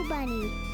bunny.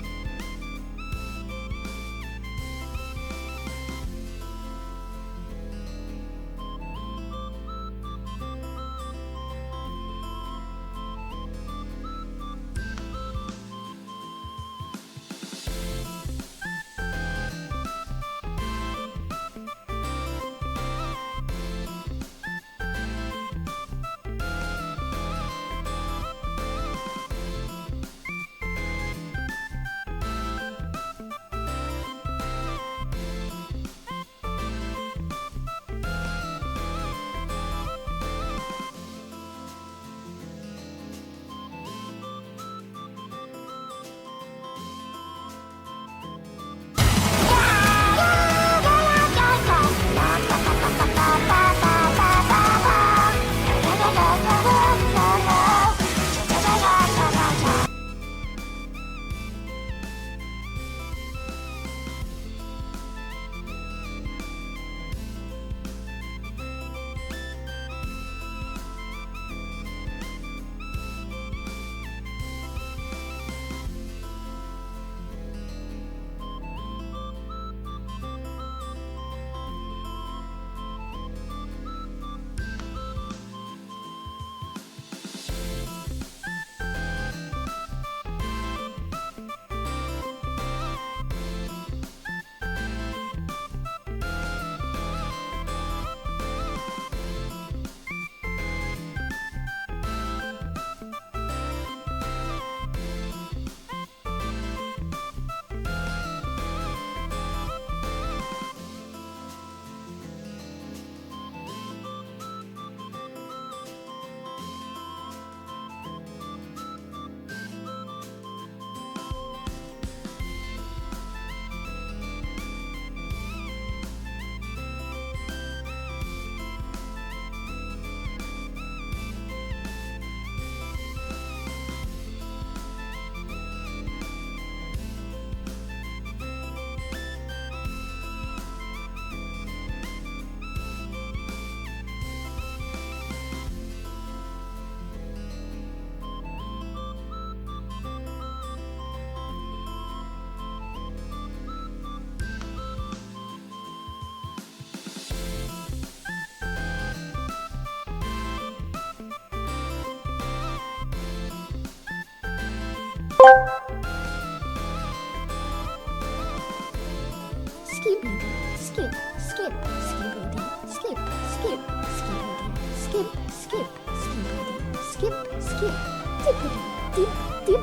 Skibidi, skip, skip, skibidi, skip, skip, skibidi, skip, skip, skibidi, skip, skip, dippity, dip, dip.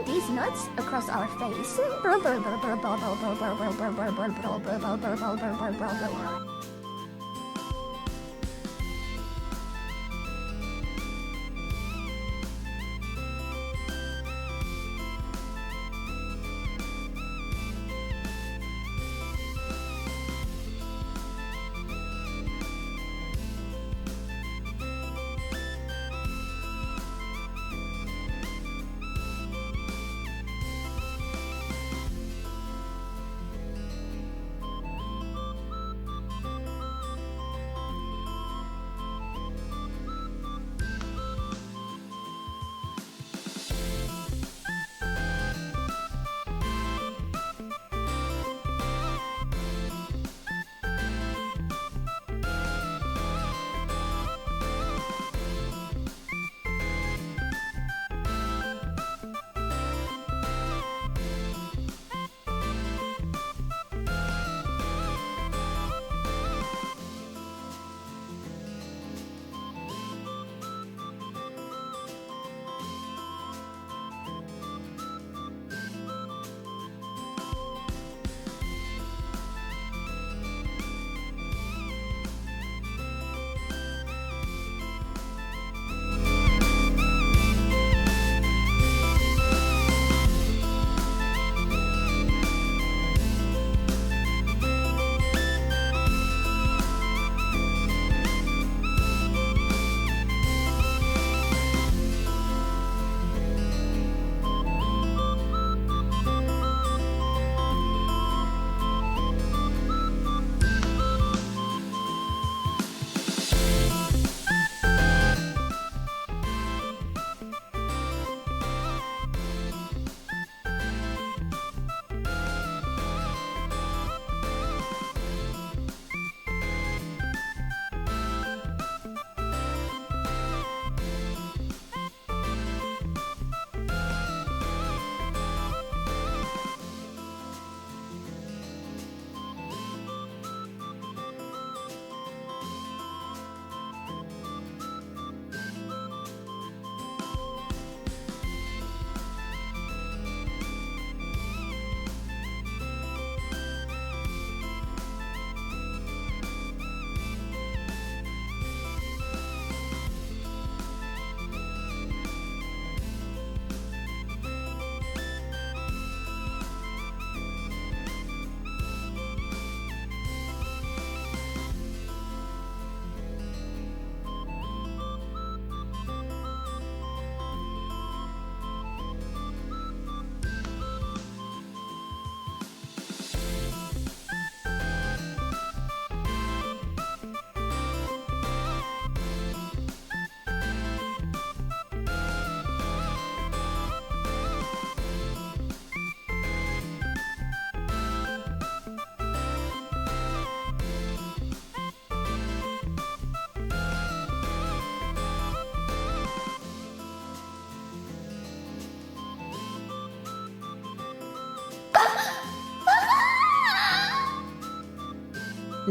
These nuts across our face.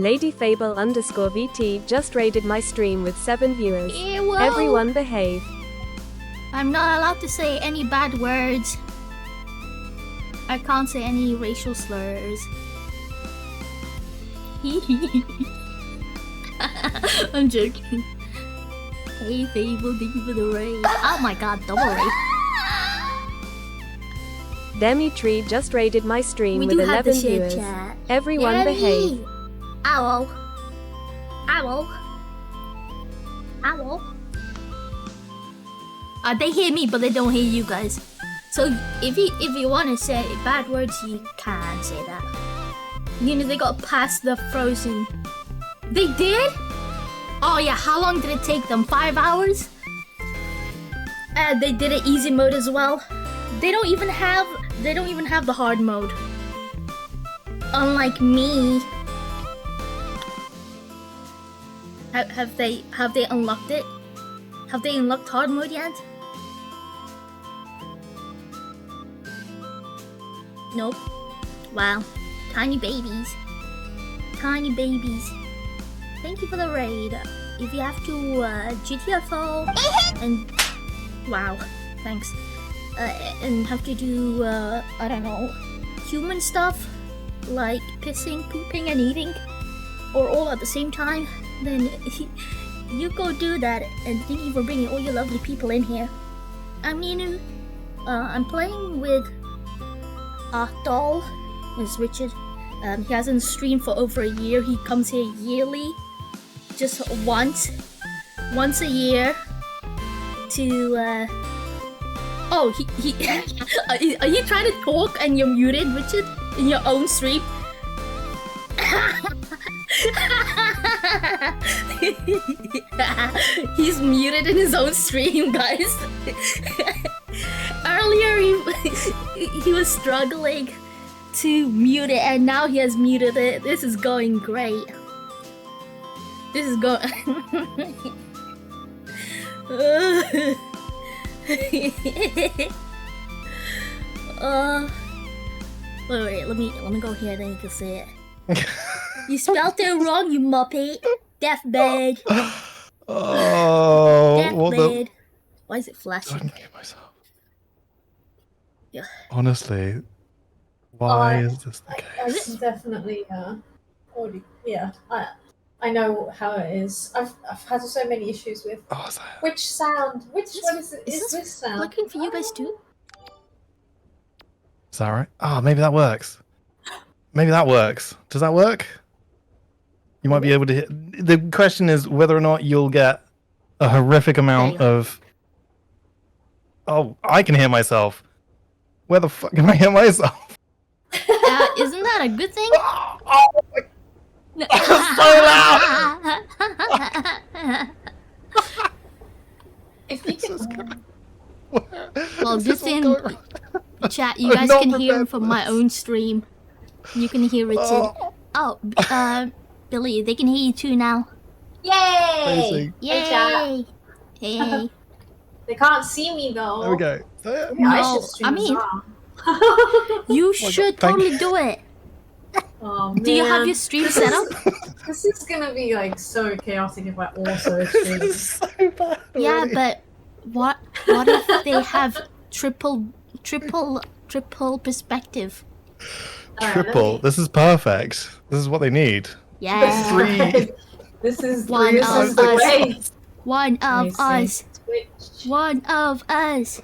Lady Fable _VT just raided my stream with 7 viewers. Ew. Everyone behave. I'm not allowed to say any bad words. I can't say any racial slurs. I'm joking. Hey Fable, thank you for the raid. Oh my god, double raid. Demi Tree just raided my stream We with do have the 11 share viewers. chat. Everyone behave. Owl. Owl. Owl. They hear me, but they don't hear you guys. So if you want to say bad words, you can say that. You know, they got past the frozen. They did? Oh yeah, how long did it take them? 5 hours? They did it easy mode as well. They don't even have the hard mode. Unlike me. Have they unlocked it? Have they unlocked hard mode yet? Nope. Wow. Tiny babies. Tiny babies. Thank you for the raid. If you have to GTFO and wow, thanks. And have to do I don't know, human stuff like pissing, pooping, and eating, or all at the same time, then you go do that. And thank you for bringing all your lovely people in here. I mean, I'm playing with Doll. Is Richard. He hasn't streamed for over a year. He comes here yearly, just once a year to oh, he are you trying to talk and you're muted, Richard, in your own stream? He's muted in his own stream, guys. Earlier he was struggling to mute it, and now he has muted it. This is going great. This is going. Wait, let me go here, then you can see it. You spelled it wrong, you muppet. Deathbed. Oh, Deathbed. Why is it flashing? I didn't get myself. Yeah. Honestly, why is this the case? I've definitely already, yeah. I know how it is. I've had so many issues with which sound. Which one is it? Is this sound looking for you guys too? Is that right? Oh, maybe that works. Maybe that works. Does that work? You might be able to hit. The question is whether or not you'll get a horrific amount of. Oh, I can hear myself. Where the fuck can I hear myself? Isn't that a good thing? Oh my... so loud! If you can... Well, good thing, chat, you guys can hear him from my own stream. You can hear Richard. Oh, Billy, they can hear you too now. Yay! Amazing. Yay! Hey. They can't see me though. There we go. Yeah, No, I should stream I mean, as well. You should totally do it. Oh, Do you have your stream set up? This is gonna be like so chaotic if I also stream. This is so bad. Yeah, already. but what if they have triple perspective? Triple. This is perfect. This is what they need. Yeah. Three. This is One this of is the us. way. One of us. Twitch. One of us.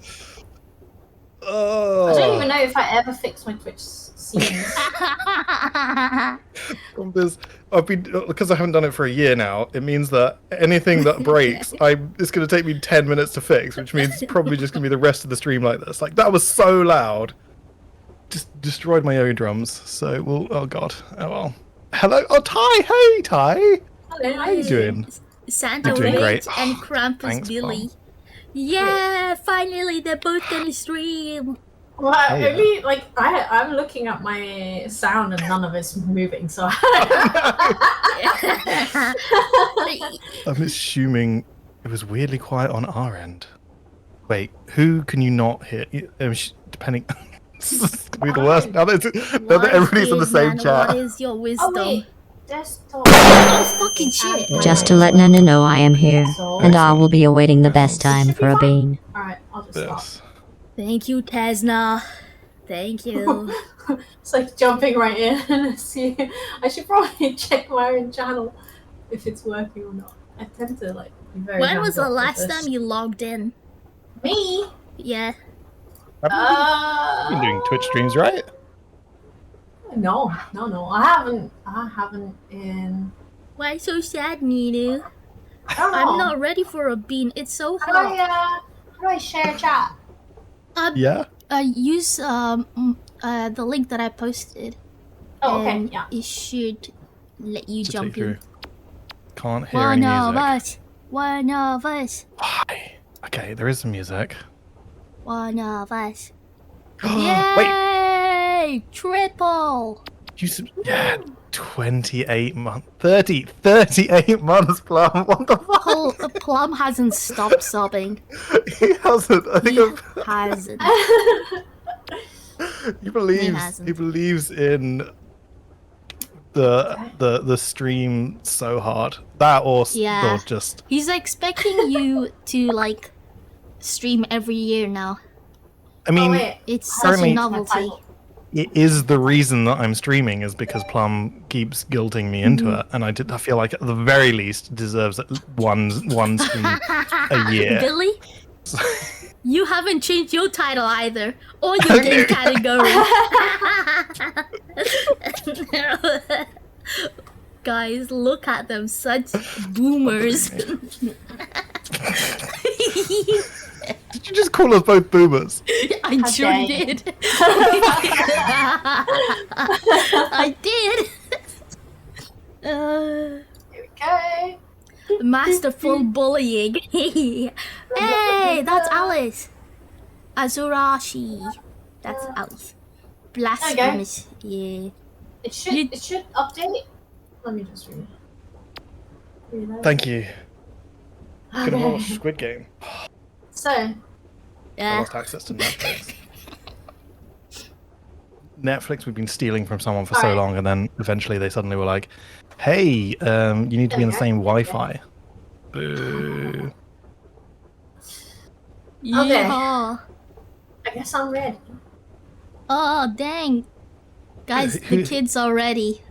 Oh. I don't even know if I ever fix my Twitch scenes. I've been because I haven't done it for a year now. It means that anything that breaks, it's going to take me 10 minutes to fix, which means it's probably just going to be the rest of the stream like this. Like that was so loud, just destroyed my eardrums. So we'll. Oh god. Oh well. Hello. Oh Ty. Hey Ty. Hello. How are you doing? Santa I'm doing Wait great. and Krampus Thanks, Billy. Mom. Yeah, finally they're both gonna stream. Well, Oh, yeah. only like I'm looking at my sound and none of it's moving, so. I'm assuming it was weirdly quiet on our end. Wait, who can you not hear? Depending. This is gonna be the worst. Now that everybody's in the same Man, chat. What is your wisdom? Oh wait, desktop. Oh, fucking shit. Just to let Nana know I am here, and I will be awaiting the best time for a bean. Alright, I'll just stop. This. Thank you, Tesna. Thank you. It's like jumping right in and see. I should probably check my own channel if it's working or not. I tend to like be very. When was the hands-off with last this. time you logged in? Me? Yeah. I've been doing Twitch streams, right? No. I haven't in. Why so sad, Ninu? I don't know. I'm not ready for a bean. It's so How hot. do I share chat? Yeah. Use the link that I posted. Oh, okay. And Yeah. it should let you To jump take in. through. Can't hear One any of music. us. One of us. Why? Okay, there is some music. One of us. Wait, Yay! Triple. yeah, 28 months, 38 months, Plum. What the fuck? Plum hasn't stopped sobbing. He hasn't. I think He hasn't. he believes. hasn't. He believes in the stream so hard. That or Yeah. just. He's expecting you to like stream every year now. I mean, wait. It's such Currently- a novelty. it is the reason that I'm streaming is because Plum keeps guilting me into it, and I feel like at the very least deserves one stream a year. Billy, you haven't changed your title either, or your game category. Guys, look at them, such boomers. Did you just call us both boomers? I sure dare you. did. I did. Here we go. Masterful bullying. Hey, that's Alice. Azurashi. That's Alice. Blasphemous. Yeah. It should update. Let me just read. Thank you. Could have Okay. watched Squid Game. So, I Yeah. lost access to Netflix. Netflix we've been stealing from someone for so Alright. long, and then eventually they suddenly were like, "Hey, you need to be in the same Wi-Fi." Boo. Yeehaw. I guess I'm ready. Oh, dang. Guys, the kids are ready.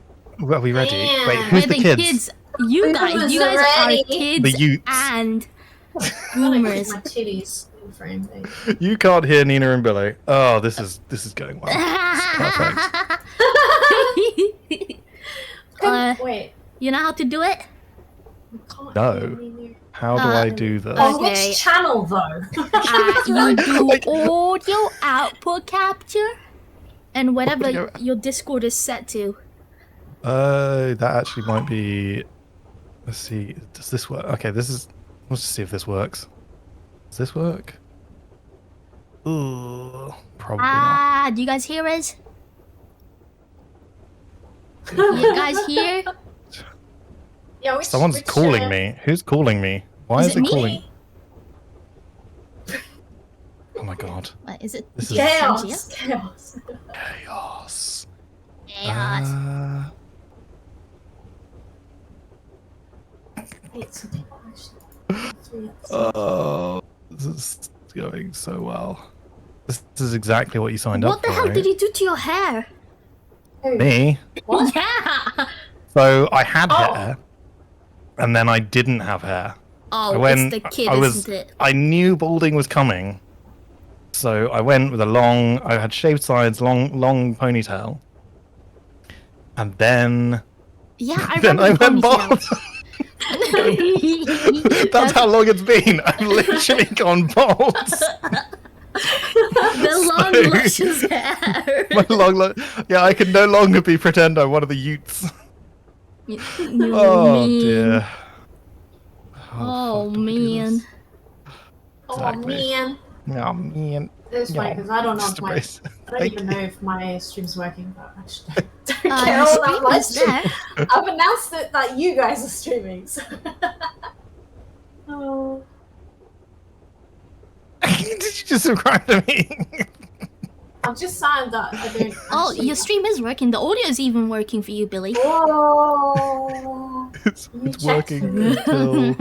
Are we ready? Damn. Wait, who's We're the kids? You guys are ready? kids The youths. and I'm boomers. my titties in frame thing. You can't hear Nina and Billy. Oh, this is going well. Perfect. Wait. You know how to do it? I can't No. hear me. How do I do this? Oh, Okay. which channel though? You do audio output capture and whatever Audio- your Discord is set to. That actually might be. Let's see. Does this work? Okay, this is. Let's just see if this works. Does this work? Ooh, probably not. Do you guys hear us? You guys hear? Yeah, Someone's calling me. Who's calling me? Why Is is it it me? calling? Oh my god. What, is it? This is Chaos. chaos. Chaos. Oh, this is going so well. This is exactly what you signed What up the for. hell right? did you do to your hair? Me? What? Yeah. So I had Oh. hair, and then I didn't have hair. Oh, I went. it's the kid, I was. isn't it? I knew balding was coming, so I went with a long. I had shaved sides, long ponytail, and then Yeah, I then remember I went bald. ponytail. That's how long it's been. I've literally gone bald. The long, So- luscious hair. My yeah, I can no longer be pretend I'm one of the youths. Oh dear. Oh fuck do I do man. this? Oh Exactly. man. Oh man. It's funny because I don't know if my Just I don't Thank even you. know if my stream's working, but I just don't Your care all that stream much. is there. I've announced it that you guys are streaming. So. Oh. Did you just subscribe to me? I'm just saying that I don't. Oh, your stream is working. The audio is even working for you, Billy. Whoa! It's working until.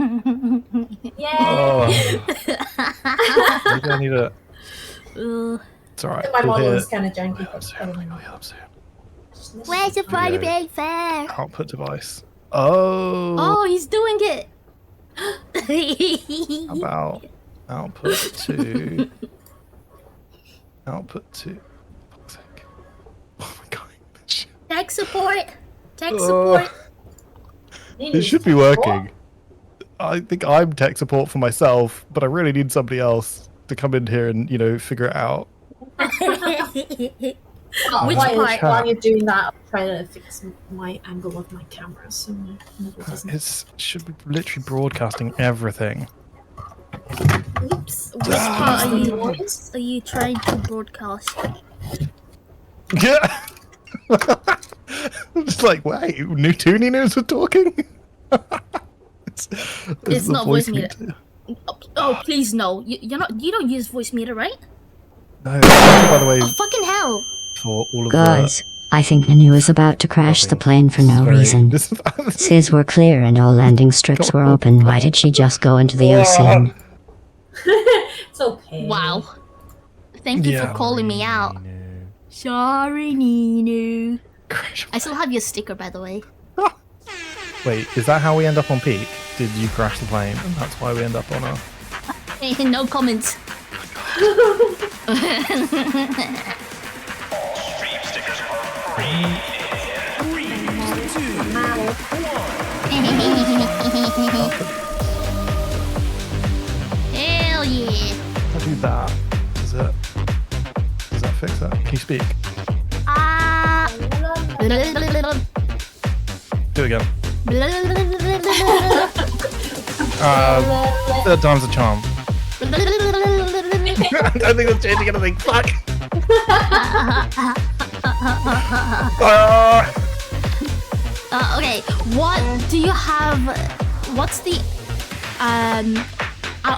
Yay! Oh. Maybe I need a. It's alright. My We'll model hear. is kind of janky. We'll hear up soon. Where's the party Yeah. big fair? Output device. Oh. Oh, he's doing it. How about output to. Output to. Fuck's sake. Oh my god. Tech support. Tech support. It should be working. I think I'm tech support for myself, but I really need somebody else to come in here and, figure it out. Which part? While you're doing that, I'm trying to fix my angle of my camera so my model doesn't. It should be literally broadcasting everything. Oops. Which part are you trying to broadcast? Yeah. I'm just like, wait, new Toonie News are talking? It's not voice meter. Oh, please no. You don't use voice meter, right? No, by the way, Oh, fucking hell. for all of Guys, I think Manu is about to crash the plane for no reason. Says we're clear and all landing strips were open. Why did she just go into the ocean? It's okay. Wow. Thank you for calling me out. Sorry, Nino. I still have your sticker, by the way. Wait, is that how we end up on peak? Did you crash the plane and that's why we end up on a... No comments. Hell yeah. I'll do that. Does that fix that? Can you speak? Do it again. Third time's a charm. I don't think that's changing anything. Fuck! Okay, what do you have? What's the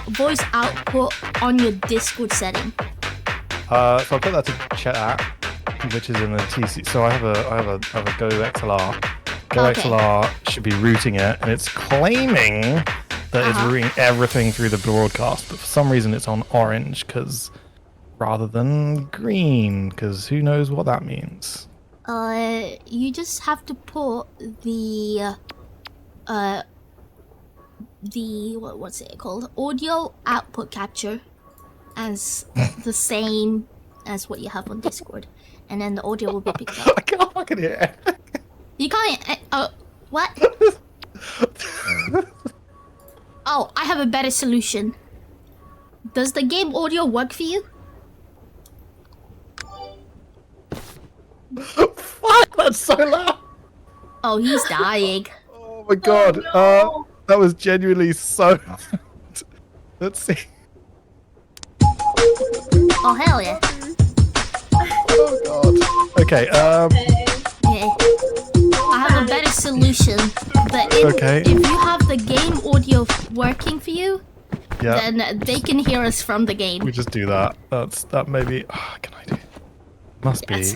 voice output on your Discord setting? So I put that to chat, which is in the TC. So I have a Go XLR. Go Okay. XLR should be routing it, and it's claiming that it's routing everything through the broadcast, but for some reason it's on orange rather than green, because who knows what that means. You just have to put the what's it called? Audio output capture as the same as what you have on Discord, and then the audio will be picked up. I can't fucking hear it. You can't. What? Oh, I have a better solution. Does the game audio work for you? Fuck, that's so loud. Oh, he's dying. Oh my god. That was genuinely so loud. Let's see. Oh hell yeah. Oh god. Okay, Yeah. I have a better solution. But if you have the game audio working for you, then they can hear us from the game. we just do that. That maybe. Can I do? Must be.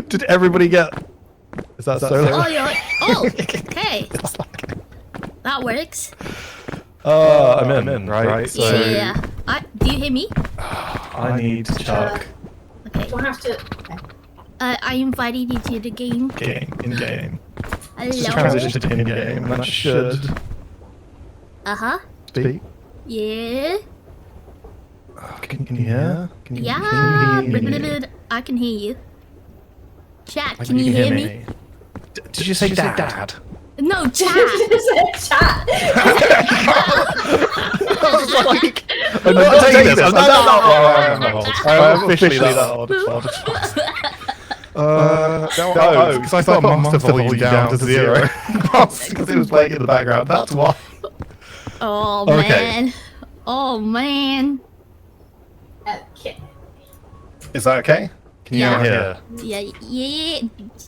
Did everybody get? Is that so loud? Oh, you're like, oh, okay. That works. I'm in, right? So Yeah. Do you hear me? I need Chuck. Okay. Do I have to? I invited you to the game. In game. Hello. Just transition to in game. That should Uh-huh. speak. Yeah. Can you hear? Can you Yeah. hear me? I can hear you. Chat, Like, can you hear me? Did you say dad? No, chat. Chat. I'm not taking this. I'm not officially that old. No, because I thought master volume down to 0. Because it was playing in the background. That's why. Oh Okay. man. Oh man. Okay. Is that okay? Can you hear? Yeah.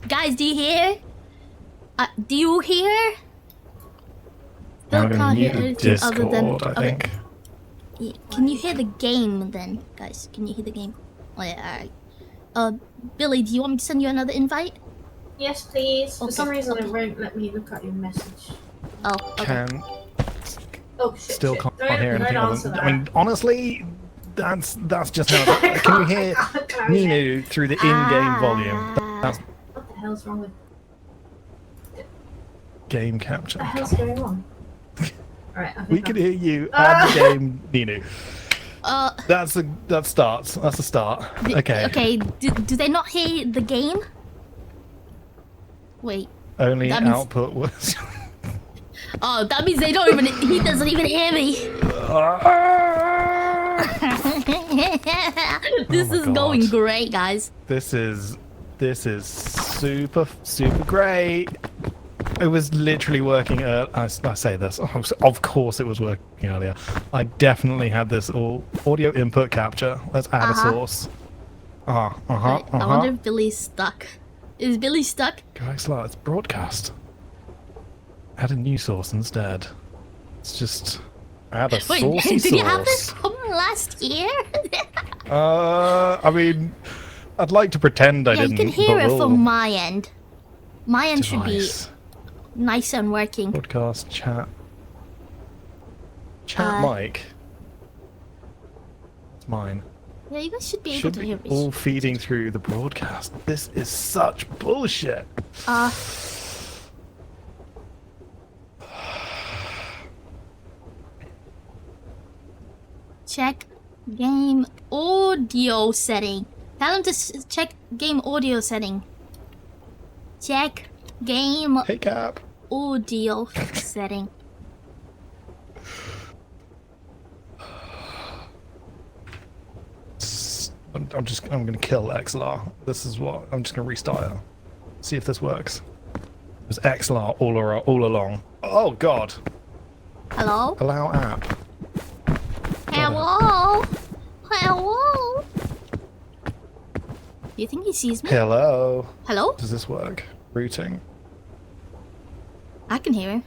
Guys, do you hear? Do you hear? I'm Bill going can't to hear mute anything other than. Discord, I think. Can you hear the game then, guys? Can you hear the game? Oh yeah, alright. Billy, do you want me to send you another invite? Yes, please. For Okay, some reason, okay. it won't let me look at your message. Oh, okay. Can Oh shit! still shit. can't Don't- hear anything. don't Other answer than, that. I mean, honestly, that's just how. Can you hear Ninu through the in-game volume? That's What the hell's wrong with? game capture. What the hell's going on? Alright, I think We can hear you and the game, Ninu. That's a start. That's a start. Okay. Okay. Do they not hear the game? Wait. Only That means- output was. Oh, that means they don't even. He doesn't even hear me. This is God. going great, guys. This is super great. It was literally working. I say this. Of course, it was working earlier. I definitely had this all audio input capture. Let's add a source. Wait, I wonder if Billy's stuck. Is Billy stuck? Guys, it's broadcast. Add a new source instead. It's just add a Wait, saucy did source. you have this problem last year? I mean, I'd like to pretend I Yeah, didn't. you can hear but it we'll- from my end. My end should be Device. nice and working. Podcast chat. Chat mic. It's mine. Yeah, you guys should be able Should to be hear me. all feeding through the broadcast. This is such bullshit. Check game audio setting. Tell him to check game audio setting. Check game Hey Cap. audio setting. I'm gonna kill XLR. This is what I'm just gonna restart it. See if this works. It was XLR all along. Oh God. Hello? Allow app. Hello? Hello? Do you think he sees me? Hello. Hello? Does this work? Routing. I can hear him.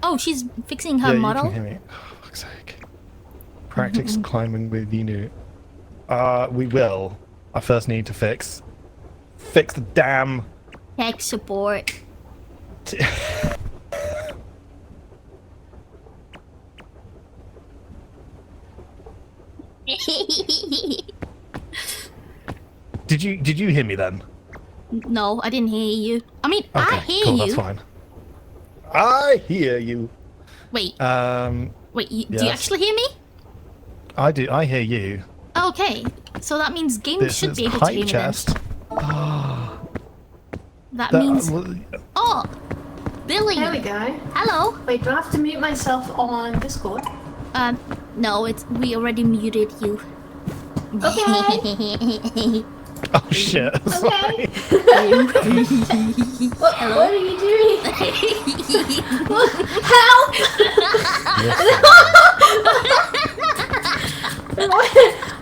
Oh, she's fixing her Yeah, model? you can hear me. Oh, fuck's sake. Practice climbing with Inu. We will. I first need to fix the damn. Tech support. Did you hear me then? No, I didn't hear you. I mean, I hear cool, you. That's fine. I hear you. Wait, Wait. do you yes. actually hear me? I do. I hear you. Okay, so that means game This should is be able to height hear me then. chest. That means... well, Oh! Billy! There we go. Hello! Wait, do I have to mute myself on Discord? No, we already muted you. Okay. oh shit. Sorry. What are you doing? Help!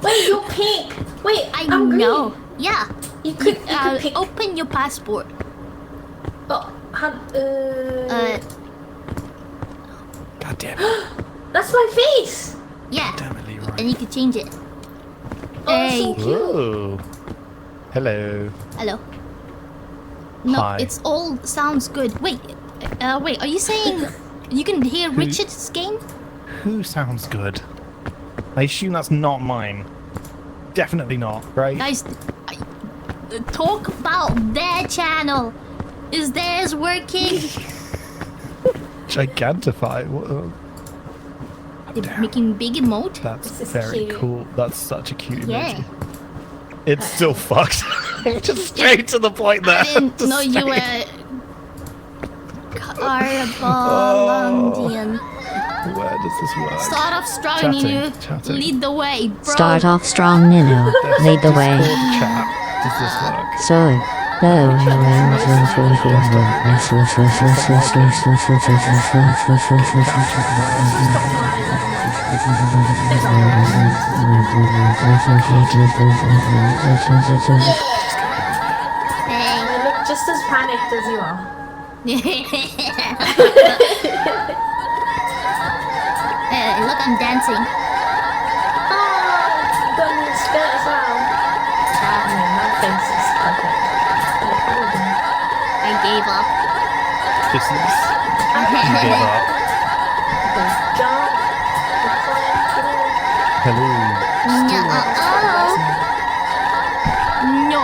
Wait, you're pink. Wait, I'm green. know. Yeah. You could pick. Open your passport. Oh, God damn it. that's my face. Yeah. Damn it, Leroy. And you can change it. Oh, Hey. so cute. Whoa. Hello. Hello. No, Hi. it's all sounds good. Wait, are you saying you can hear Richard's game? Who sounds good? I assume that's not mine. Definitely not, right? Guys, talk about their channel. Is theirs working? Gigantify. What, They're making big emote? that's This is very cute. cool. That's such a cute Yeah. emoji. It's still fucked. Just straight to the point there. I didn't Just know you straight. were Carbondian. Where does this work? Start off strong, Chatting, Ninu. chatting. Lead the way, bro. Start off strong, Nino. Lead the way. Discord chat. Does this work? So, Hey. I look just as panicked as you are. Yeah, look, I'm dancing. Oh, you got me skirt as well. My face is perfect. I gave up. This is. You gave up. Jump. Hello. No.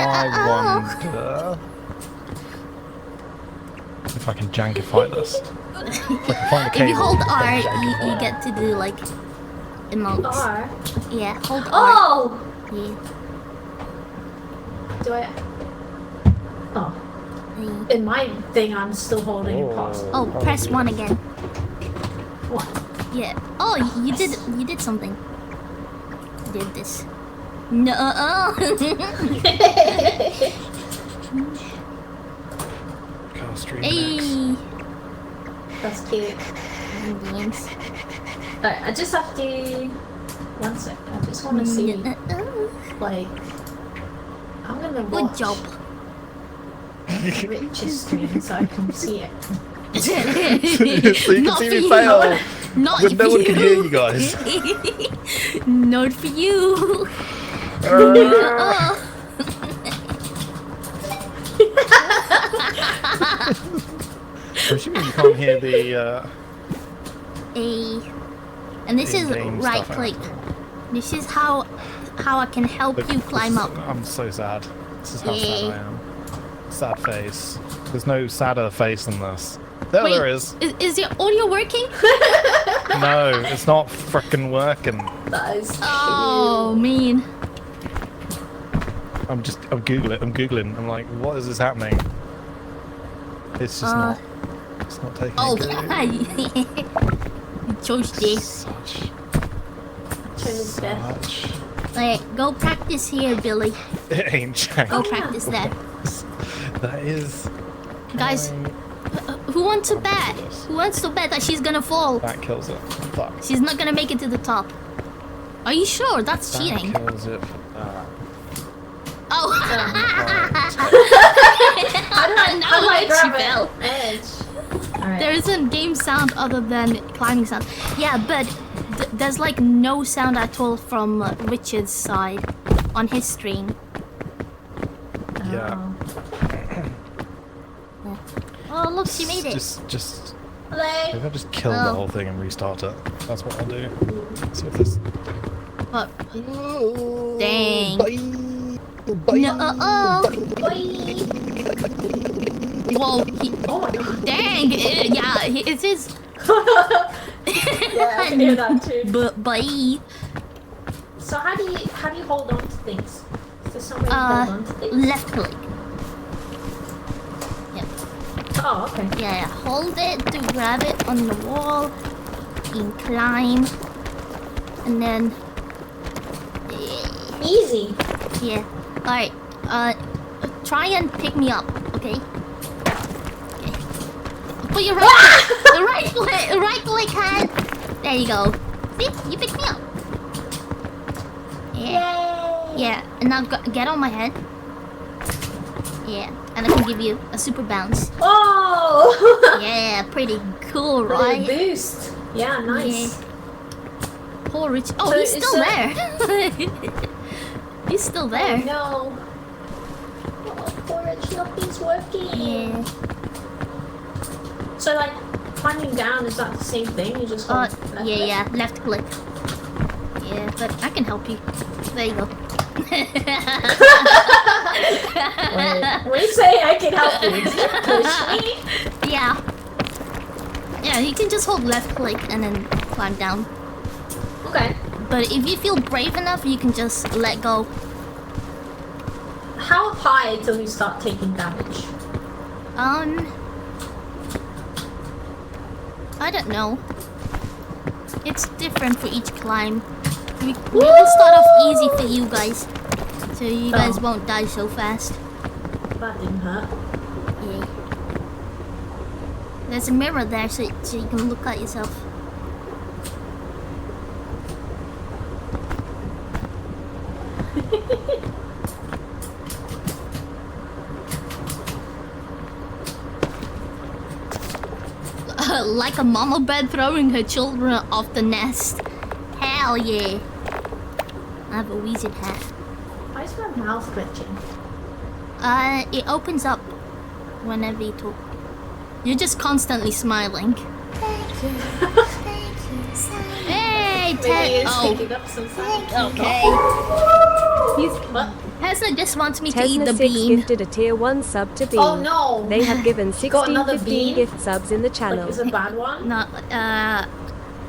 I wonder if I can jankify this. If I can find a If cable. you hold R, you get to do like emotes. R. Yeah, hold R. Oh! Yeah. Do I? Oh. In my thing, I'm still holding pause. Oh, press 1 again. What? Yeah. Oh, you did something. You did this. No. Hey. That's cute. Yes. Alright, I just have to. One sec. I just want to see. Like, I'm gonna Good watch job. Rich's screen so I can see it. So you can see me fail. Not But no for one you. can hear you guys. Not for you. I'm assuming you can't hear the. And this is in-game right stuff click. out. This is how I can help you climb up. I'm so sad. This is how sad Yeah. I am. Sad face. There's no sadder face than this. There, Wait, there is. Is your audio working? No, it's not frickin' working. That is cute. Oh, mean. I'm googling. I'm like, what is this happening? It's just not. It's not taking. Oh, it you chose this. Such. Chose death. Such. Alright, go practice here, Billy. It ain't jank. Go practice there. That is. Guys, who wants to bet? Who wants to bet that she's gonna fall? That kills it. Fuck. She's not gonna make it to the top. Are you sure? That's cheating. That kills it. Oh! How do I She grab fell. it? Edge. Alright. There isn't game sound other than climbing sound. Yeah, but there's like no sound at all from Richard's side on his stream. Yeah. Oh, look, she made it. Just. Hello. Maybe I'll just kill the whole thing and restart it. That's what I'll do. See if this. But, dang. Bye. No. Whoa. Dang. Yeah, it is. Yeah, I can hear that too. But bye. So how do you hold on to things? Is there some way to hold on to things? Left click. Oh, okay. Yeah, hold it to grab it on the wall. And climb. And then. Easy. Yeah. Alright. Try and pick me up, okay? Okay. Put your right click hand. There you go. See? You picked me up. Yeah. Yay. Yeah. And now get on my head. Yeah. And I can give you a super bounce. Oh! Yeah, pretty cool, What a right? boost. Yeah, nice. Yeah. Poor Rich. Oh, So he's is still that- there. He's still Oh, there. no. Oh, poor Rich, nothing's working. Yeah. So, like, climbing down, is that the same thing? You just hold left click? Yeah, left click. Yeah, but I can help you. There you go. When you say I can help you, does it push me? Yeah. Yeah, you can just hold left click and then climb down. Okay. But if you feel brave enough, you can just let go. How high till you start taking damage? I don't know. It's different for each climb. We will start off easy for you guys, so you guys won't die so fast. That didn't hurt. Yeah. There's a mirror there, so you can look at yourself. Like a mama bird throwing her children off the nest. Hell yeah. I have a wizard hat. Why is my mouth glitching? It opens up whenever you talk. You're just constantly smiling. Hey, Ted. Picking up some sound. Okay. Tesla just wants me to eat the Tesna6 bean. gifted a tier 1 sub to Bean. Oh no! They have given got another 15 bean? gift subs in the Like, channel. is it a bad one? No,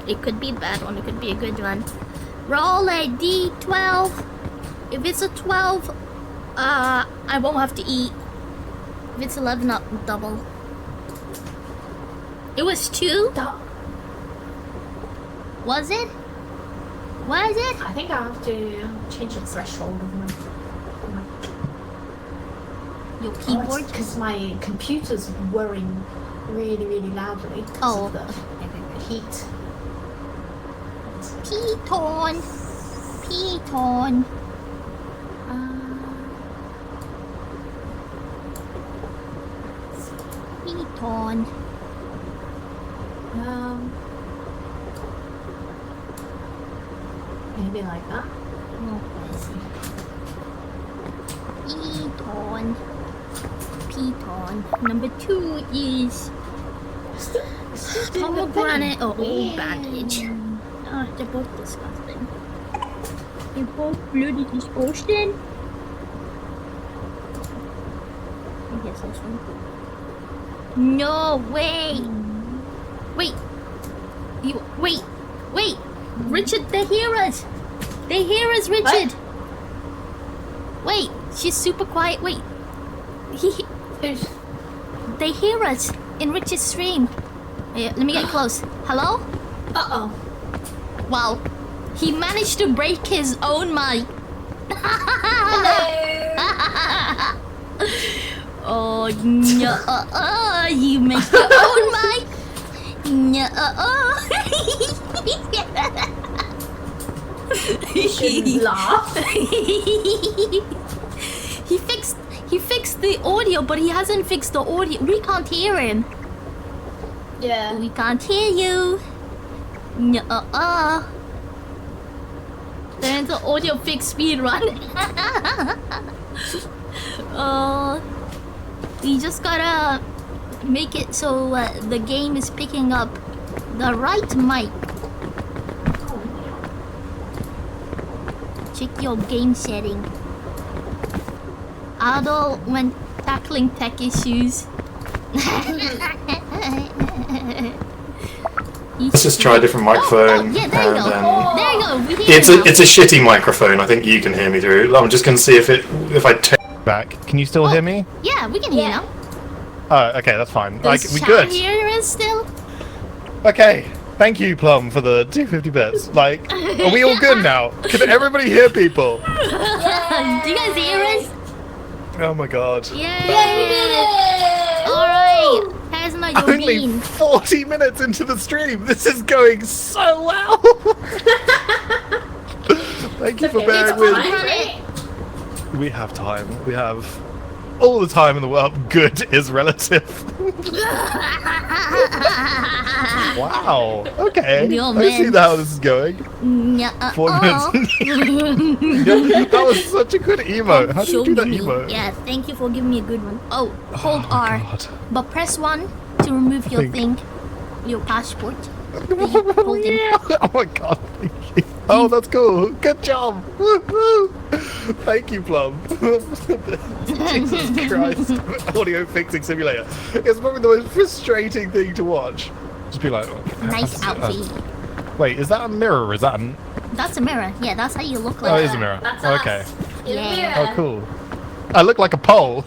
it could be a bad one, it could be a good one. Roll a d12. If it's a 12, I won't have to eat. If it's 11, I'll double. It was 2? Was it? Was it? I think I have to change the threshold of my Your keyboard? because my computer's whirring really loudly because of the heat. Piton. Piton. Piton. Maybe like that. Piton. Piton. Number 2 is pomegranate or old bandage. Oh, they're both disgusting. They're both bloody disgusting. I guess this one. No way! Wait! Wait! Richard, they hear us! They hear us, Richard! Wait, she's super quiet. Wait. They hear us in Richard's stream. Let me get close. Hello? Uh-oh. Wow. He managed to break his own mic. Oh, no. You make your own mic. No. You shouldn't laugh. He fixed the audio, but he hasn't fixed the audio. We can't hear him. Yeah. We can't hear you. No. There's an audio fix speed run. You just gotta make it so the game is picking up the right mic. Check your game setting. Adult when tackling tech issues. Let's just try a different microphone. Yeah, there you go. There you go. We hear It's you a now. it's a shitty microphone. I think you can hear me through. I'm just gonna see if I take Back. Can you still hear me? Yeah, we can hear you now. Oh, okay, that's fine. Like, Does we Chad good. hear us still? Okay. Thank you, Plum, for the 250 bits. Like, are we all good now? Can everybody hear people? Do you guys hear us? Oh my god. Yay! We did it! Alright, here's my Only bean. 40 minutes into the stream. This is going so well. Thank you for bearing with me. We have time. We have all the time in the world. Good is relative. Wow. Okay. Yo, I man. see how this is going. 4 minutes. That was such a good emote. How do you do that emote? Yeah, thank you for giving me a good one. Oh, hold R. God. But press 1 to remove your think- thing. Your passport. Hold in. Oh my god, thank you. Oh, that's cool. Good job. Thank you, Plum. Jesus Christ. Audio fixing simulator. It's probably the most frustrating thing to watch. Just be like, Nice outfit. wait, is that a mirror or is that an... That's a mirror. Yeah, that's how you look Oh, like. it is a mirror. That's Okay. us. Yeah. Oh, cool. I look like a pole.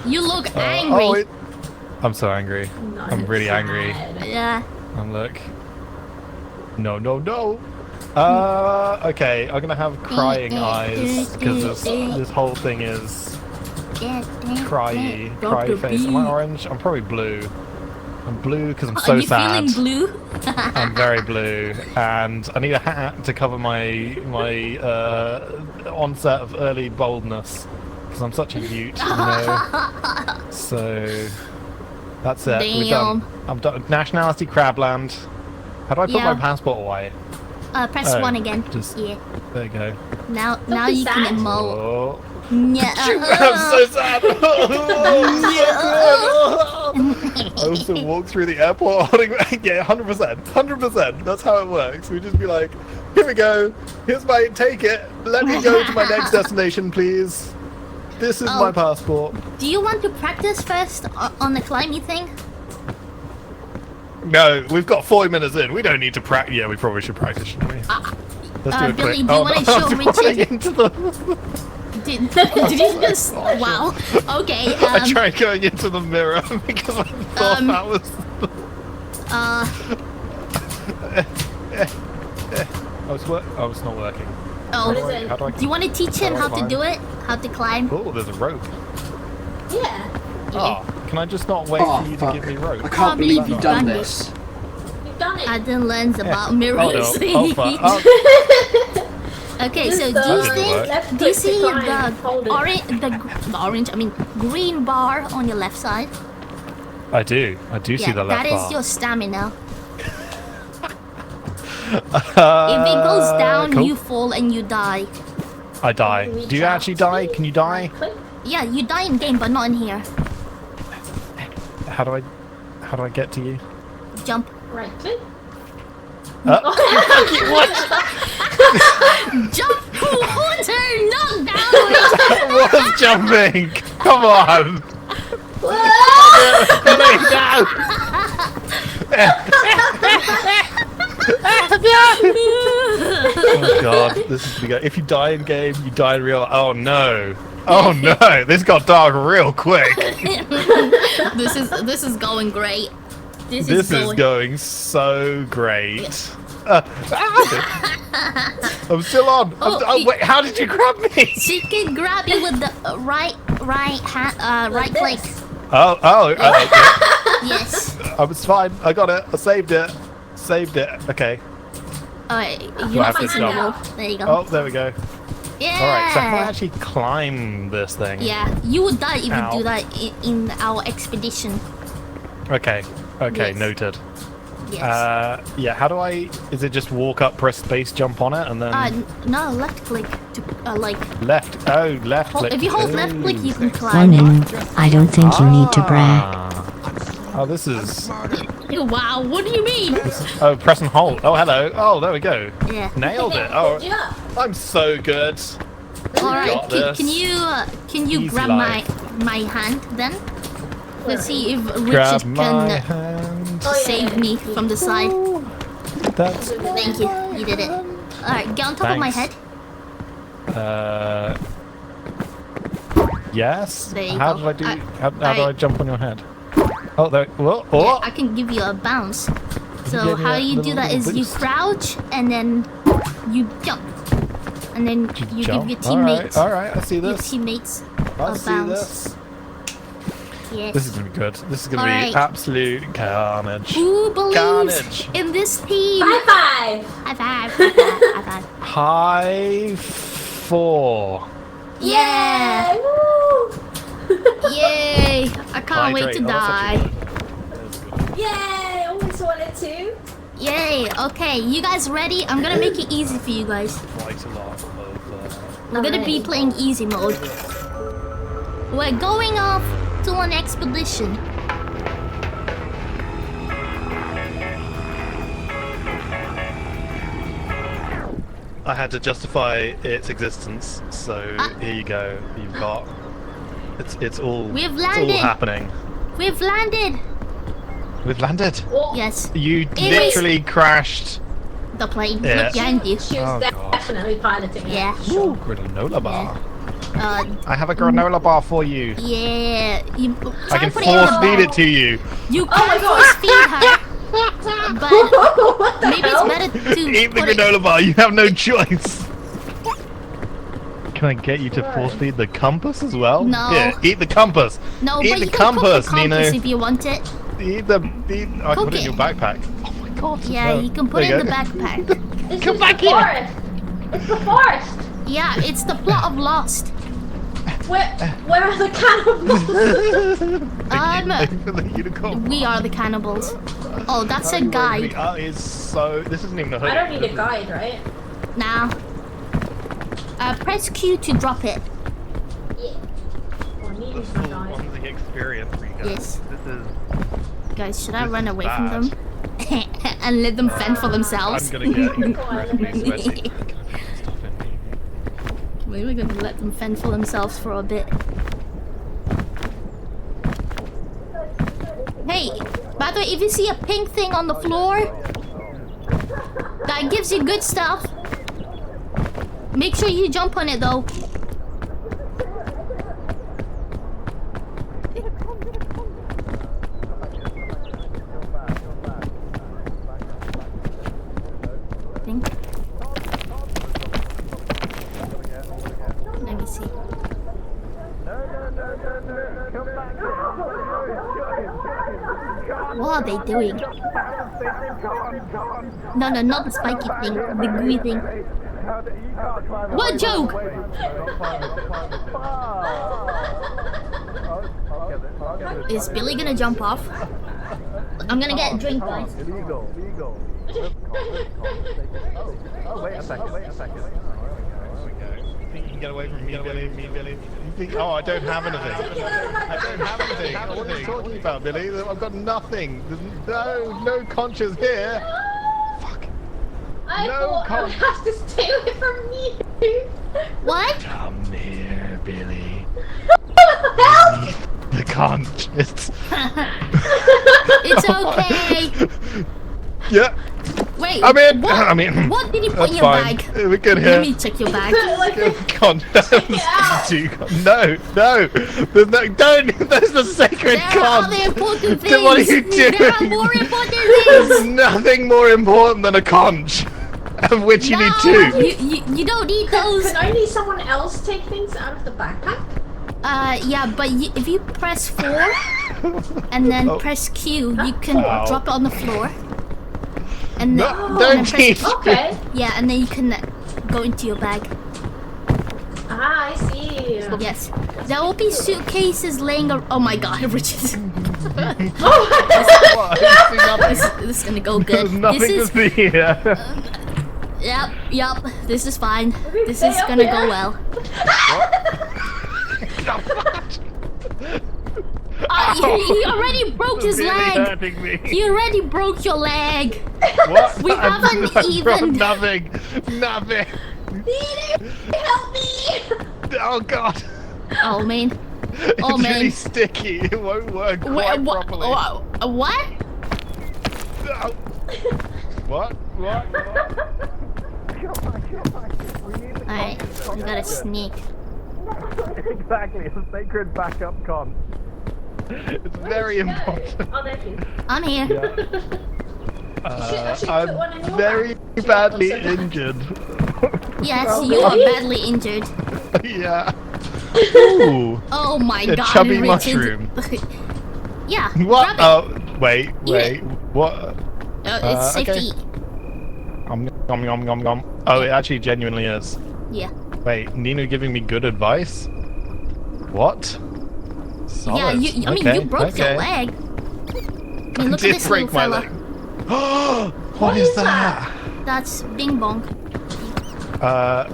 You look angry. Oh, I'm so angry. I'm really angry. Yeah. And look. No. Okay, I'm gonna have crying eyes because this whole thing is cry face. Am I orange? I'm probably blue. I'm blue because I'm so Are you sad. feeling blue? I'm very blue, and I need a hat to cover my onset of early baldness. because I'm such a Ute, you know. So that's it. We're done. I'm done. Nationality Crabland. How do I put my passport away? Press 1 again. Yeah. There you go. Now you can emote. Oh. Yeah. I'm so sad. I also walk through the airport holding. Yeah, 100%. 100%. That's how it works. We just be like, here we go. Here's my take it. Let me go to my next destination, please. This is my passport. Do you want to practice first on the climbing thing? No, we've got 40 minutes in. We don't need to practice. Yeah, we probably should practice, shouldn't we? Let's do it Billy, quick. do you want to show Richard? Into the... Did you just... Wow. Okay. I tried going into the mirror because I thought that was... Oh, it's not working. Oh, How do I do you want to teach him how to do it? How to climb? Oh, there's a rope. Yeah. Oh, can I just not wait for you to give me rope? I can't believe you've done this. You've done it. I didn't learn about mirrors. Okay, so do you see the orange, I mean green bar on your left side? I do see the left bar. That is your stamina. If it goes down, cool. you fall and you die. I die. Do you actually die? Can you die? Yeah, you die in game, but not in here. How do I get to you? Jump. Right click. What? Jump water, not down. What's jumping? Come on. Oh god, this is the go. If you die in game, you die in real. Oh no! Oh no! This got dark real quick. This is going great. This is going so great. I'm still on. Oh wait, how did you grab me? She can grab you with the right click. Yes. I was fine. I got it. I saved it. Okay. Alright, you're not facing the wall. There you go. Oh, there we go. Yeah. Alright, so how do I actually climb this thing? Yeah, you would die if you do that in our expedition. Okay. Yes. Noted. Yes. Yeah, how do I... Is it just walk up, press space, jump on it, and then... No, left click to, Left. Oh, left click. If you hold left click, you can climb. Warning, I don't think you need to brag. Oh, this is... Wow, what do you mean? Oh, press and hold. Oh, hello. Oh, there we go. Yeah. Nailed it. Oh, I'm so good. Alright, can you Easy grab life. my hand then? Let's see if Grab Richard my can hand. save me from the side. That's... Thank you, you did it. Alright, get on top of my head. Yes? There you How go. did I do... How do I jump on your head? Oh, there... Whoa, oh. Yeah, I can give you a bounce. So give me how a you do that is you boost? crouch and then you jump. And then you give your teammates Alright, I see this. a bounce. This. Yes. This is gonna be good. This is gonna Alright. be absolute carnage. Who believes Carnage. in this team? High five. High five, high five, high five. High 4. Yeah! Woo! Yay! I can't wait to die. Yay! Always wanted to. Yay! Okay, you guys ready? I'm gonna make it easy for you guys. Quite a lot of... I'm gonna be playing easy mode. We're going off to an expedition. I had to justify its existence, so here you go. You've got... It's all... We've It's landed. all happening. We've landed. We've landed. Yes. You literally crashed. The plane. Yeah. Look behind you. She was definitely piloting it. Yeah. Ooh, granola bar. Uh, I have a granola bar for you. yeah. You I can force feed it to you. You can force feed her. But maybe it's better to Eat the put it. granola bar. You have no choice. Can I get you to force feed the compass as well? No. Here, eat the compass. No, eat but the you can compass, cook the compass Nino. if you want it. I can Cook put it in it. your backpack. Oh my god. Yeah, no. you can put it There in you the go. backpack. It's the forest. It's the forest. Yeah, it's the plot of Lost. Where are the cannibals? For the unicorn. We are the cannibals. Oh, that's a guide. That is so. This isn't even a hoodie. I don't need a guide, right? Now, press Q to drop it. Yeah. Or need The is full my guide. Swansea experience for you guys. Yes. This is. Guys, should I This run is away bad. from them? And let them fend for themselves? I'm gonna get incredibly sweaty. Maybe we're gonna let them fend for themselves for a bit. Hey, by the way, if you see a pink thing on the floor that gives you good stuff, make sure you jump on it though. Pink. Let me see. What are they doing? No, not the spiky thing, the gooey thing. What joke? Is Billy gonna jump off? I'm gonna get a drink, guys. Illegal. Oh, wait a second. Oh, there we go. You think you can get away from me, Billy? You think, oh, I don't have anything. I don't have anything. What are you talking about, Billy? I've got nothing. There's no conches here. Fuck. I No thought I would have to stay away from you. What? Come here, Billy. Help! The conches. It's okay. Yeah. Wait, I'm in. What, I'm in. what did you put That's in your fine. bag? We're good Let here. me check your bag. Condoms. No. There's the sacred There are con. other important things. Then what are you doing? There are more important There's things. nothing more important than a conch, of which you need two. You don't need those. Can only someone else take things out of the backpack? Yeah, but if you press 4 and then press Q, you can drop it on the floor. And then, No, and don't then teach. Okay. Yeah, and then you can go into your bag. Ah, I see. Yes. There will be suitcases laying around. Oh my god, Richard. What? I see nothing. This is gonna go good. There's nothing This is. to see here. Yep. This is fine. This is gonna go well. He already broke his Really leg. hurting me. He already broke your leg. What? We haven't even. Nothing. Help me! Oh god. Oh man. It's Oh man. really sticky. It won't work quite properly. What? No. What? Alright, we gotta sneak. Exactly, it's a sacred backup con. It's very important. Oh, there you. I'm here. I should put one in your I'm very bag. badly injured. Yes, you are badly injured. Yeah. Ooh. Oh my A god, chubby Richard. mushroom. Yeah. What? Grab it. Oh, wait. it. What? It's safe okay. to eat. Nom. Oh, it actually genuinely is. Yeah. Wait, Nino giving me good advice? What? Solid. Yeah, I mean, you broke your leg. I mean, look at Did this break little my fella. leg. What is that? That's Bing Bong.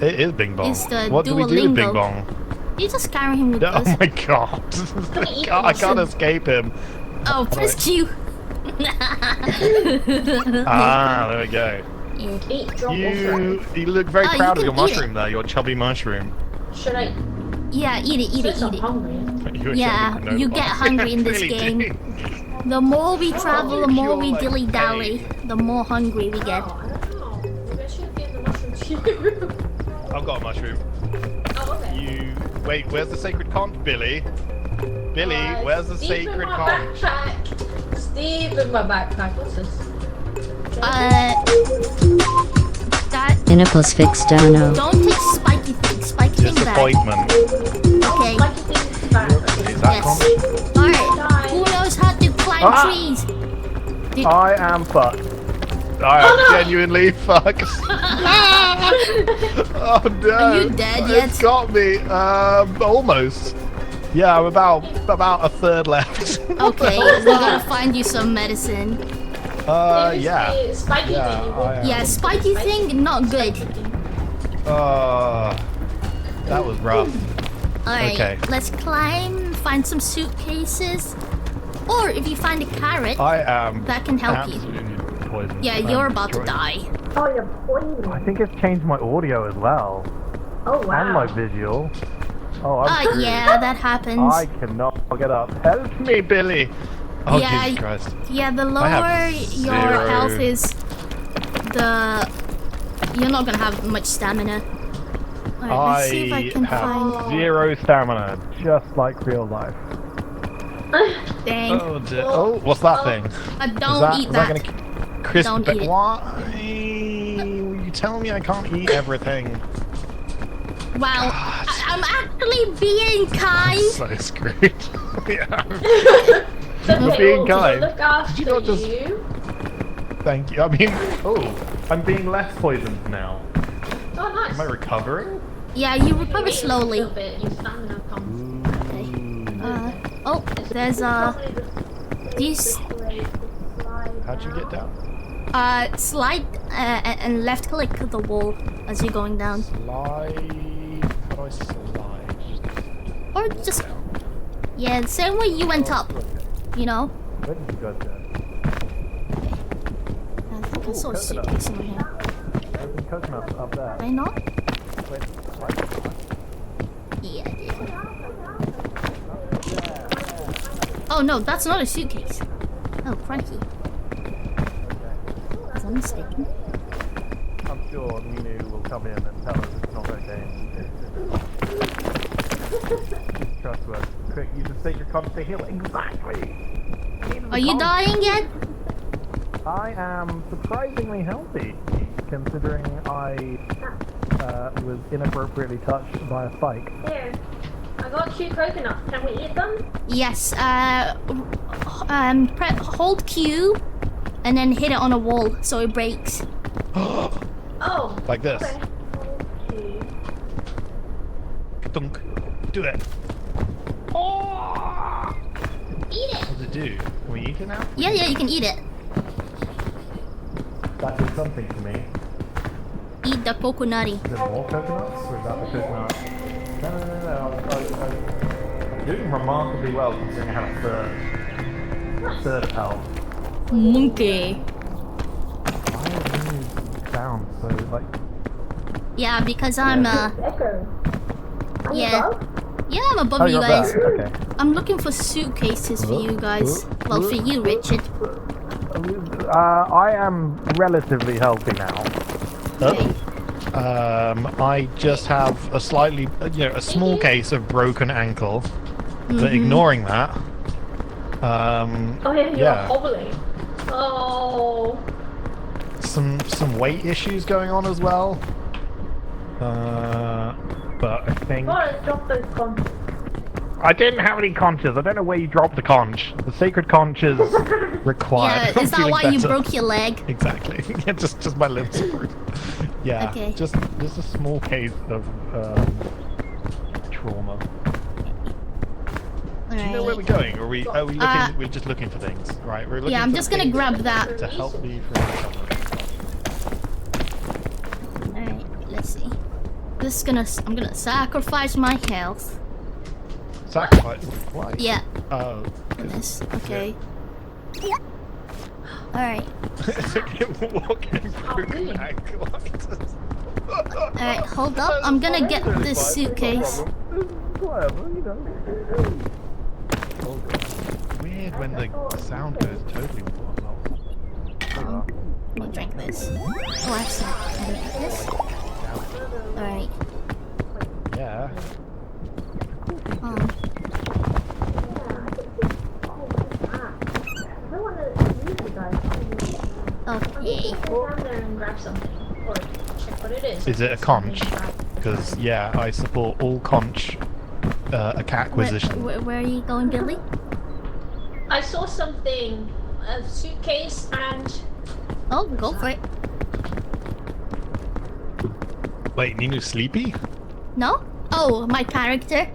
It is Bing Bong. It's the What do we do with Bing Duolingo. Bong? You just carry him with Oh us. my god. I can't escape him. Oh, press Q. Ah, there we go. Yeah. Eat, drop, or You look very Oh, you proud of can your eat it. mushroom there, your chubby mushroom. Should I? Yeah, eat it. I'm hungry. Yeah, No, you get hungry in this really game. do. The more we travel, the more we You're like dilly-dally, the more hungry we get. Oh, I don't know. Maybe I should give the mushroom to you. I've got a mushroom. Oh, okay. Wait, where's the sacred conch, Billy? Billy, where's the Steve in sacred my conch? backpack. Steve in my backpack. What's this? That. Inapus fix dono. Don't take spiky things. Spiky things bad. Disappointment. Okay. Like you think it's bad. Okay. Is that Yes. conch? Alright. Who knows how to climb trees? I am fucked. I am genuinely fucked. Oh no! Are you dead yet? It's got me. Almost. Yeah, I'm about a third left. Okay, we're gonna find you some medicine. Yeah. Spiky thing. Yeah, spiky thing, not good. That was rough. Alright, Okay. let's climb, find some suitcases. Or if you find a carrot, I am that can help you. absolutely poisoned. Yeah, I'm you're about to destroyed. die. Oh, you're poisoned. I think it's changed my audio as well. Oh, wow. And my visual. Oh, I'm screwed. Yeah, that happens. I cannot get up. Help me, Billy. Oh, Yeah, Jesus Christ. Yeah, the have lower your zero. health is, you're not gonna have much stamina. Alright, let's see if I can have find... zero stamina, just like real life. Dang. Oh, dear. Oh, what's that thing? Don't eat Is that. gonna crisp Don't eat it. Why? You tell me I can't eat everything. Wow, I'm actually being kind. So screwed. Yeah. You're being kind. Look after Did you not just- you. Thank you. I mean, I'm being less poisoned now. Oh, nice. Am I recovering? Yeah, you recover slowly. A little bit, your stamina comes. Oh, there's these How'd you get down? slide and left click the wall as you're going down, Slide. How do I slide? or just yeah, the same way you went up. You know. Where did you go to? I think I saw a suitcase in here. There's some coconuts up there. Did I not? Wait, right. Yeah, I did. Oh no, that's not a suitcase. Oh, crikey. Was I mistaken? I'm sure Ninu will come in and tell us it's not okay. Trustworthy. Quick, you just take your con to heal. Exactly! Are you dying yet? I am surprisingly healthy, considering I was inappropriately touched by a spike. Here, I got 2 coconuts. Can we eat them? Yes, hold Q and then hit it on a wall so it breaks. Oh. Like this. Okay. Dunk. Do it. Oh! Eat it. What does it do? Can we eat it now? Yeah, you can eat it. That did something to me. Eat the coconutty. Is there more coconuts? Or is that the coconut? No. I'm doing remarkably well considering I had a third of health. Monkey. Why are these sound so like... Yeah, because I'm Echo. yeah. Yeah, I'm above you you're guys. there. Okay. I'm looking for suitcases for you guys. Well, for you, Richard. I am relatively healthy now. Okay. I just have a slightly, a small case of broken ankle. But ignoring that, Oh yeah, you're hobbling. Oh. some weight issues going on as well. But I think Boris, drop those conches. I didn't have any conches. I don't know where you dropped the conch. The sacred conch is required. Yeah, is that Feeling why you better. broke your leg? Exactly. Yeah, just my limbs are broken. Yeah. Okay. Just a small case of trauma. Do you know where we're going? Or are we looking? We're just looking for things, right? We're looking. Yeah, I'm for just gonna things grab that. to help me from recovery. Alright, let's see. I'm gonna sacrifice my health. Sacrifice. Why? Yeah. Oh. Goodness. Okay. Alright. Walking broken ankle. Alright, hold up. I'm gonna get this suitcase. Weird when the sound goes totally wild. Let me drink this. Oh, I have some. Can I drink this? Alright. Yeah. Okay. Go down there and grab something. Or check what it is. Is it a conch? Because yeah, I support all conch acquisition. Where are you going, Billy? I saw something, a suitcase and Oh, go for it. Wait, Ninu's sleepy? No? Oh, my character?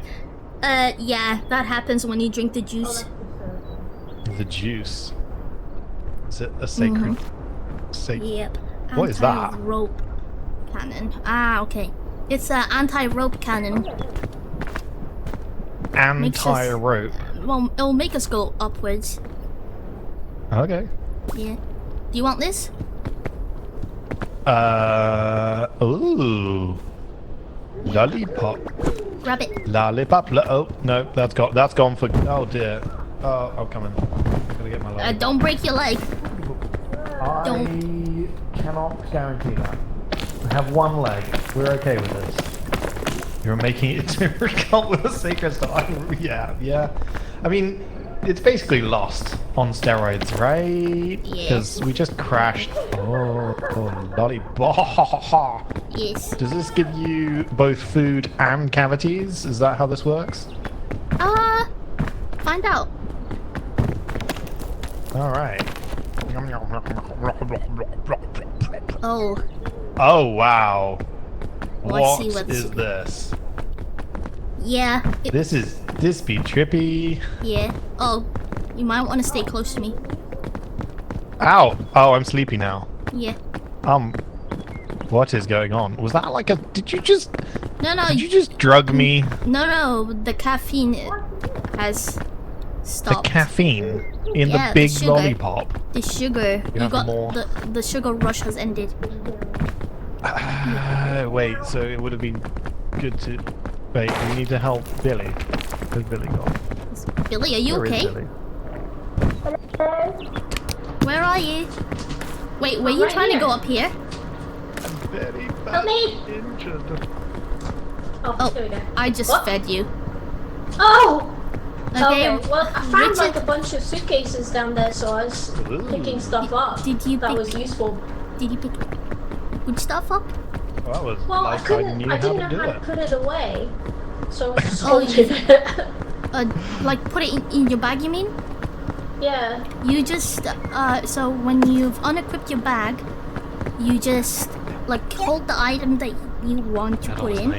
Yeah, that happens when you drink the juice. The juice. Is it a sacred? Yep. What is that? Anti-rope cannon. Ah, okay. It's an anti-rope cannon. Anti-rope? Well, it'll make us go upwards. Okay. Yeah. Do you want this? Ooh. Lollipop. Grab it. Lollipop. Oh, no, that's gone for... Oh, dear. Oh, I'm coming. I'm gonna get my lollipop. Don't break your leg. I cannot guarantee that. I have one leg. We're okay with this. You're making it difficult with a sacred star. Yeah. I mean, it's basically Lost on steroids, right? Yeah. Because we just crashed. Oh, lollipop. Yes. Does this give you both food and cavities? Is that how this works? Find out. Alright. Oh. Oh, wow. Oh, I see What is this? Yeah. This be trippy. Yeah. Oh, you might want to stay close to me. Ow! Oh, I'm sleepy now. Yeah. What is going on? Was that like a... Did you just... No. Did you just drug me? No. The caffeine has stopped. The caffeine in Yeah, the big the sugar. lollipop. The sugar. You have more. The sugar rush has ended. Wait, so it would have been good to... Wait, we need to help Billy. Where's Billy gone? Billy, are you Where is okay? Billy? Where are you? Wait, were you trying to go up here? I'm very Help me! injured. Oh, here we go. I just What? fed you. Oh! Okay, Well, I found Richard, like a bunch of suitcases down there, so I was picking stuff up. Did you that pick- was useful? did you pick good stuff up? Well, that was Well, like I I knew didn't how know to do how to it. put it away, so I just Oh, holding it. Like put it in your bag, you mean? Yeah. You just, so when you've unequipped your bag, you just, like, hold the item that you want to put in,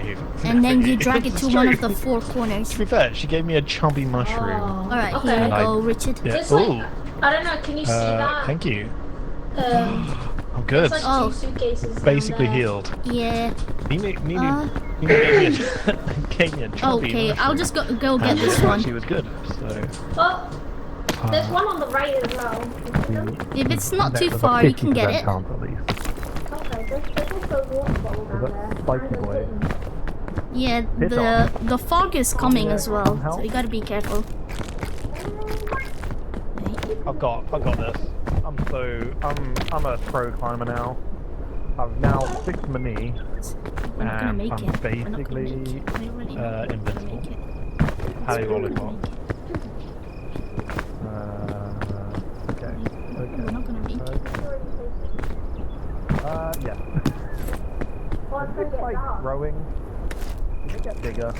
and then you drag it to one of the four corners. To be fair, she gave me a chubby mushroom. Alright, Okay. here you And I- go, Richard. Yeah. There's like, Ooh. I don't know. Can you see that? Thank you. Um, I'm good. there's like Oh. two suitcases. down Basically there. healed. Yeah. Nina gave me a chubby Okay, I'll mushroom. just go get And this she one. was good, so... Oh, there's one on the right as well. If it's not too far, you can get it. Okay, there's also a water bottle down there. Spiky boy. Yeah, It's the fog is coming as well, so you gotta be careful. I've got this. I'm a pro climber now. I've now fixed my knee, We're not gonna and make I'm it. We're not gonna basically make it. I already know we're not gonna invincible. make it. Had a We're not gonna lollipop. make it. Okay. We're not gonna make it. Yeah. It's like growing. They get bigger.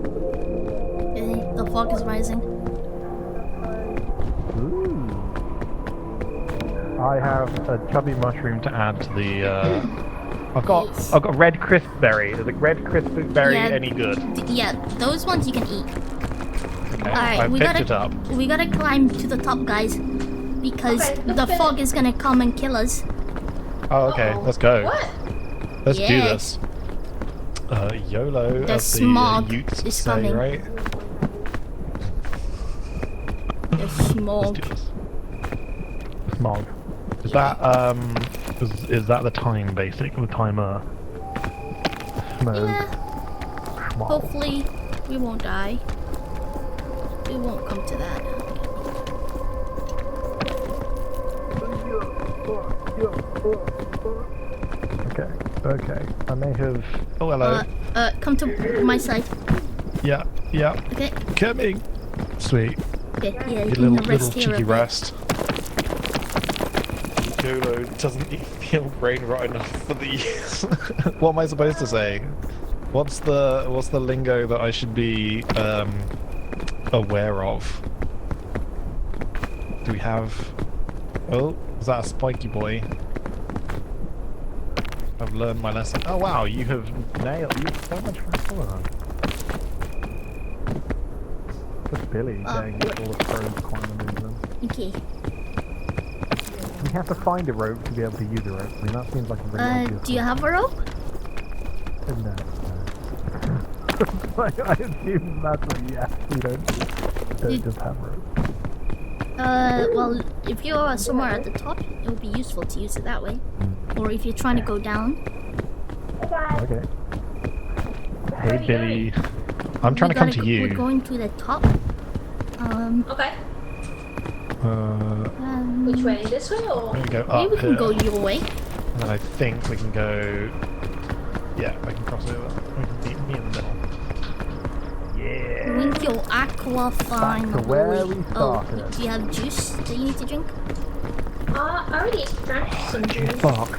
Okay, the fog is rising. Ooh. I have a chubby mushroom to add to the. I've got red crisp berry. Is it red crisp berry Yeah. any good? Yeah, those ones you can eat. Okay. Alright, I we picked gotta it up. we gotta climb to the top, guys, because Okay, let's the get fog it. is gonna come and kill us. Oh, okay. Uh-oh. Let's go. What? Let's do Yeah. this. YOLO. The as smog the Utes is say, coming. right? The Let's smog. do this. Smog. Is that is that the time basic? The timer? Smog. Yeah, Smog. hopefully we won't die. We won't come to that. Okay. I may have. Oh, hello. Come to my side. Yeah. Okay. Coming. Sweet. Okay. Yeah, you Your can little rest here a cheeky bit. rest. YOLO doesn't feel brain rot enough for these. What am I supposed to say? What's the lingo that I should be aware of? Do we have... Oh, is that a spiky boy? I've learned my lesson. Oh wow, you have nailed... You have so much fun. Look at Billy getting all the pros climbing into them. Okay. We have to find a rope to be able to use a rope. I mean, that seems like a really obvious do you have a rope? No. I assume that's what you actually don't just have rope. Well, if you're somewhere at the top, it would be useful to use it that way. Or if you're trying to go down. Okay. Hey, Billy. I'm trying to come to you. We're going to the top. Okay. Which Which way? This way or? We go up maybe we can here. go your way. And then I think we can go... Yeah, I can cross over. We can meet in the middle. Yeah! With your aqua fine. Back to where we Oh, started. do you have juice that you need to drink? I already drank some juice. Box.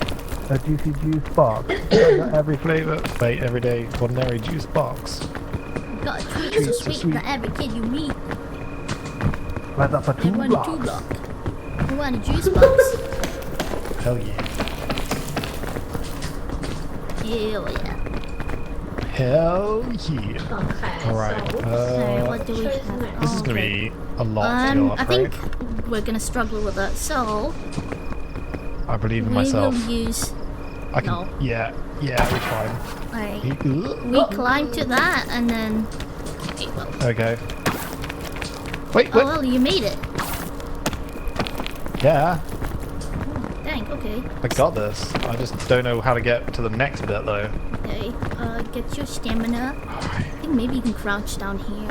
A juicy juice box. Every flavour. Wait, everyday ordinary juice box. You got a treat so Treats so sweet sweet. that every kid you meet. That's up for They two want a blocks. 2 block. They want a juice box. Hell yeah. Hell yeah. Hell yeah. Okay. Alright, So, Alright, what do we choice have? next. this is gonna be a lot to go up, I think right? we're gonna struggle with that. So I believe in we myself. will use. I can. No. Yeah, we're fine. Alright. We climb to that and then. Okay, well. Okay. Wait, Oh what? well, you made it. Yeah, Dang. Okay. I got this. I just don't know how to get to the next bit though. Okay. Get your stamina. I think maybe you can crouch down here.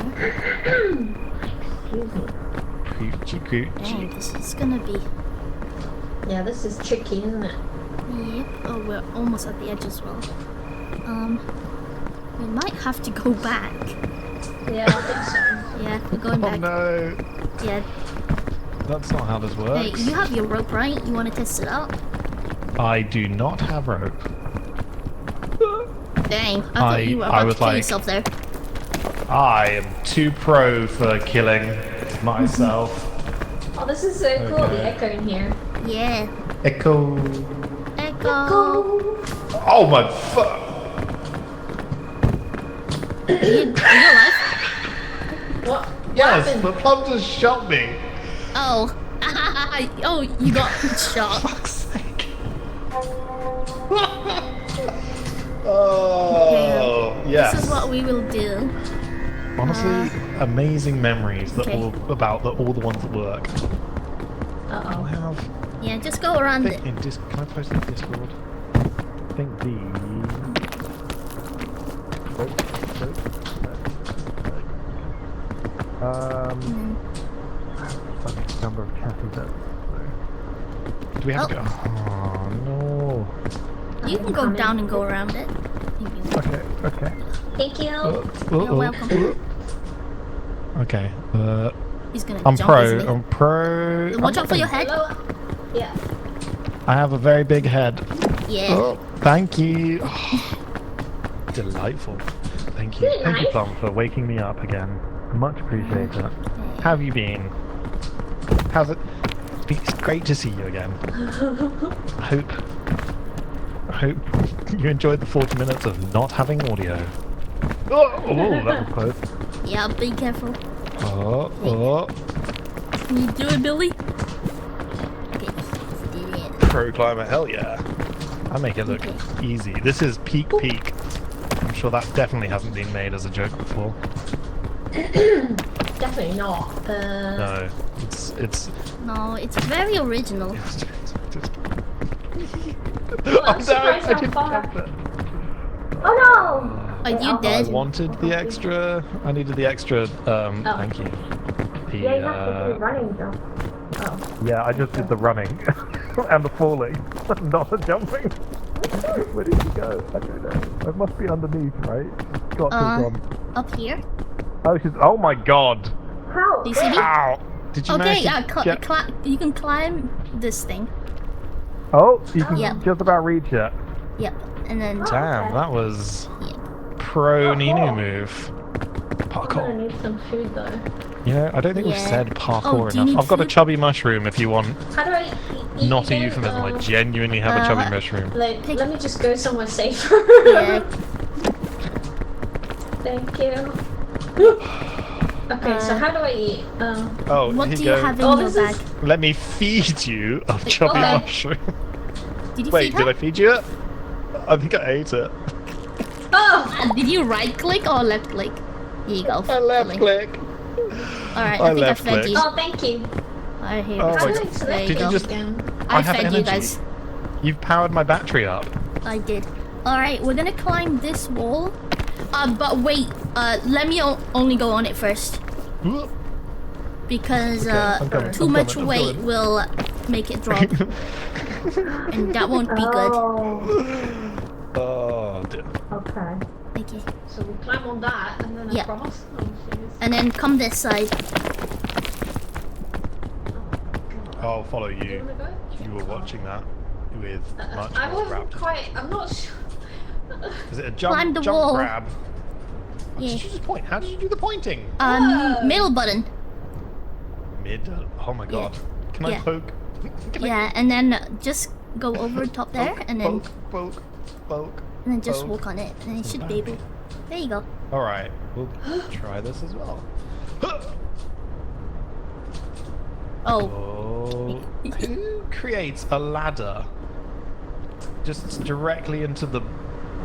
Coochie Dang, coochie. this is gonna be. Yeah, this is tricky, isn't it? Yep. Oh, we're almost at the edge as well. We might have to go back. Yeah, I think so. Yeah, we're going Oh back. no, Yeah. that's not how this Hey, works. you have your rope, right? You want to test it out? I do not have rope. Dang, I thought you were I about to was kill like- yourself there. I am too pro for killing myself. Oh, this is so cool, the Okay. echo in here. Yeah. Echo. Echo. Oh my fuck. Are you alive? What? Yes, happened? the plum just shot me. Oh. Oh, you got shot. Fuck's sake. Oh, yes. This is what we will do. Honestly, amazing memories that okay. all about all the ones that work. I Uh-oh. have. Yeah, just go around it. Can I post in Discord? I think the. Number of chapters there. Do we have to go? Oh no. You can go down and go around it. Okay, okay. Thank you. You're welcome. Okay. He's gonna I'm jump, pro. isn't he? I'm pro. Watch out for your head. Hello? Yeah. I have a very big head. Yeah. Oh, thank you. Oh, delightful. Thank you. Isn't it Thank you, nice? Plum, for waking me up again. Much appreciated. How have you been? How's it? It's great to see you again. I hope you enjoyed the 40 minutes of not having audio. Oh, that was close. Yeah, be careful. Oh. Can you do it, Billy? Okay, did it. Pro climber, hell yeah. I make it look Okay. easy. This is peak. I'm sure that definitely hasn't been made as a joke before. Definitely not. No, it's. No, it's very original. I'm surprised how far. Oh no! Are you I dead? wanted the extra. I needed the extra. Thank you. The, Yeah, you have to do running jump. Oh. yeah, I just did the running and the falling, not the jumping. Where did you go? I don't know. It must be underneath, right? Got to have gone. Up here? Oh, she's. Oh my god! How? Do you see me? Ow! Did you Okay, manage to get... you can climb this thing. Oh, you can Yeah. just about reach it. Yep, and then Damn, that was yeah. pro Ninu move. I'm gonna need some food though. You know, I don't think we've Yeah. said parkour do you need enough. I've got a food? chubby mushroom if you want. How do I eat Not a again? euphemism, I genuinely have a chubby mushroom. Like, let me just go somewhere safer. Yeah. Thank you. Okay, so how do I eat? Oh, What here do you you go. have in Oh, your this bag? is- Let me feed you a chubby Okay. mushroom. Did you Wait, feed did her? I feed you it? I think I ate it. Oh! Did you right click or left click? Here you go. I left click. Alright, I I think I left fed click. you. Oh, thank you. Alright, here. Oh How my do I God. select you Did you those just- again? I have fed you energy. guys. You've powered my battery up. I did. Alright, we're gonna climb this wall. But wait, let me only go on it first. Whoop. Because Okay, I'm coming, too I'm much coming, I'm weight coming. will make it drop. And that won't be good. Oh, Oh dear. okay. Okay. So we climb on that and then Yeah. across. Oh, jeez. And then come this side. I'll follow You you. wanna go? You were watching that with much I more wasn't rapture. quite. I'm not sure. Is it a Climb the jump wall. grab? Yeah. Did you just point? How did you do the pointing? Whoa. Middle button. Oh my god. Can I Yeah. poke? Can Yeah, and then just go over top there, and then poke. just poke. walk on it, and it should be able. There you go. Alright, we'll try this as well. Oh, Oh. Who creates a ladder just directly into the...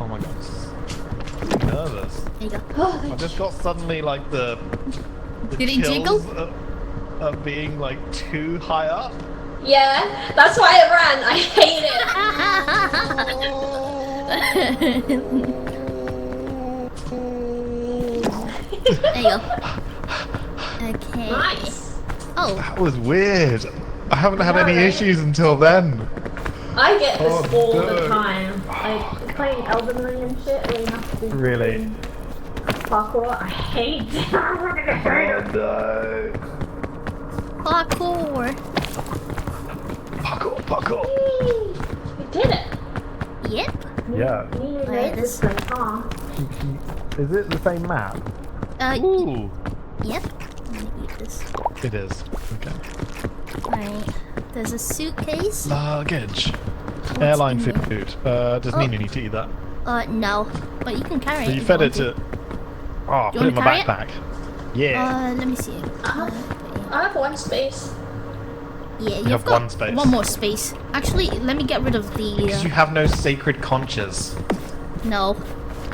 Oh my god. I'm nervous. there you go. I just got suddenly like the Did it jiggle? chills of being like too high up. Yeah, that's why it ran. I hate There you go. Okay. Nice. Oh, That was weird. I haven't had any right? issues until then. I get this Oh, all no. the time. Like playing Elden Ring and shit, where you have to do Really? parkour. I hate it. Oh no. parkour. Parkour. We did it. Yep. Yeah. You Alright, made this- this thing, huh? Is it the same map? Yep. Ooh. I'm gonna eat this. It is. Okay. Alright. There's a suitcase. Luggage. Airline in here? food. Does Oh. Nina need to eat that? No. But you can carry So it. you if fed want it to... Oh, Do put you it in my wanna carry it? backpack. Yeah. Let me see. I have one space. Yeah, You you've have got one space. one more space. Actually, let me get rid of the. Because you have no sacred conches. No,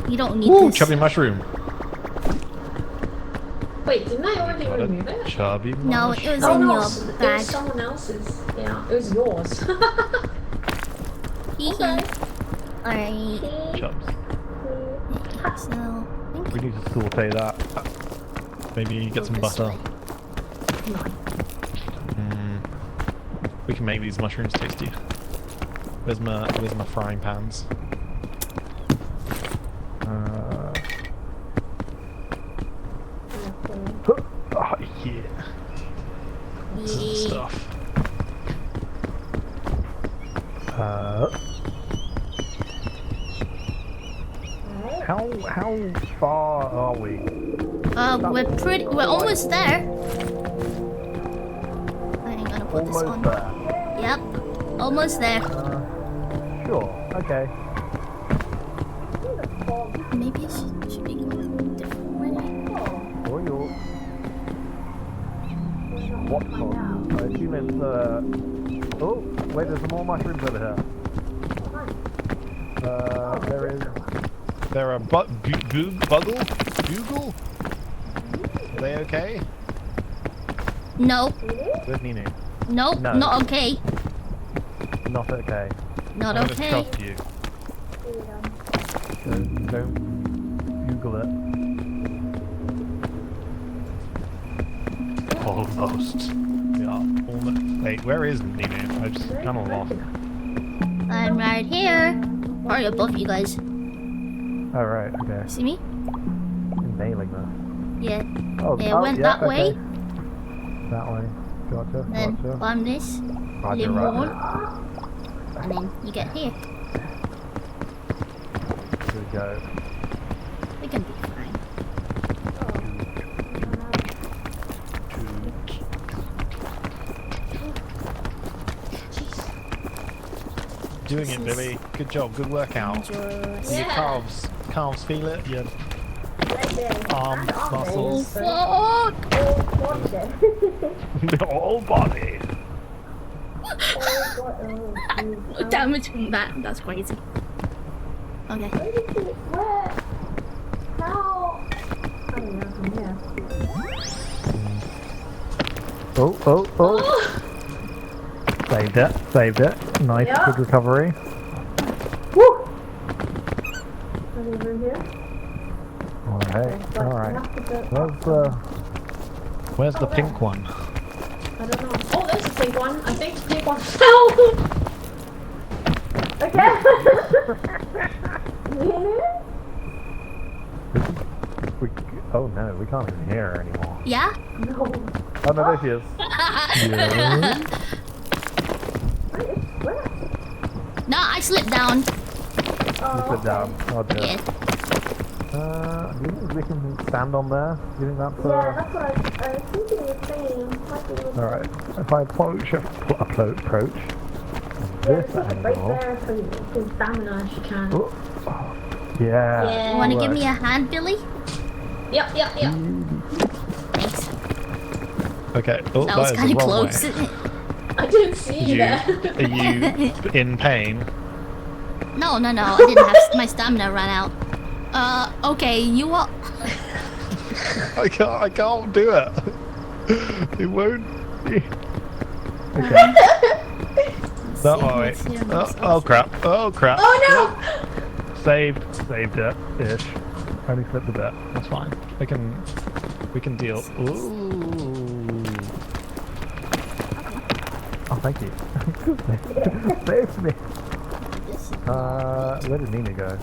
you don't need Ooh, this. chubby mushroom. Wait, didn't I already Got remove a it? chubby No, it was Oh in no, your it bag. was someone else's. Yeah, it was yours. Hee hee. Alright. Chubs. So. We need to saute that. Maybe get some this butter. way. We can make these mushrooms tasty. Where's my frying pans? Oh yeah. Some Yeah. stuff. How far are we? We're almost there. I'm gonna put this on. there. Yep. Almost there. Sure. Okay. Maybe it should be going a different way. Or you. What? I assume it's Oh, wait. There's some more mushrooms over here. There are bugle? Are they okay? No. Where's Nino? Nope. No. Not okay. Not okay. Not I'm okay. gonna trust you. Don't Google it. Almost. Yeah, almost. Wait, where is Nino? I just kind of lost. I'm right here. Probably above you guys. Oh, right, okay. See me? I'm nailing this. Yeah. Oh, Yeah, went that way. That way. Gotcha, Then gotcha. climb this. Roger, Live roger. on. And then you get here. Here we go. We can be fine. doing it, Billy. Good job. Good workout. Do your calves feel it? Your arm muscles. Oh, The whole body. damage from that. That's crazy. Okay. How? I don't know from here. Oh. Saved it. Nice, Yeah. good recovery. Woo! Over here. Alright. Where's the pink one? I don't know. Oh, there's a pink one. I think the pink one fell. Okay. Oh no, we can't even hear her anymore. Yeah? No. Oh no, there she is. Yeah. No, I slipped down. You sit down. I'll do Yeah. it. Do you think we can stand on there? Do you think that's Yeah, that's what I was thinking the same. Alright. If I approach Yeah, this right angle. there for stamina if you can. Oh. Yeah. You want to give me a hand, Billy? Yep. Thanks. Okay. Oh, That was kind of close. I didn't see you there. Are you in pain? No. I didn't have my stamina run out. Okay, you are. I can't do it. It won't. Okay. No, alright. Oh crap. Oh no! Saved it. Ish. Only slipped a bit. That's fine. We can deal. Ooh. Oh, thank you. Saved me. Where did Nina go?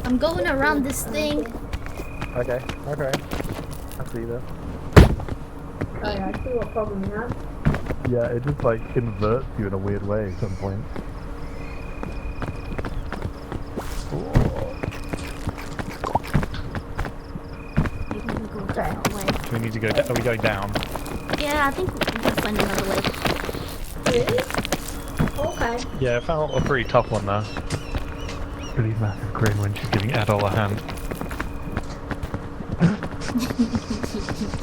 I'm going around this thing. Okay. I see this. Oh yeah, I see what problem you have. Yeah, it just like inverts you in a weird way at some point. Okay. We need to go. Are we going down? Yeah, I think we can find another way. Really? Okay. Yeah, I found a pretty tough one there. Billy's massive grin when she's giving Adol a hand.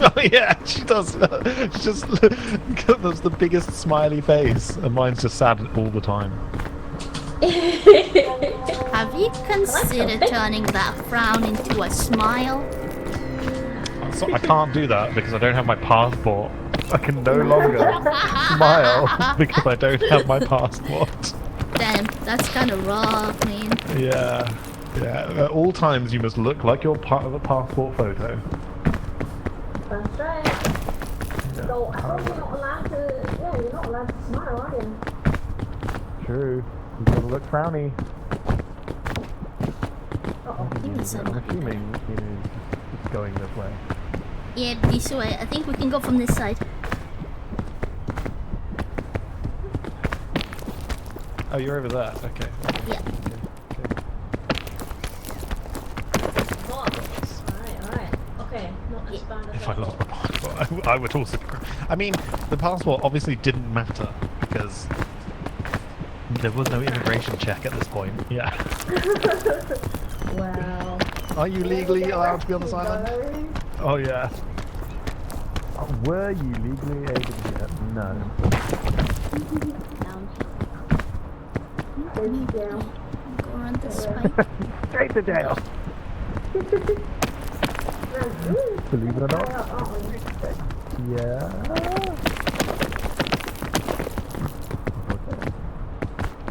Oh yeah, she does. She just that's the biggest smiley face, and mine's just sad all the time. Have you considered turning that frown into a smile? So I can't do that because I don't have my passport. I can no longer smile because I don't have my passport. Damn, that's kind of rough, man. Yeah. At all times, you must look like you're part of a passport photo. That's right. Yeah. So I thought you're not allowed to. Yeah, you're not allowed to smile, are you? True. You gotta look frowny. Give me some. I'm assuming it's going this way. Yeah, this way. I think we can go from this side. Oh, you're over there. Okay. Yeah. Alright. Okay, not as bad as If I lost my passport, I would also. I mean, the passport obviously didn't matter because there was no immigration check at this point. Yeah. Wow. Are you legally allowed to be on this island? Oh yeah. Were you legally able to do it? No. Go around this way. Straight to jail. Believe it or not. Yeah.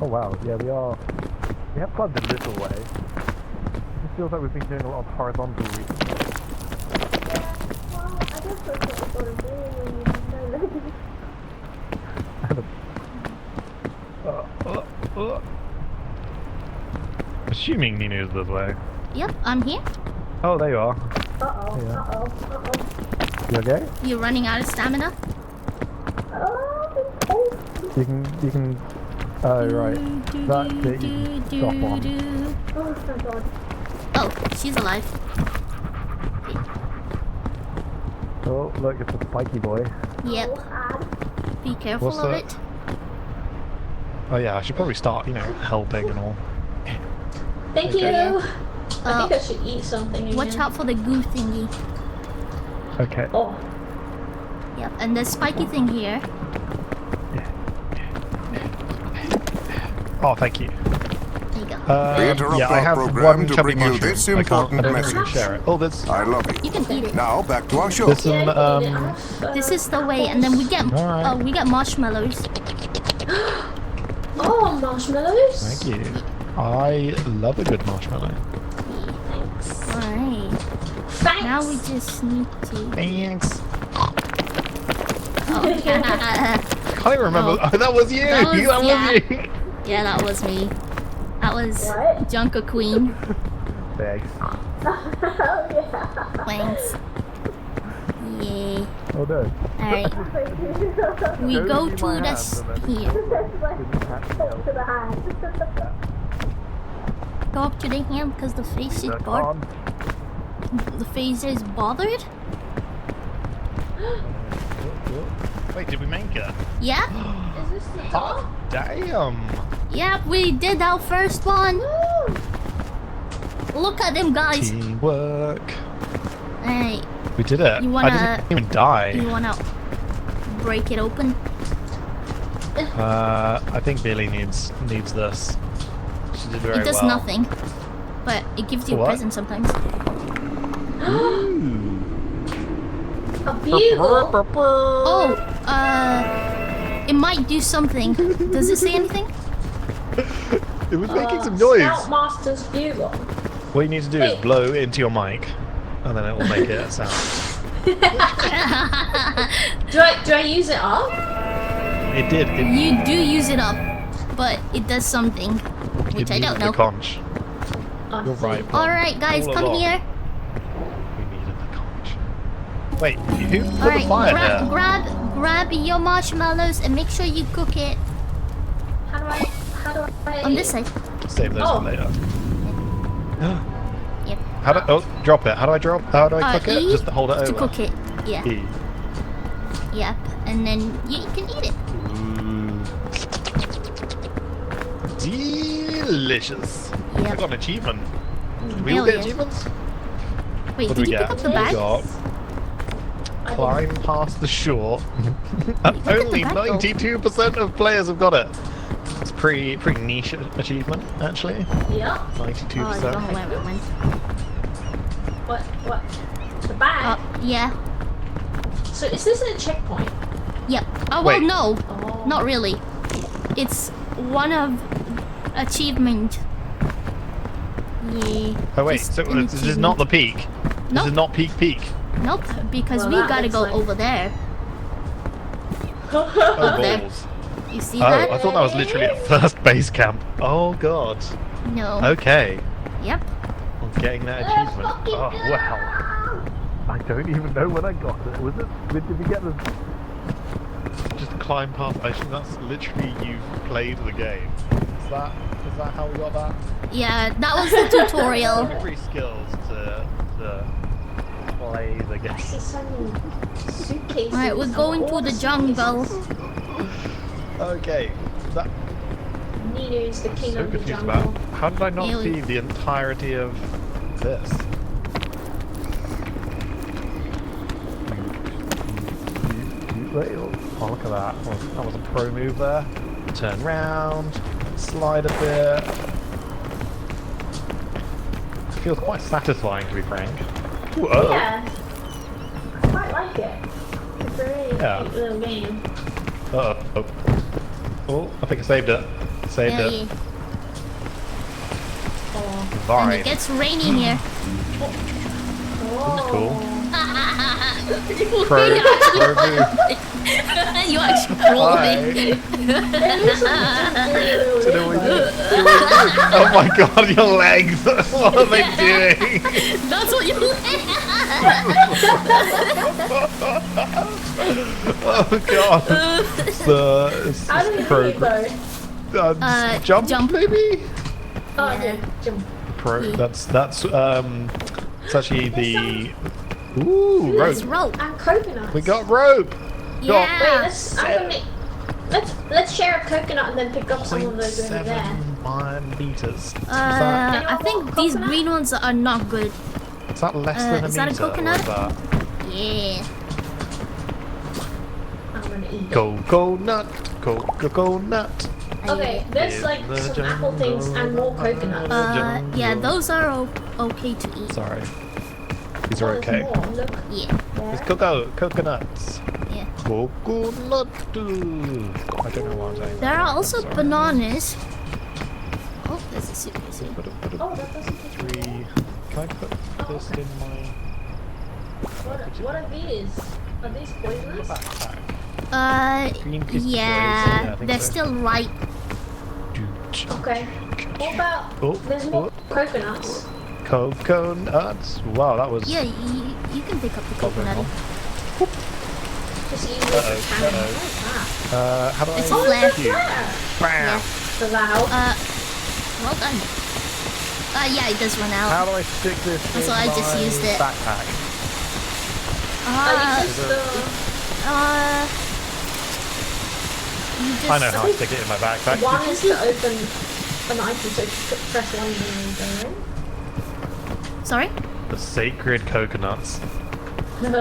Oh wow, yeah we are. We have climbed a little way. It just feels like we've been doing a lot of horizontal reach. Well, I guess that's what we've got to do when you know. Assuming Nina's this way. Yep, I'm here. Oh, there you are. Uh-oh. You okay? You're running out of stamina? You can. Oh right. That's it. You can stop on. Oh, thank God. Oh, she's alive. Oh, look, it's a spiky boy. Yep. Be careful What's of that? it. Oh yeah, I should probably start, helping and all. Thank Okay. you. I think I should eat something again. Watch out for the goo thingy. Okay. Oh. Yep, and the spiky thing here. Oh, thank you. There you go. Yeah, I have one chubby mushroom. I don't think we can share it. Oh, there's... I love it. You can eat it. Now back to our show. There's some, This is the way, and then we get marshmallows. Oh, marshmallows. Thank you. I love a good marshmallow. Thanks. Alright. Thanks. Now we just need to... Thanks. Oh, I can't remember. Oh, that was you! That was- That was yeah. you! yeah, that was me. That was What? Junker Queen. Thanks. Thanks. Yeah. Oh no. Alright. We go to this here. Go up to the hand because the face is bothered. The face is bothered? Wait, did we make it? Yeah? Is this the top? Damn! Yep, we did our first one. Look at them guys. Teamwork. Hey, We did it. You wanna- I didn't even die. you wanna break it open? I think Billy needs this. She did very well. It does nothing, but it gives you a What? present sometimes. A bugle. Oh, it might do something. Does it say anything? It was making some noise. Scoutmaster's bugle. What you need to do is Wait. blow into your mic, and then it will make it a sound. Do I use it up? It did. You do use it up, but it does something, which I don't know. The conch. Oh, You're right. Plum. Alright guys, All come along. here. We needed the conch. Wait, who put the Alright, fire there? grab your marshmallows and make sure you cook it How do I? on this side. Save those Oh. for later. Yep. How do? Oh, drop it. How do I drop? How do I cook it? E Just hold it over. to cook it. Yeah. E. Yep. And then you can eat it. Delicious. I Yep. got an achievement. Did we all Hell get yeah. achievements? Wait, What do did we you get? pick up the We bag? got climb past the shore. the Only bag, though? 92% of players have got it. It's pretty niche achievement, actually. Yeah. 92%. Oh, I don't know where it went. What? The bag. Yeah. So is this a checkpoint? Yep. Oh, well, Wait. no. Oh. Not really. It's one of achievement. Yeah. Oh wait, Just so an this is not the achievement. peak. This Nope. is not peak. Nope, because Well, we that gotta looks go like- over there. Oh There. balls. You see Oh, that? I thought that was literally at first base camp. Oh god. No. Okay. Yep. I'm getting that achievement. Oh wow. I don't even know when I got it. Was it? When did we get the? Just climb past. I think that's literally you've played the game. Is that how we got that? Yeah, that was the tutorial. Free skills to play the game. This is some suitcases. Alright, we're going All to the jungle. Okay. That Nino is the king so of the confused jungle. about. How did I not Ew. see the entirety of this? Wait, oh look at that. That was a pro move there. Turn round, slide a bit. It feels quite satisfying, to be frank. Whoa. Yeah. I quite like it. It's a very cute little game. Oh. Oh, I think I saved it. Saved Hell it. yeah. Oh. And Right. it gets rainy here. This is cool. you Pro move. actually rolled Hi. it. Oh my god, your legs! What are they doing? That's what you Oh god. It's How do we pro. do it though? Jump, maybe? Oh, yeah. Jump. Pro. That's it's actually the. Ooh, Let's rope. rope. And coconuts. We got rope. Yeah. Wait, let's. I'm gonna make. let's share a coconut and then pick up some of those over there. 0.7 meters. I think these green ones are not good. Is that less than a is meter? that a coconut? Or is Yeah. I'm gonna eat it. coconut. Okay, there's like some apple things and more coconuts. Yeah, those are okay to eat. Sorry. These are okay. More, look. Yeah. It's coconuts. Yeah. Coconut. I don't know what I'm saying. There are also bananas. Oh, there's a suitcase here. Oh, that doesn't fit. 3. Can I put this in my What are these? Are these poisonous? backpack? Green piece of Yeah, poison, I think they're so. still ripe. Okay. What about Oh, there's more coconuts? Coconuts. Wow, that was. Yeah, you can pick up the Got going coconut. on. Just use the cannon. What is that? How do I? It's a flare. It's a flare. Bam. The loud. Well done. Yeah, it does run out. How do I stick this in So I just my used it. backpack? You just I know how I stick it in my backpack. One is to open an item, so if you press one, then you go Sorry? The sacred coconuts. in.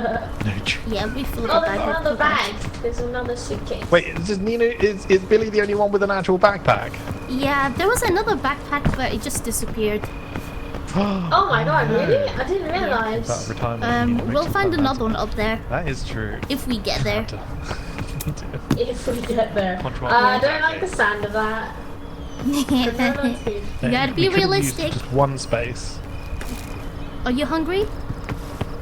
Yeah, we filled Oh, the there's bag with another coconut. bag. There's another suitcase. Wait, is Nina? Is Billy the only one with an actual backpack? Yeah, there was another backpack, but it just disappeared. Oh my god, really? I didn't That realize. retirement. We'll find another one up there That is true. if we get there. If we get there. Control. I don't like the sound of that. You gotta be We could've realistic. used just one space. Are you hungry?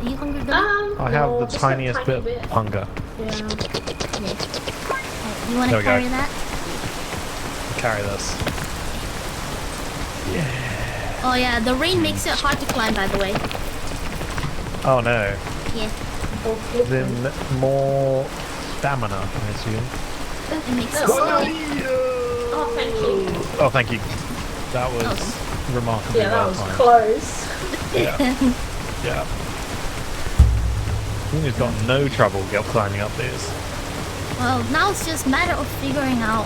Are you hungry, Billy? I have no, the just a tiniest tiny bit of hunger. Yeah. You wanna There we go. carry that? Carry this. Oh yeah, the rain makes it hard to climb, by the way. Oh no. Yeah, Then more stamina, I assume. it makes it Oh, slippery. Oh, thank you. Oh, thank you. That was remarkably Yeah, that well was timed. close. Yeah. Nina's got no trouble climbing up these. Well, now it's just a matter of figuring out.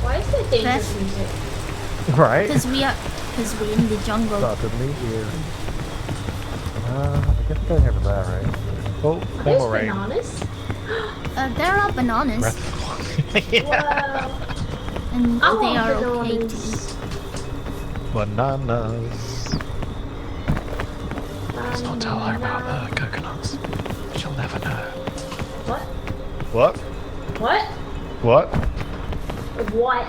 Why is there dangerous Beth? music? Right. Because we're in the jungle. Start to meet you. I guess we're going over there, right? Oh, Are no those more rain. bananas? There are bananas, Breath. Wow. and I they want are okay to bananas. eat. Bananas. Let's not tell her about the coconuts. She'll never know. What? What? What? What? What?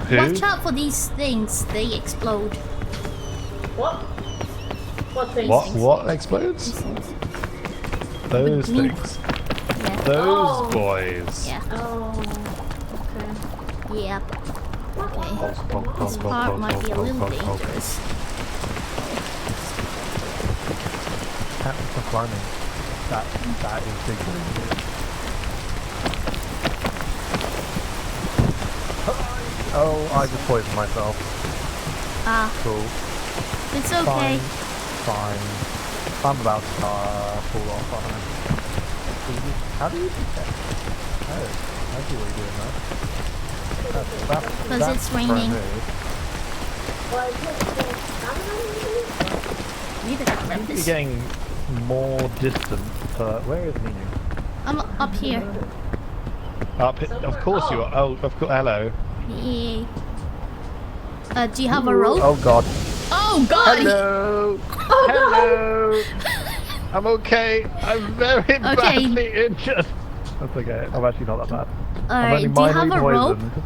Who? Watch out for these things. They explode. What? What things? What explodes? These things. Those Bloop. things. Yeah. Those Oh. boys. Yeah. Oh. Okay. Yep. Okay. This This part might be a little dangerous. For climbing. That is big. Oh, I just poisoned myself. Ah, Cool. it's okay. Fine. I'm about to fall off, aren't I? How do you do that? Oh, I see what you're doing there. Because it's raining. Need to grab You're this. getting more distant. Where is Ninu? I'm up here. Up here. Of course you are. Oh, of course. Hello. Yay. Do you have a rope? Oh God. Oh God! Hello. Hello. I'm okay. I'm very badly injured. That's okay. I'm actually not that bad. I'm only Alright, do you have minorly a rope? poisoned.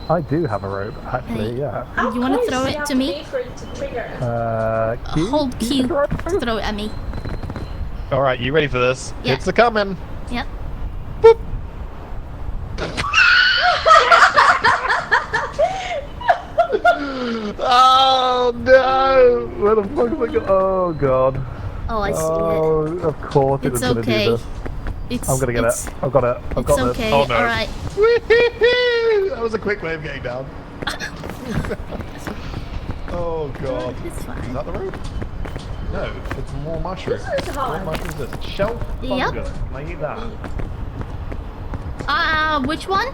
I do have a rope, actually. Yeah. You want to throw it to me? Q? Hold Q Throw it? to throw it at me. All right, you ready for this? Yeah. It's a coming. Yep. Oh no! Where the fuck am I going? Oh God. Oh, I see Oh, of course it It's was gonna okay. do this. it. I'm gonna get it. I've got it. I've It's got okay. this. Oh no. Alright. Whee-hoo-hoo! That was a quick way of getting down. Oh God. It's Is fine. that the road? No, it's more mushrooms. This is hard. What mushroom is this? Shelf Yep. fungus. Can I eat that? Which one?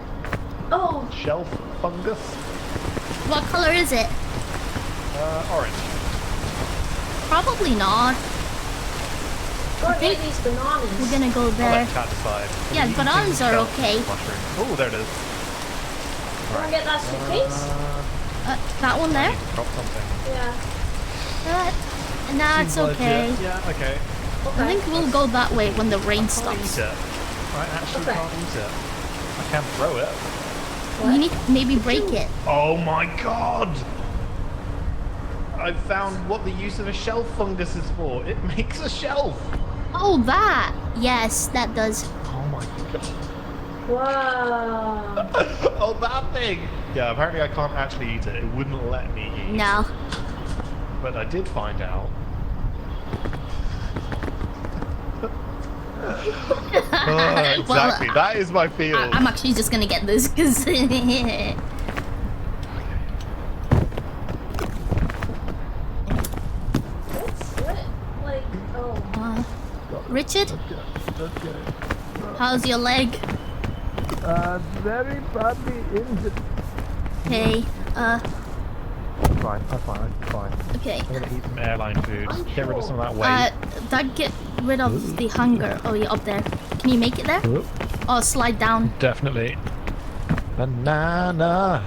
Oh, Shelf fungus? What color is it? Orange. Probably not. go think get these bananas. We're gonna go I'll there. let Cat decide. Yeah, bananas are okay. Oh, there it is. Go and get that suitcase. That one there? Drop something. Yeah. Nah, it's okay. Yeah, okay. I think we'll go that way when the rain Can't stops. eat it. I actually Okay. can't eat it. I can throw it. You need to maybe break it. Oh my god! I found what the use of a shelf fungus is for. It makes a shelf. Oh, that! Yes, that does. Oh my god. Wow. Oh, that thing! Yeah, apparently I can't actually eat it. It wouldn't let me eat. No. But I did find out. Oh, exactly. Well, that is my field. I'm actually just gonna get this because. Like, oh. Richard? How's your leg? Very badly injured. Hey, Fine, I'm fine. okay. I'm gonna eat some airline food. Get rid of some of that weight. That get rid of the hunger. Oh, yeah, up there. Can you make it there? Oh, slide down. Definitely. Banana.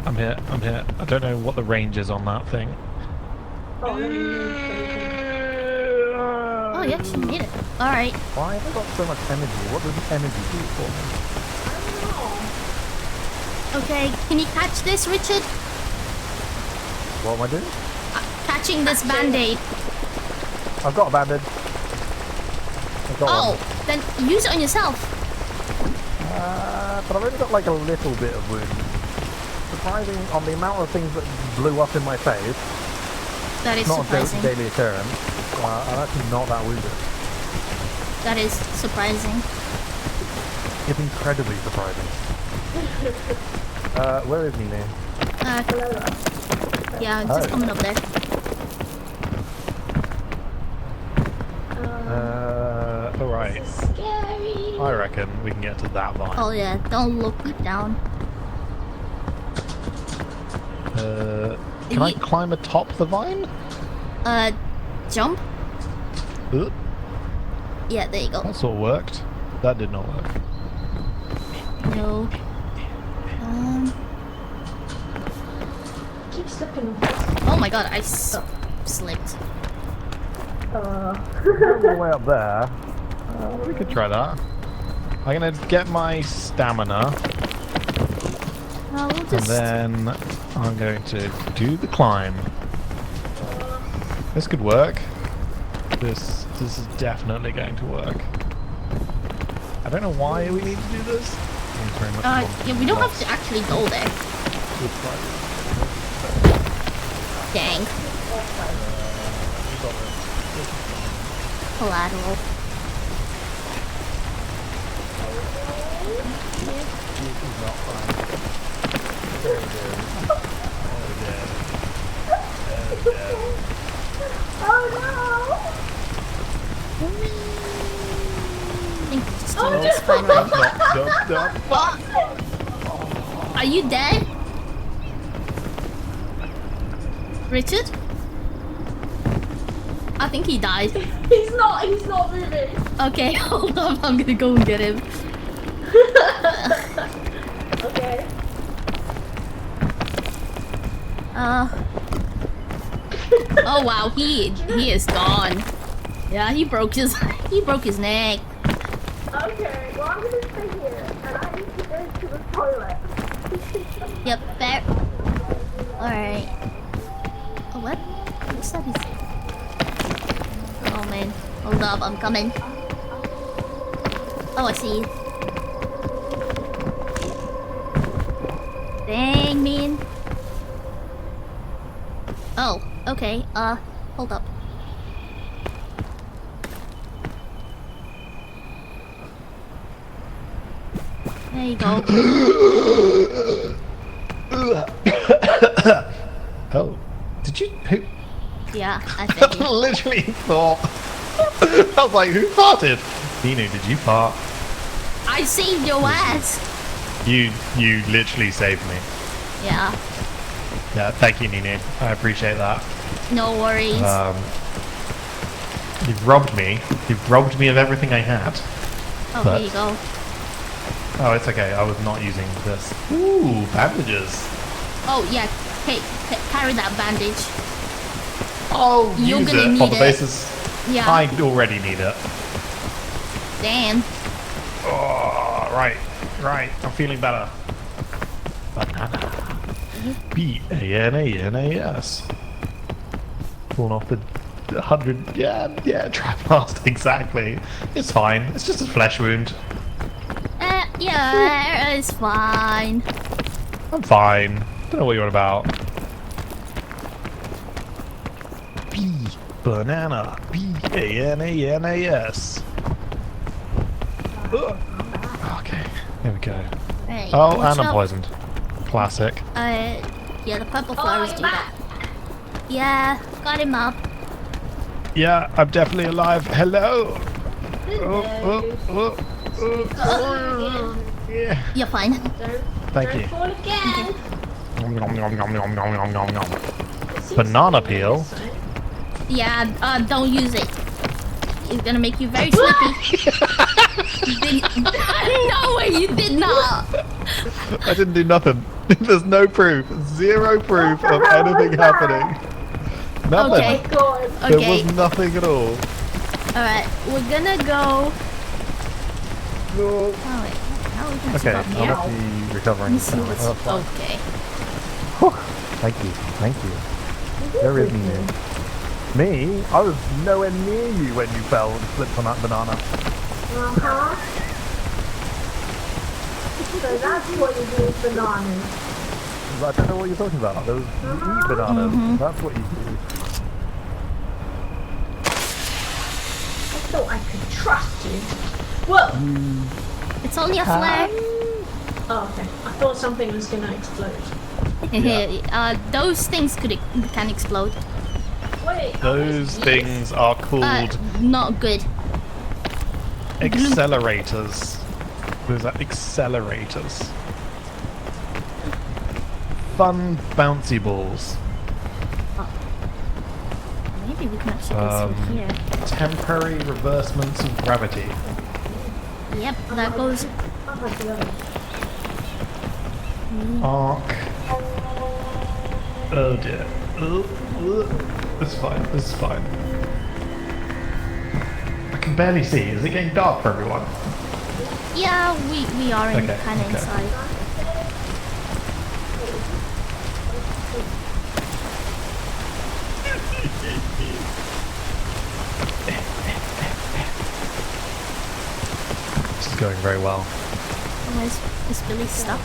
I'm here. I don't know what the range is on that thing. Oh, you actually made it. Alright. Why have I got so much energy? What does the energy do for me? Okay, can you catch this, Richard? What am I doing? Catching this band-aid. I've got a bandage. Oh, then use it on yourself. But I've only got like a little bit of wound. Surprising on the amount of things that blew up in my face. That is Not surprising. a daily occurrence. I'm actually not that wounded. That is surprising. It's incredibly surprising. Where is Nina? Yeah, just coming up there. Alright. Scary. I reckon we can get to that vine. Oh yeah, don't look down. Can I climb atop the vine? Jump? Yeah, there you go. That sort of worked. That did not work. No. Keep slipping. Oh my god, I slipped. All the way up there. We could try that. I'm gonna get my stamina, We'll and just... then I'm going to do the climb. This could work. This is definitely going to work. I don't know why we need to do this. yeah, we don't have to actually go there. Dang. Collateral. I think just doing this fine, right? Are you dead? Richard? I think he died. He's not moving. Okay, hold on, I'm gonna go and get him. Okay. Oh wow, he is gone. Yeah, he broke his neck. Okay, well I'm gonna stay here and I need to go to the toilet. Yep, there. Alright. Oh, what? What's that? Oh man. Hold up, I'm coming. Oh, I see you. Dang, man. Oh, okay. Hold up. There you go. Oh, did you? Who? Yeah, I think. I literally thought. I was like, who farted? Nino, did you fart? I saved your ass. You literally saved me. Yeah. Yeah, thank you, Nini. I appreciate that. No worries. You've robbed me. You've robbed me of everything I had. Oh, but... here you go. Oh, it's okay. I was not using this. Ooh, bandages. Oh, yeah. Hey, carry that bandage. Oh, you're use gonna it need on the it. basis. Yeah. I already need it. Damn. Oh, right. I'm feeling better. Banana. B-A-N-A-N-A-S. Pulling off the 100. Yeah, trap blast. Exactly. It's fine. It's just a flesh wound. Yeah, it's fine. I'm fine. Don't know what you're on about. B. Banana. B-A-N-A-N-A-S. Okay. Here we go. Right, Oh, watch and I'm out. poisoned. Classic. Yeah, the purple flowers do that. Yeah, got him up. Yeah, I'm definitely alive. Hello. Yeah. You're fine. Thank you. Fall again. Banana peel. Yeah, don't use it. It's gonna make you very sleepy. No, you did not. I didn't do nothing. There's no proof. Zero proof of anything happening. Nothing. Okay. There was nothing at all. Alright, we're gonna go. No. Oh, wait. How are we gonna Okay, stop I'll here? let you recovering. Let me see what's... Okay. Thank you. There is me. Me? I was nowhere near you when you fell and slipped on that banana. Uh-huh. So that's what you do with bananas. I don't know what you're talking about. Those you eat bananas. That's what you do. I thought I could trust you. Whoa! It's only a flare. Oh, okay. I thought something was gonna explode. Those things can explode. Wait. Those things are called Not good. accelerators. Those are accelerators. Fun bouncy balls. Maybe we can actually go through here. Temporary reversements of gravity. Yep, that goes. Arc. Oh dear. This is fine. I can barely see. Is it getting dark for everyone? Yeah, we are in kind of inside. This is going very well. Is Billy stuck?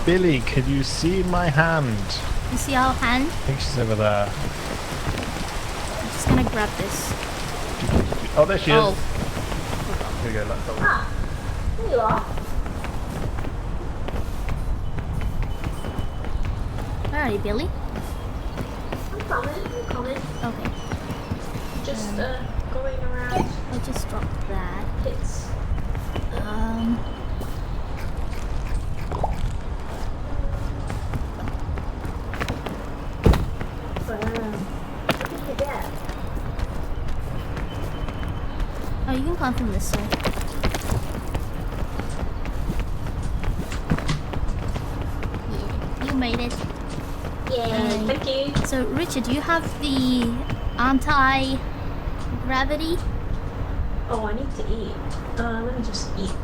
Billy, can you see my hand? You see our hand? I think she's over there. I'm just gonna grab this. Oh, there she is. Oh. Here we go, let's go. Here you are. Where are you, Billy? I'm coming. Okay. Just going around. I'll just drop that. It's Oh, you can climb from this side. Yeah, you made it. yeah. Thank you. So, Richard, do you have the anti-gravity? Oh, I need to eat. Let me just eat.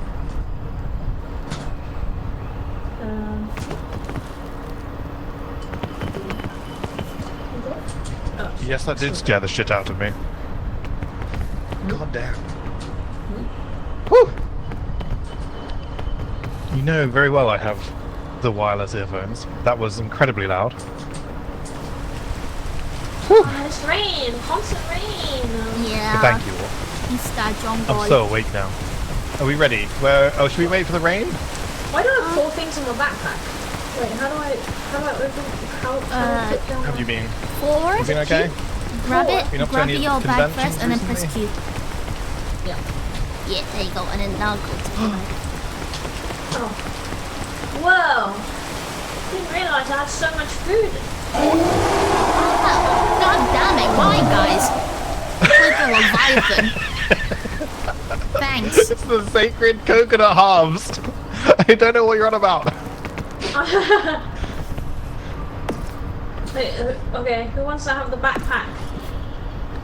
Yes, that did scare the shit out of me. God damn. Whew. You know very well I have the wireless earphones. That was incredibly loud. Oh, it's rain. Constant rain. Yeah. Thank you all. Mr. John Boy. I'm so awake now. Are we ready? Where? Oh, should we wait for the rain? Why do I have 4 things in my backpack? Wait, how do I open? How do I put down? Have you been? 4. You been okay? Grab it. Been up to Grab any your bag conventions first, and then press recently? Q. Yeah. Yeah, there you go. And then now go to the bag. Oh. Whoa! Didn't realise I had so much food. Oh, God damn it! Why, guys? Like a Leviathan. Thanks. It's the sacred coconut harvest. I don't know what you're on about. Wait, okay, who wants to have the backpack?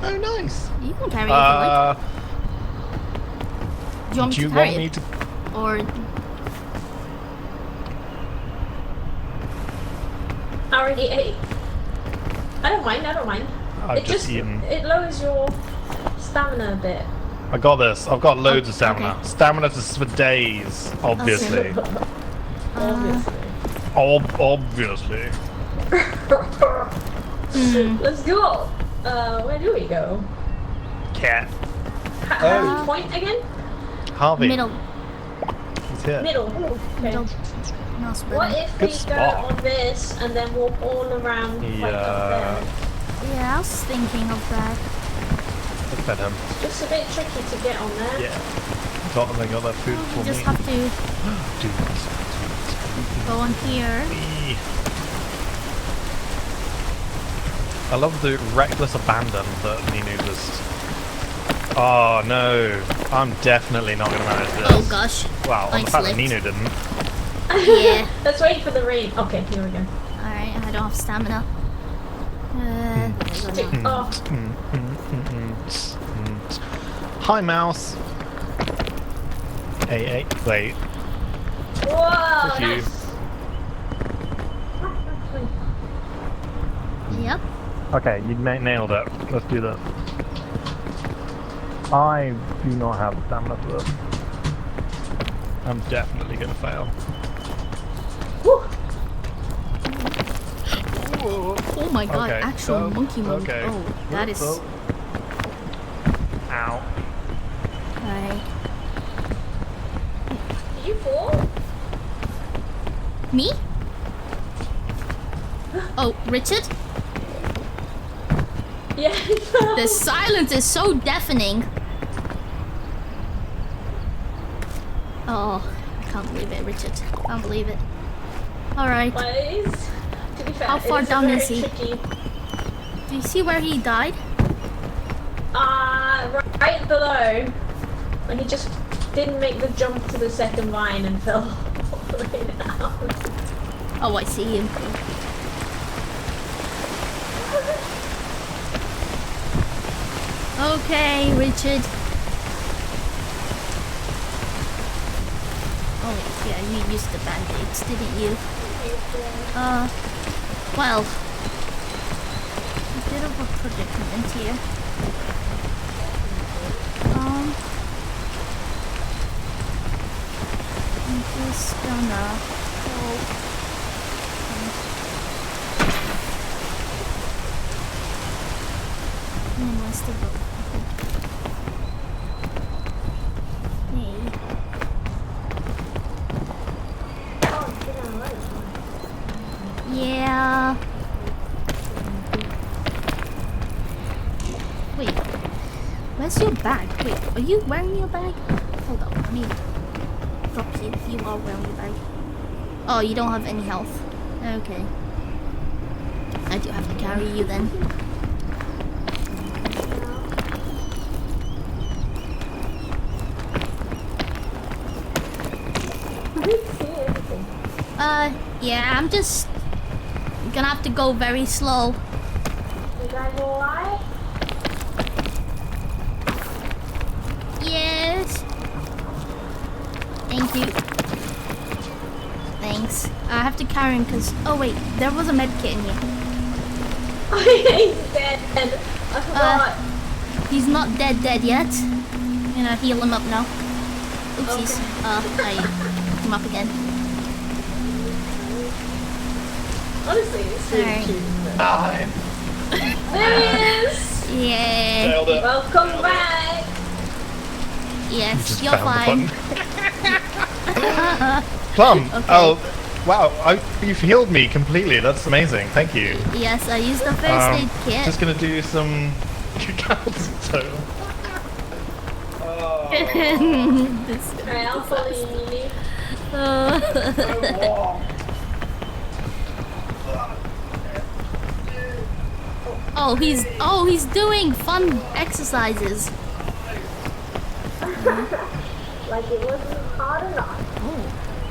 Oh, nice. You can carry it if you like. Do you want me to carry it? Or... I already ate. I don't mind, I've just eaten. It lowers your stamina a bit. I got this. I've got loads of stamina. Okay. Stamina is for days, obviously. Obviously. Obviously. Let's go. Where do we go? Cat. Point again? Harvey. Middle. He's here. Middle. Okay. Middle. No, What if Good we spot. go on this and then walk all around like up there? Yeah, I was thinking of that. Look at him. Just a bit tricky to get on there. Yeah. They got that food for You just me. have to go on here. I love the reckless abandon that Ninu just... Oh no, I'm definitely not going to manage this. Oh gosh. Wow, I on the fact that slipped. Ninu didn't. Yeah. Let's wait for the rain. Okay, here we go. Alright, I don't have stamina. Oh, Hi, mouse. Hey, wait. whoa! Thank you. Nice. Yep. Okay, you nailed it. Let's do this. I do not have stamina for this. I'm definitely going to fail. Woo. Oh my god, Okay, actual monkey mode. okay. Oh, that is... Ow. Alright. Did you fall? Me? Oh, Richard? Yeah. The silence is so deafening. Oh, I can't believe it, Richard. Can't believe it. Alright. But it is, to be fair, How far it is down very is he? tricky. Do you see where he died? Right below. And he just didn't make the jump to the second line and fell all the way down. Oh, I see him. Okay, Richard. Oh, yeah, you used the band-aids, didn't you? Well, a bit of a predicament here. I'm just gonna go. Where's the boat? Hey. Yeah. Wait. Where's your bag? Wait, are you wearing your bag? Hold on, let me drop you if you are wearing your bag. Oh, you don't have any health. Okay. I do have to carry you then. Yeah, I'm just gonna have to go very slow. You guys alright? Yes. Thank you. Thanks. I have to carry him because... Oh wait, there was a med kit in here. He's dead. I forgot. He's not dead yet. I'm gonna heal him up now. Oopsies. Okay. I picked him up again. Honestly, it's really Alright. cute. Nine. There he is! Yeah. Nailed it. Welcome back! Yes, Just you're found fine. the button. Plum. Okay. Oh, wow. You've healed me completely. That's amazing. Thank you. Yes, I used the first aid kit. Just gonna do some counts. So. This Alright, I'll follow you, Mimi. Oh, he's doing fun exercises. Like it wasn't hard enough. Oh,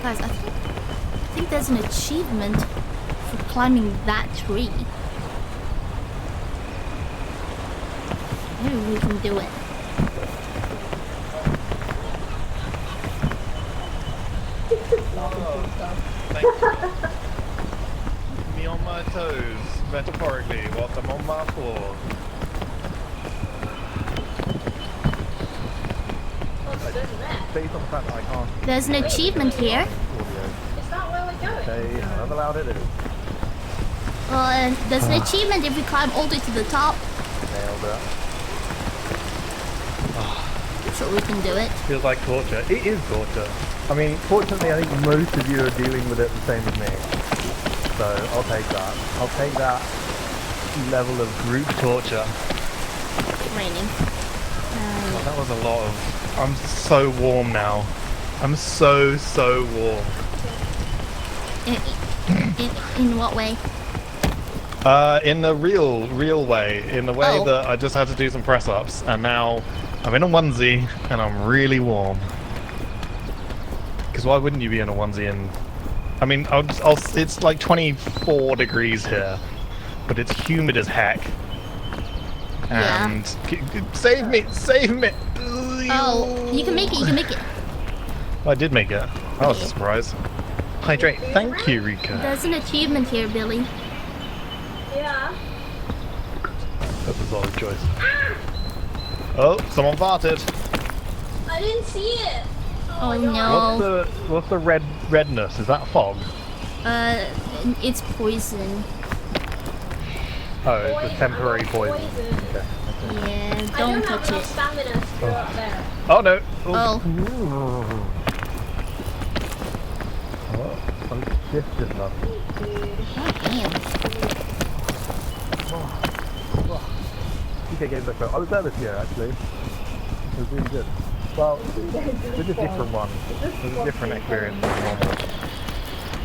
guys, I think there's an achievement for climbing that tree. Maybe we can do it. Me on my toes, metaphorically, whilst I'm on my floor. Based on the fact that I can't. There's an achievement here. Is that where we're going? Okay, however loud it is. There's an achievement if we climb all the way to the top. Nailed it. Sure, we can do it. Feels like torture. It is torture. I mean, fortunately, I think most of you are dealing with it the same as me. So I'll take that. I'll take that level of group torture. It's raining. Oh, that was a lot of. I'm so warm now. I'm so warm. In what way? In the real way. In the way that I just had to do some press ups, and now I'm in a onesie and I'm really warm. Because why wouldn't you be in a onesie? And I mean, it's like 24 degrees here, but it's humid as heck. And save me! Oh, you can make it. You can make it. I did make it. That was a surprise. Hydrate. Thank you, Rika. There's an achievement here, Billy. Yeah. That's a solid choice. Oh, someone farted. I didn't see it. Oh no. What's the redness? Is that fog? It's poison. Oh, it's a temporary poison. Okay. Yeah, don't touch it. Stamina to go up there. Oh no. Oh. Oh, I'm shifted enough. Damn. Okay, game back. I was there this year actually. It was really good. Well, it was a different one. It was a different experience than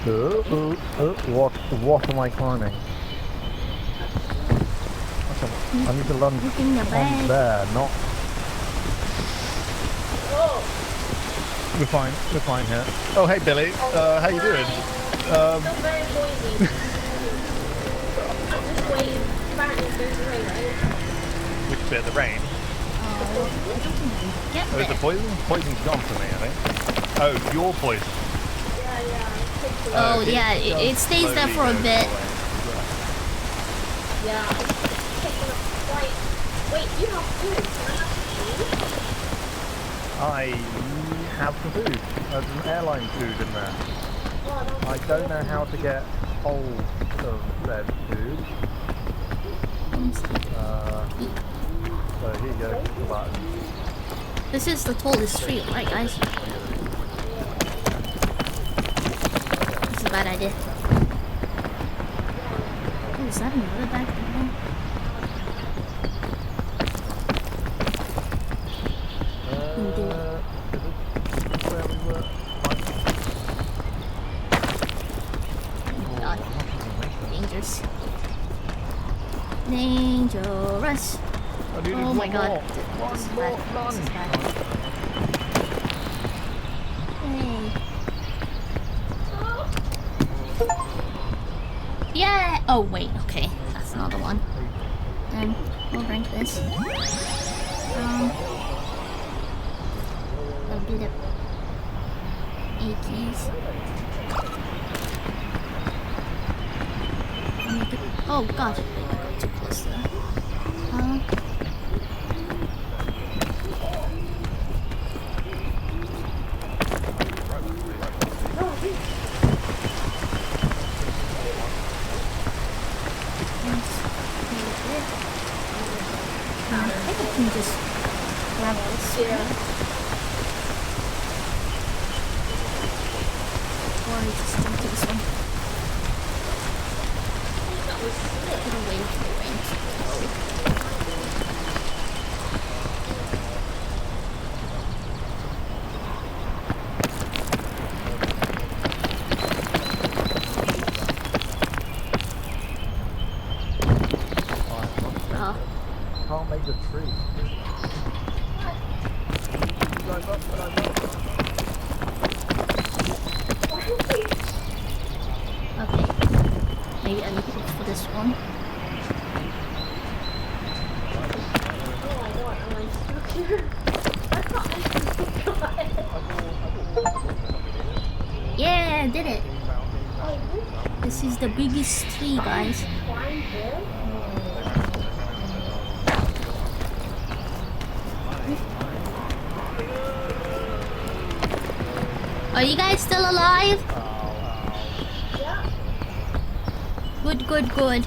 normal. What am I climbing? I need to lunge on there, not... We're fine here. Oh, hey Billy, how you doing? Still very noisy. I'm just waiting. Apparently there's rain, right? Which bit of the rain? Get Oh, is the poison? Poison's gone for me, I think. Oh, your poison. Yeah. Oh yeah, it stays there for a bit. Yeah. Taking up quite... Wait, you have food. Can I have food? I have some food. There's some airline food in there. I don't know how to get hold of said food. So here you go, the button. This is the tallest tree, right guys? This is a bad idea. Oh, is that another back there? Do it. Where we were. God. Dangerous. Dangerous. Oh my god. This is bad. This is bad. Hey. Yeah! Oh wait, okay. That's another one. We'll drink this. A bit of 80s. Oh god, I got too close to that. I think I can just grab this. Yeah. Or I just do this one. Get away from the rain. can't make the tree. Okay. Maybe I need to look for this one. Oh my god, am I stuck here? I can't. Yeah, I did it. Oh, This is the biggest tree, guys. climb there? Are you guys still alive? Yeah. Good, good, good.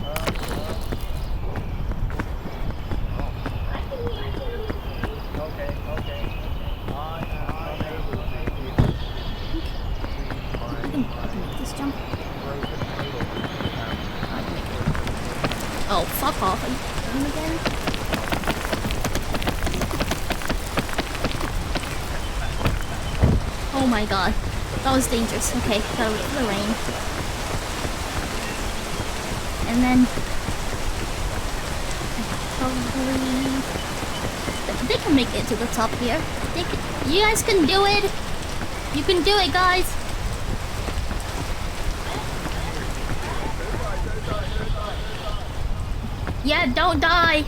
I can make this jump. Oh, fuck off. Are you doing again? Oh my god. That was dangerous. Okay, gotta wait for the rain. And then... probably... They can make it to the top here. You guys can do it! You can do it, guys! Yeah, don't die!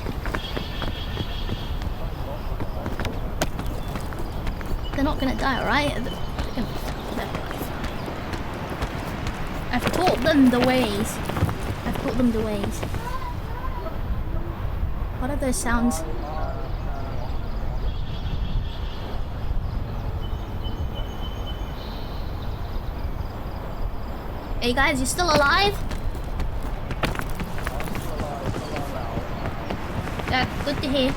They're not gonna die, alright? I've taught them the ways. I've taught them the ways. What are those sounds? Hey guys, you still alive? Yeah, good to hear.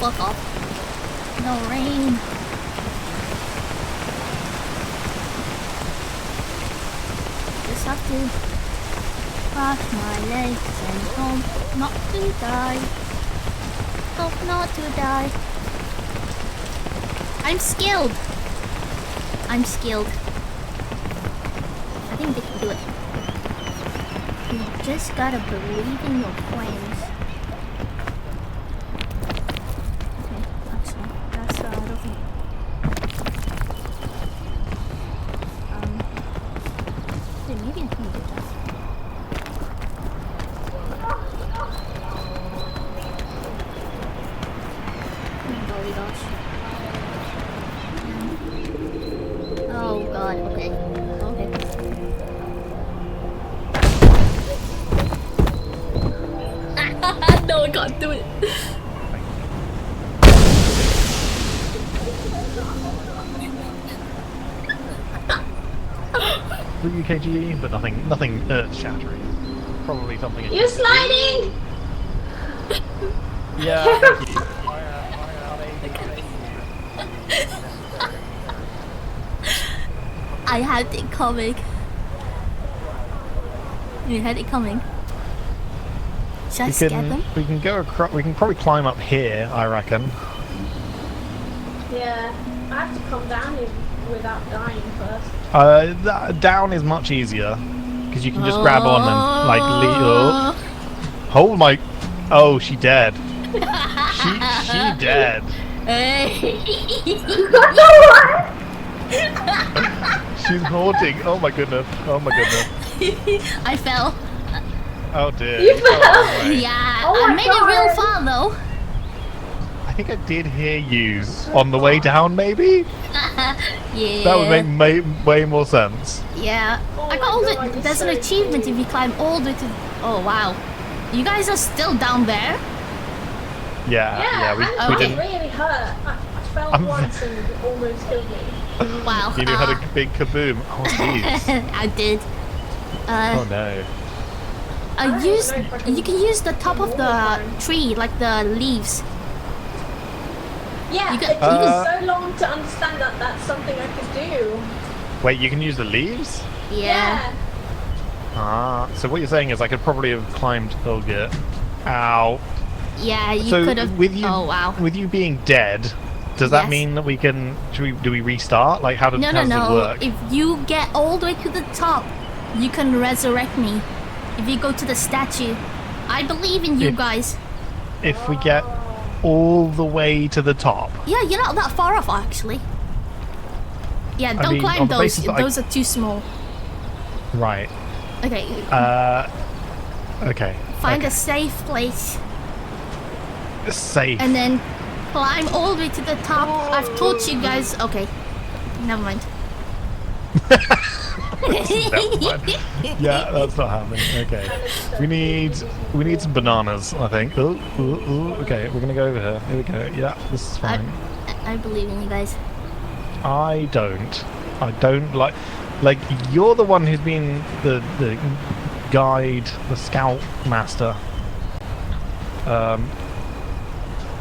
Fuck off. No rain. Just have to cross my legs and hope not to die. Hope not to die. I'm skilled. I'm skilled. I think they can do it. You just gotta believe in your plans. UKGE, but nothing earth-shattering. Probably something. You're sliding! Yeah, thank you. I had it coming. You had it coming. Should I scare them? We can go across. We can probably climb up here, I reckon. Yeah, I have to come down here without dying first. Down is much easier because you can just grab on and like lead. Hold my. Oh, she dead. she dead. Hey. She's haunting. Oh my goodness. Oh my goodness. I fell. Oh dear. You fell? Yeah. Oh I my made God. it real far though. I think I did hear you on the way down, maybe? Yeah. That would make way more sense. Yeah. Oh I got all my God, the. There's an so achievement if you climb all the way to. Oh wow. You guys are still down there? Yeah, Yeah, we I'm okay. didn't. really hurt. I fell once and it almost killed me. Wow. You had a big kaboom. Oh, jeez. I did. Oh no. You can use the top of the tree, like the leaves. Yeah, You it got- took me so long to understand that that's something I could do. Wait, you can use the leaves? Yeah. Ah, so what you're saying is I could probably have climbed Hilgit. Ow. Yeah, you So could have. with you, Oh wow. with you being dead, does that Yes. mean that we can? Do we restart? Like how, No, how no, does it no. work? If you get all the way to the top, you can resurrect me. If you go to the statue, I believe in you guys. If we get all the way to the top, Yeah, you're not that far off actually. Yeah, don't mean, climb on the those. basis that Those are too small. right? Okay, Okay. find okay. a safe place Safe. and then climb all the way to the top. I've taught you guys. Okay, never mind. Never mind. Yeah, that's not happening. Okay. We need some bananas, I think. Ooh, ooh, ooh. Okay, we're gonna go over here. Here we go. Yeah, this is fine. I believe in you guys. I don't like you're the one who's been the guide, the scout master.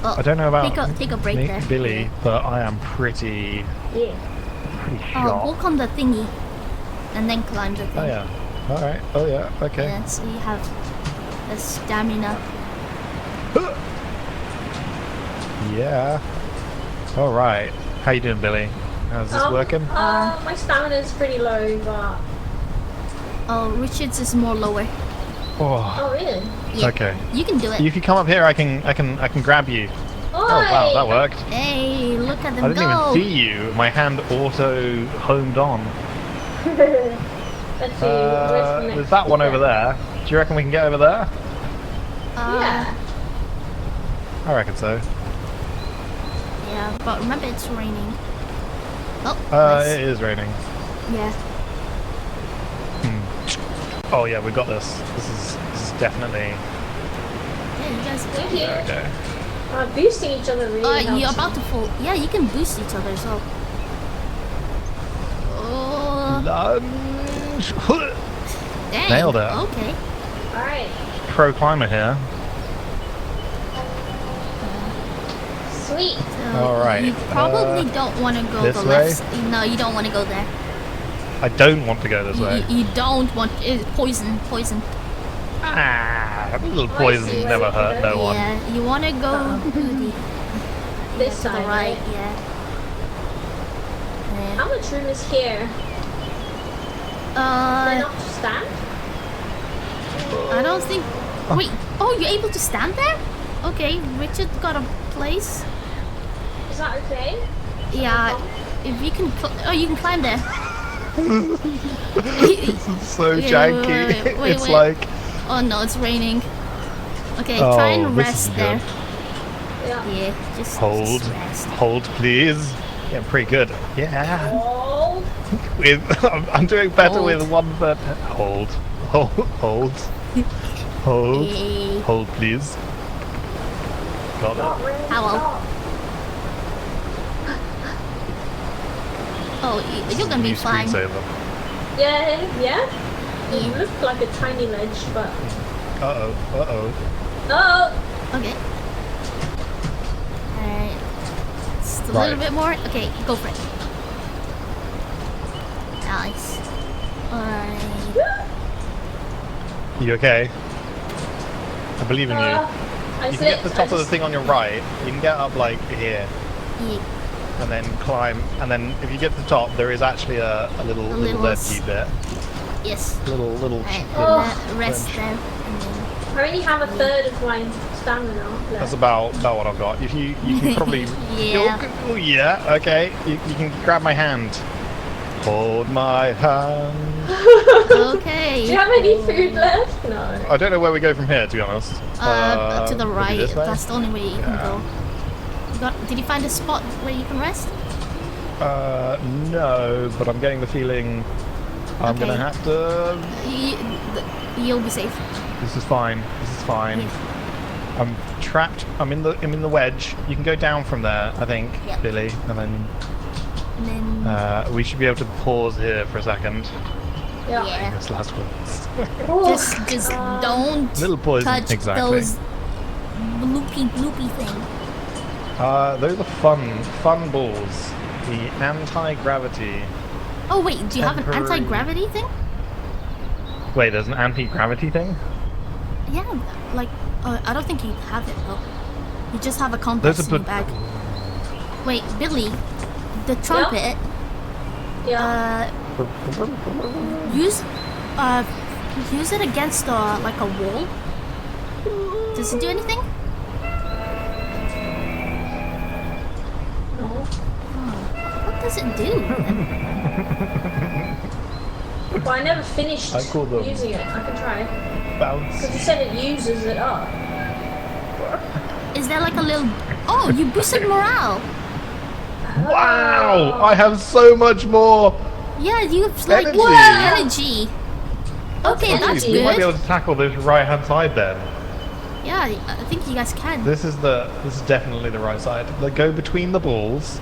Oh, I don't know about take a break there. Billy, but I am pretty Yeah. Oh, shot. walk on the thingy, and then climb the thing. Oh yeah. All right. Oh yeah. Okay. Yeah, so you have the stamina. Yeah. All right. How you doing, Billy? How's this working? My stamina is pretty low, but... Oh, Richard's is more lower. Oh. Oh, really? Yeah, Okay. you can do it. If you come up here, I can grab you. Oh wow, that worked. Hey, look at them I didn't go. even see you. My hand auto homed on. Let's see, where's the next There's that one over step? there. Do you reckon we can get over there? Yeah. I reckon so. Yeah, but remember it's raining. Oh, It is raining. yeah. Oh yeah, we've got this. This is definitely. Yeah, you guys. Thank you. Okay. Boosting each other really helps. You're about to fall. Yeah, you can boost each other as well. Oh, Lunge. dang. Nailed it. Okay. Alright. Pro climber here. Sweet. So All right, You probably don't want to go this the way? left. No, you don't want to go there. I don't want to go this way. You don't want poison. Ah, a little I see poison where never you hurt go. no one. Yeah, you want to go to the This to side, the right. Yeah. How much room is here? Is Uh, enough to stand? I don't think. Wait. Oh, you're able to stand there? Okay, Richard got a place. Is that okay? Yeah. If you can. Oh, you can climb there. So Yeah, janky. wait, It's wait. like. Oh no, it's raining. Okay, Oh, try and this rest is there. good. Yeah. Yeah, just Hold. Just rest. Hold, please. Yeah, pretty good. Yeah. Oh. With I'm doing better Hold. with one foot. Hold. Hold. Hold. Yay. Hold, please. Got it. Owl. Oh, you're gonna be New fine. screensaver. Yeah. Yeah. It looked like a tiny ledge, but... Uh oh. Oh! Okay. Alright. Just a Right. little bit more. Okay, go for it. Nice. Alright. You okay? I believe in you. I You can get to the top of the thing on your right. You can get up like here, Yeah. and then climb. And then if you get to the top, there is actually a little little ledgy bit. Yes. Little. Alright, rest bench. there. And then... I only have a third of my stamina left. That's about what I've got. If you can probably. Yeah. Oh yeah. Okay. You can grab my hand. Hold my hand. Okay. Do you have any food left? No. I don't know where we go from here, to be honest. To the maybe right. this way? That's the only way you can go. Did you find a spot where you can rest? No, but I'm getting the feeling I'm Okay. gonna have to. You'll be safe. This is fine. This is fine. I'm trapped. I'm in the wedge. You can go down from there, I think, Yep. Billy, and And then then we should be able to pause here for a second. yeah. This last one. Just don't Little poison, touch exactly. those bloopy thing. Those are fun balls. The anti-gravity. Oh wait, do you have an Temporary. anti-gravity thing? Wait, there's an anti-gravity thing? Yeah, like I don't think you have it though. You just have a compass There's in a your bag. Wait, Billy, the trumpet. Yeah. Use it against like a wall. Does it do anything? No. What does it do? Well, I never finished I call them- using it. I can try. Bounce. Because you said it uses it up. Is there like a little? Oh, you boosted morale. Wow! I have so much more. Yeah, you have like Energy. energy. Okay, that's We might be good. able to tackle this right-hand side then. Yeah, I think you guys can. This is definitely the right side. Like, go between the balls,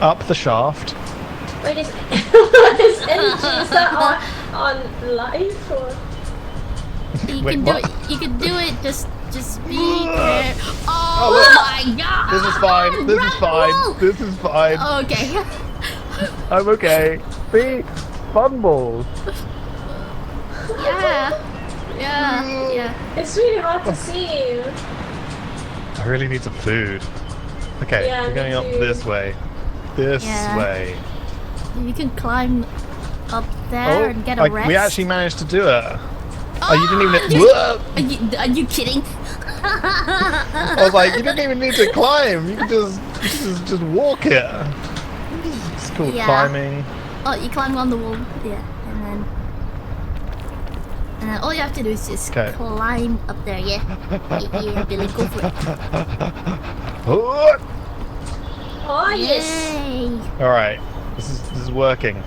up the shaft. Wait, is energy, is that on life or? You Wait, can do what? it. You can do it. Just be there. Oh, look. my god! This is fine. This is Run, fine. roll. This is fine. Okay. I'm okay. See? Fun balls. Yeah. Yeah. It's really hard to see. I really need some food. Okay, Yeah, we're me going up too. this way. This Yeah. way. You can climb up there and get a rest. we actually managed to do it. Oh, you didn't even. you- Whoa! Are you kidding? I was like, you didn't even need to climb. You can just walk it. It's called Yeah. climbing. Oh, you climb on the wall. Yeah, and then all you have to do is just Okay. climb up there. Yeah. Yeah, Billy, go for it. Oh! Oh yes. Yay! All right, this is working.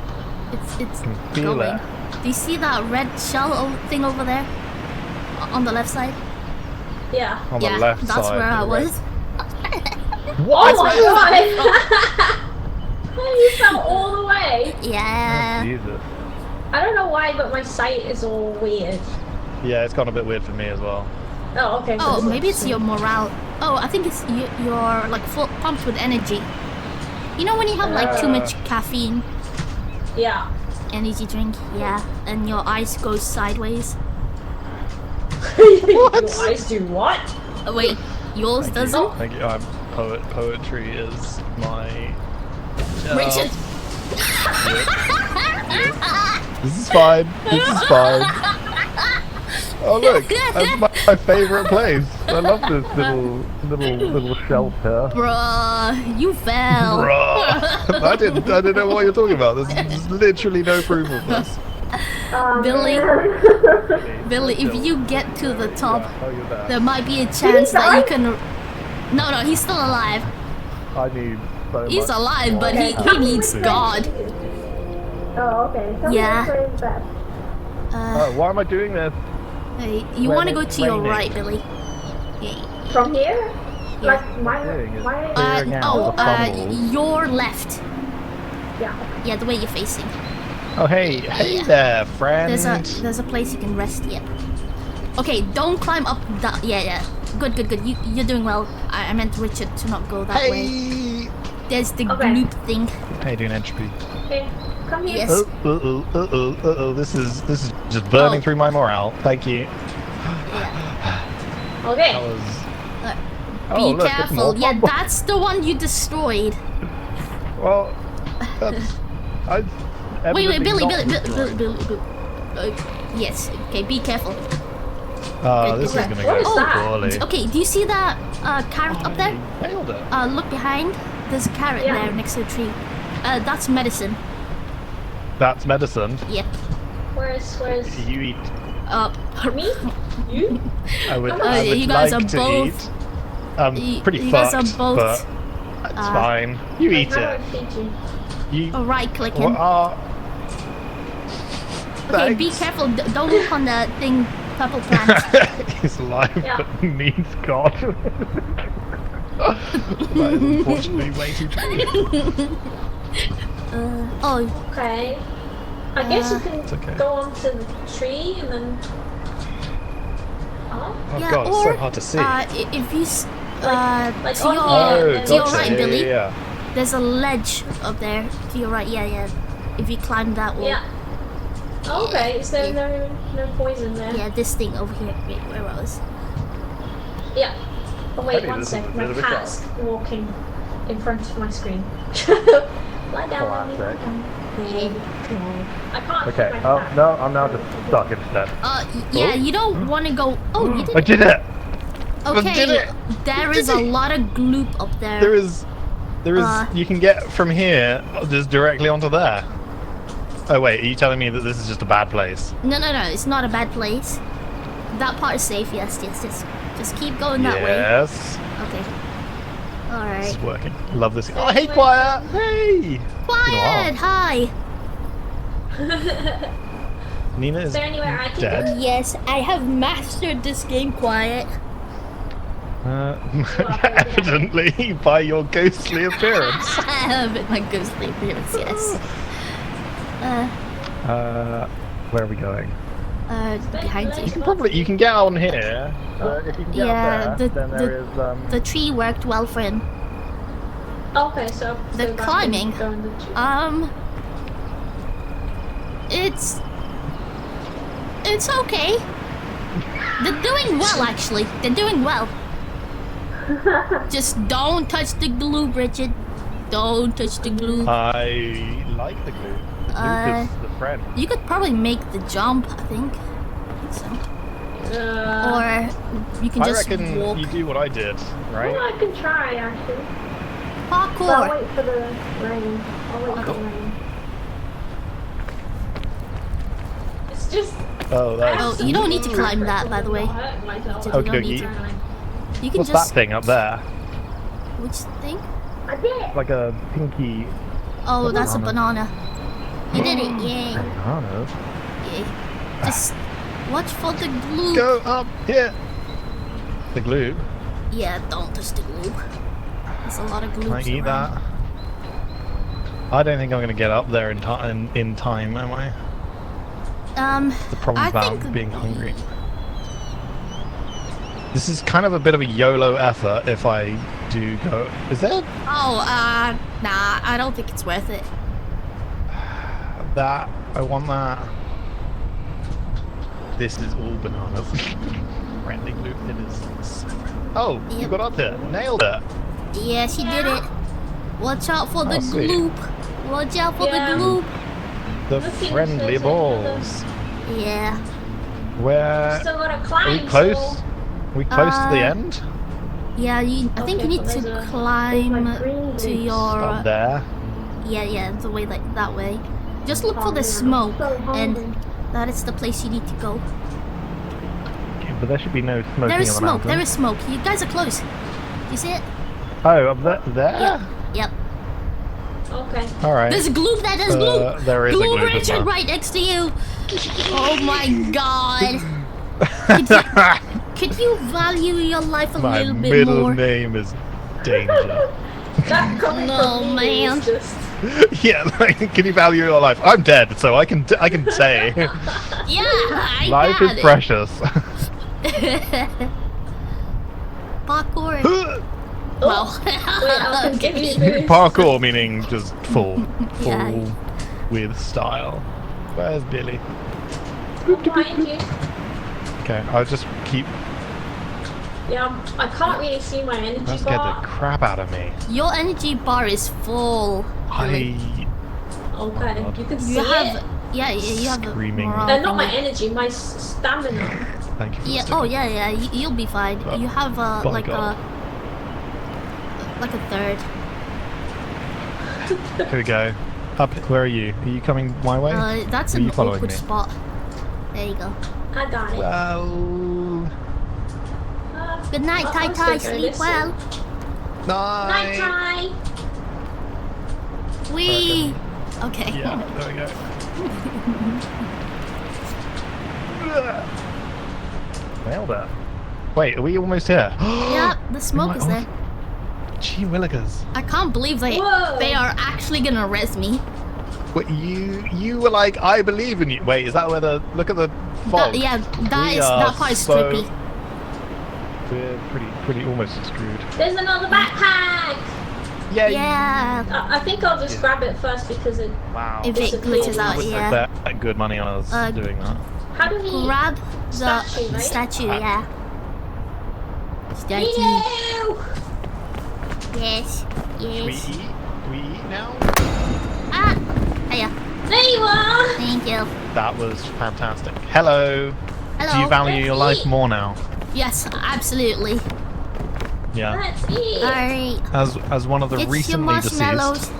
It's can feel going. that. Do you see that red shell thing over there? On the left side? Yeah. On yeah, the left that's side. where I the red- was. What? Oh my god! You fell all the way. Yeah. Jesus. I don't know why, but my sight is all weird. Yeah, it's gone a bit weird for me as well. Oh, okay. Oh, maybe it's your morale. Oh, I think it's you're like full pumped with energy. You know when you have like too much caffeine, Yeah. energy drink, yeah, and your eyes go sideways. Your eyes do what? Oh, wait, yours doesn't? Thank you. Poetry is my. Richard. This is fine. This is fine. Oh look, that's my favourite place. I love this little shelter. Bruh, you fell. Bruh. I didn't know what you're talking about. There's literally no proof of this. Billy, if you get to the top, Oh, you're there. there might be a chance that you can. No, he's still alive. I need so He's much alive, more but he needs food. God. Oh, okay. Yeah. Oh, why am I doing this? Hey, you When want to go it's to your raining. right, Billy? Yeah. From here? Yeah. Like my Clearing out the funnels. your left. yeah. Yeah, the way you're facing. Oh hey Yeah. there, friend. There's a place you can rest. Yep. Okay, don't climb up that. Yeah. Good. You're doing well. I meant Richard to not go that way. Hey. There's the Okay. gloop thing. How you doing, entropy? Okay. Come here. Yes. Oh, this is just burning Oh. through my morale. Thank you. Okay. That was. Be Oh, look, it's careful. more Yeah, fun. that's the one you destroyed. Well, that's. Wait, Billy. Billy. Yes. Okay, be careful. Oh, this is Okay. gonna What go is that? poorly. Okay, do you see that carrot up there? Nailed it. Look behind. There's a carrot Yeah. there next to the tree. That's medicine. That's medicine. Yep. Where's You eat. me? You? I would, Oh, I yeah, would you guys like are to both- eat. I'm you- pretty you fucked, guys are both, but it's fine. You eat How do I it. feed you? You. right click What him. are? Okay, be Thanks. careful. Don't look on the thing purple plant. He's alive Yeah. but needs God. That is unfortunately way too true. Oh, Okay. I guess you It's can okay. go onto the tree and then. Oh. Oh yeah, god, it's or so hard to see. if you Like to on your here, to your gotcha. right, Yeah, Billy. yeah. There's a ledge up there to your right. Yeah. If you climb that wall. Yeah. Okay. Is there no poison there? Yeah, this thing over here. Wait, where was? Yeah. Oh wait, Hey, one this is sec. a My bit of a cat's walking in front of my screen. Lie down, Lenny, lie Classic. down. I can't. Okay, keep my oh cat. no, I'm now just stuck instead. Yeah, you don't want to go. Oh, you I did. did it! Okay, did it! there is a lot of gloop up there. There is, you can get from here just directly onto there. Oh wait, are you telling me that this is just a bad place? No, it's not a bad place. That part is safe. Yes. Just keep going that way. Yes. Okay. All This is right. working. Love this. Oh, hey, Quiet! Hey! Quiet. Hi. Nina Is is there anywhere I can dead. Yes, I have mastered this game. Quiet. Evidently by your ghostly appearance. With my ghostly appearance. Yes. Where are we going? Behind You you. can get on here. But if you can get Yeah, up there, then there is The tree worked well for him. Okay, so The back climbing. and go in the tree. It's okay. They're doing well, actually. They're doing well. Just don't touch the glue, Bridget. Don't touch the glue. I like the glue. Glue is the friend. You could probably make the jump, I think. So. Or you can I just reckon walk. you do what I did, right? Well, I can try actually. But I'll Parkour. wait for the rain. I'll wait for the rain. It's just. Oh, that Oh, is. you don't need to climb that, by the way. Okie You don't need dokie. to. You can What's just. that thing up there? Which thing? I did. Like a pinky Oh, that's a banana. You did it, yay. banana. Yay. Just watch for the glue. Go up here. The glue. Yeah, don't touch the glue. There's a lot of glue. Can I eat that? I don't think I'm going to get up there in time, am I? The problem I about think being hungry. This is kind of a bit of a YOLO effort if I do go. Is there Oh, nah, I don't think it's worth it. that? I want that. This is all bananas. Friendly glue. It is. Oh, you Yep. got up here. Nailed it. Yeah, she did it. Watch out for the sweet. gloop. Watch out for Yeah. the gloop. The Looking friendly for balls. Yeah. Where Still gotta are climb. we close? So Are we close to the Uh, end? Yeah, I think you Okay, need so to there's a- climb there's like green to leaves. your. Up there. Yeah, the way like that way. Just look for Oh, the man, I'm smoke, so hungry. and that is the place you need to go. Okay, but there should be no smoking There is on the smoke. mountain. There is smoke. You guys are close. You see it? Oh, up there? There? Yep. Okay. All right. There's a gloop. There's gloop. There is a Gloop, glue. Richard, right next to you. Oh my God. Could you value your life a My little bit middle more? name is Danger. That coming No, from me man. is just. Yeah, like, can you value your life? I'm dead, so I can say Yeah, I life got is it. precious. Parkour. Oh, Well, wait, I'll give you this. Parkour meaning just full Yeah. with style. Where's Billy? Behind you. Okay, I'll just keep. Yeah, I can't really see my energy That scared the bar. crap out of me. your energy bar is full. Billy. Okay, you can see You have, it. yeah, you have Screaming. morale Not my thingy. energy, my stamina. Thank you. For Yeah. the Oh sticker. yeah. You'll be fine. Oh, You have by like God. a third. Here we go. Up. Where are you? Are you coming my way? That's Are an you following awkward me? spot. There you go. I got it. Well. Good night, I'll Tai Tai. stick her Sleep this well. Night time. We. Okay. Yeah. There we go. Nailed it. Wait, are we almost here? Yeah, the smoke is there. Gee willikers. I can't believe they are actually gonna res me. Wait, you were like, I believe in you. Wait, is that where the look at the fog? That part is trippy. We're pretty almost screwed. There's another backpack! Yay! Yeah. I think I'll just grab it first because it... Wow. If it glitches out, yeah. Bet good money on us doing that. How do we... Grab the statue, statue, yeah. Statue. Ew! Yes. Should we eat? We eat now? Ah! Hiya. There you are! Thank you. That was fantastic. Hello. Hello. Do you value your life more now? Yes, absolutely. Yeah. Let's eat! Alright. As one of the Get your recently marshmallows. deceased.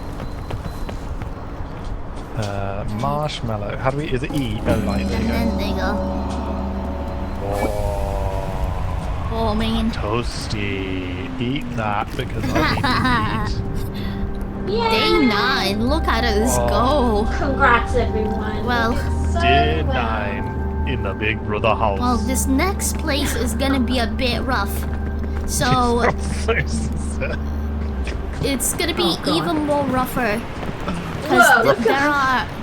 Marshmallow. How do we? Is it E? Oh, right. There you And go. then they go. Oh man. Toasty. Eat that because I need to eat. Yay! Day 9. Look at us go. Congrats, everyone. Well, You did so Day well. 9 in the Big Brother house. well, this next place is gonna be a bit rough. So it's gonna be Oh, God. even more rougher. Whoa, Because look there at-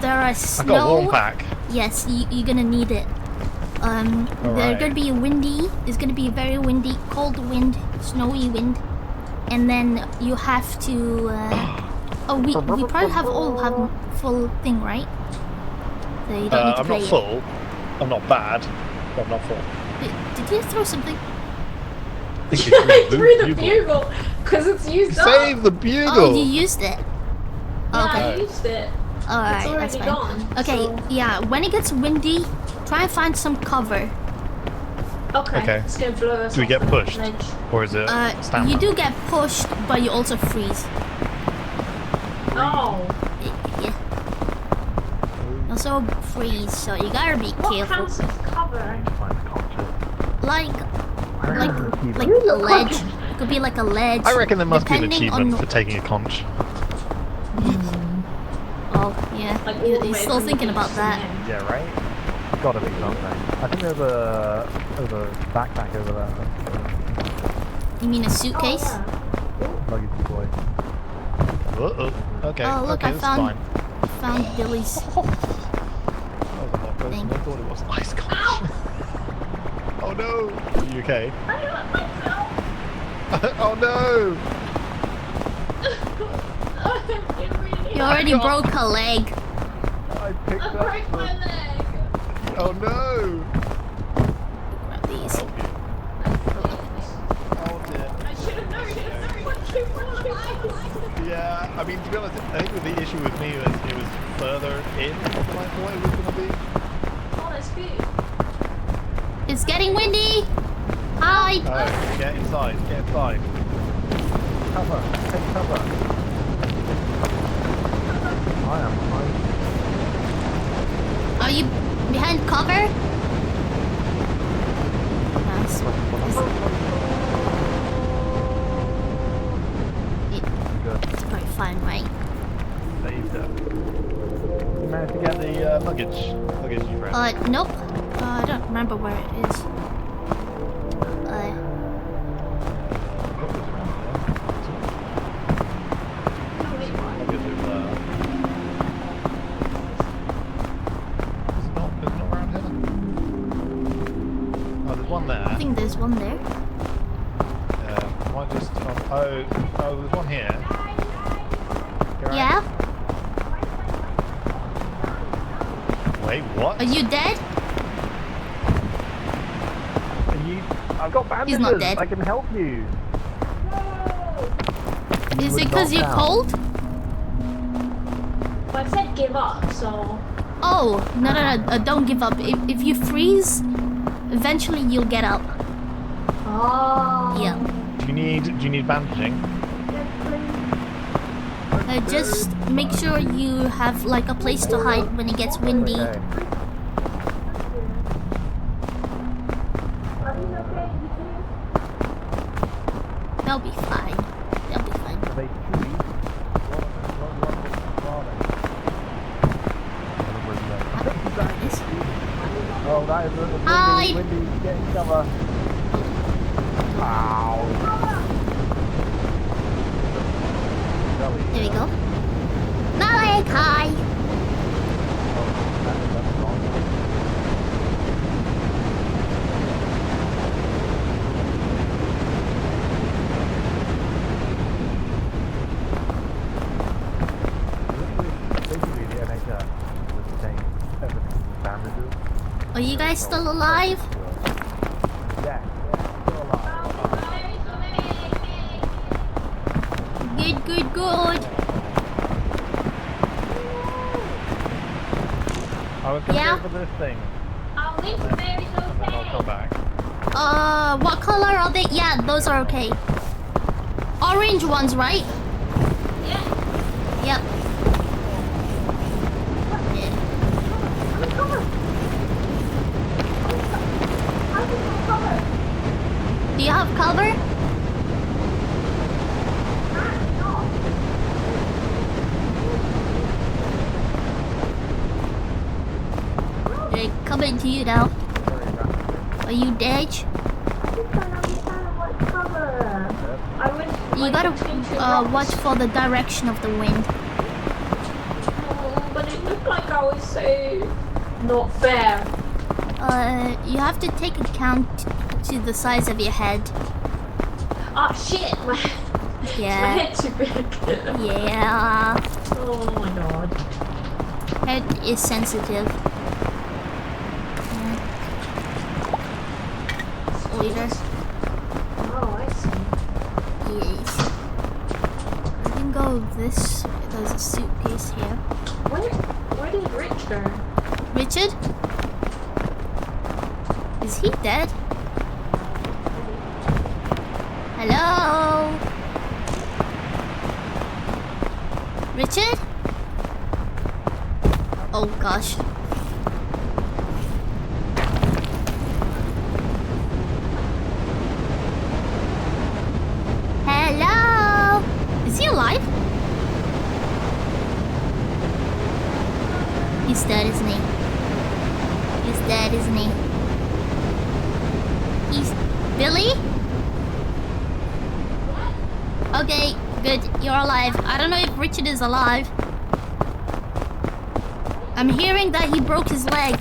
are I got a warm snow. pack. Yes, you're gonna need it. They're Alright. gonna be windy. It's gonna be very windy, cold wind, snowy wind, and then you have to. Oh, we probably have full thing, right? So you don't need to I'm play not it. full. I'm not bad. But I'm not full. Did you throw something? I think you Through the bugle, because it's used up. Save the bugle. Oh, you used it. Yeah, Okay. I used it. Alright, It's that's already fine. gone. Okay, so- yeah. When it gets windy, try and find some cover. Okay. It's gonna blow us Do we off get the pushed? ledge. Or is it stamina? You do get pushed, but you also freeze. Oh. Yeah. You also freeze, so you gotta be What careful. counts as cover? Like a ledge. It could be like a ledge. I reckon there must be an depending achievement on- for taking a conch. Oh, yeah. Like all You're the way still from thinking the about that. end. Yeah, right? Gotta be something. I think there's a backpack over there. You mean a suitcase? Oh, Luggage boy. Uh-oh. Okay. Oh, look, okay, I that's found- fine. Found Billy's. That was a lot closer than I thought it was. Nice conch. Oh no! Are you okay? I hurt myself. Oh no! It really You already God. broke a leg. I picked I up broke my leg. Oh no! Grab these. Oh dear. I should have known. Yeah, I mean, to be honest, I think the issue with me was it was further in than I thought it was going to be. Oh, that's good. It's getting windy. Hide. Oh, get inside, get inside. cover. Take cover. I am. Are you behind cover? Nice. It's probably fine, right? Saved it. You managed to get the luggage you read. Nope. I don't remember where it is. I think there's one there. Might just. Oh, there's one here. Yeah? Wait, what? Are you dead? I've got bandages. He's not dead. I can help you. Is it because you're cold? Well, I said give up, so... Oh, no, don't give up. If you freeze, eventually you'll get up. Oh. Yeah. Do you need bandaging? Just make sure you have like a place to hide when it gets windy. Okay. They'll be fine. They'll be fine. Are they chewy? This? Oh, Right, it's Hi. windy, get in cover. Ow. There we go. Malik, hi. Basically, the NHS was saying everything was damages. Are you guys still alive? Yeah, still alive. Good, good, good. I was gonna Yeah. go for this thing, Our winter bear is and then I'll okay. come back. What color are they? Yeah, those are okay. Orange ones, right? Yeah. Yep. Do you have cover? They're coming to you now. Are you dead? You gotta watch for the direction of the wind. But it looked like I was so not fair. You have to take account to the size of your head. Oh shit, my Yeah. head's too big. Yeah. Oh my god. Head is sensitive. Later. Oh, I see. Yes. You can go this. There's a suitcase here. Where did Rich go? Richard? Is he dead? Hello? Richard? Oh gosh. Hello? Is he alive? He's dead, isn't he? He's dead, isn't he? He's... Billy? Okay, good. You're alive. I don't know if Richard is alive. I'm hearing that he broke his leg.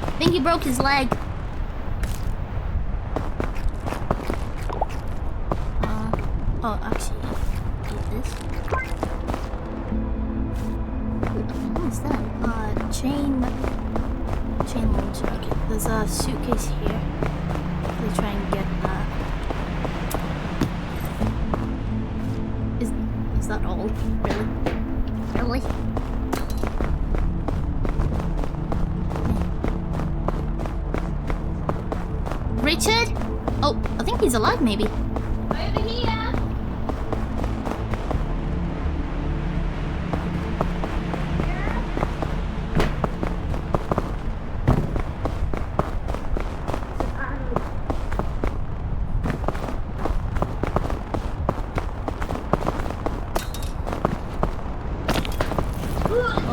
I think he broke his leg. Oh, actually, get this. What is that? Chain launcher. Okay, there's a suitcase here. Let's try and get that. Is that all? Really? Really? Richard? Oh, I think he's alive, maybe. Over here.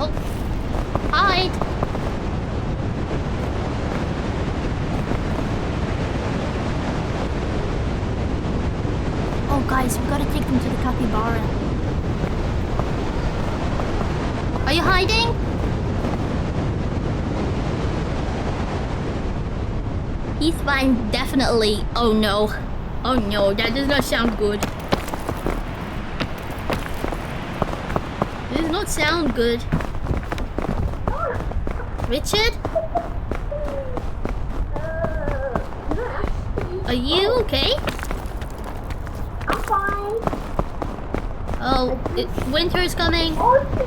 Oh, hide! Oh, guys, we gotta take them to the capybara. Are you hiding? He's fine, definitely. Oh no. Oh no, that does not sound good. Does not sound good. Richard? Are you okay? I'm fine. Oh, winter is coming. Oh shit.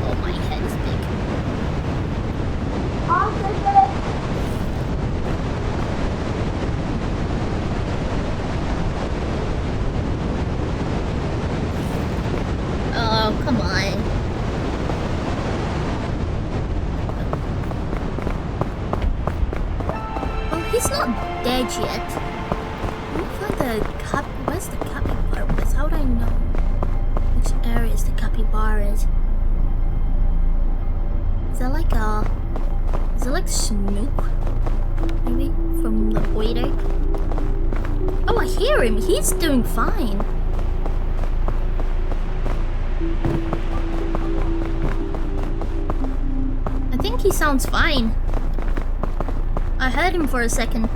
Oh, my head is big. Oh, come on. Oh, he's not dead yet. Let me find the Where's the capybara? Because how would I know which areas the capybara is? Is that like a... Is it like Snoop? Maybe? From the Void Egg? Oh, I hear him! He's doing fine! I think he sounds fine. I heard him for a second.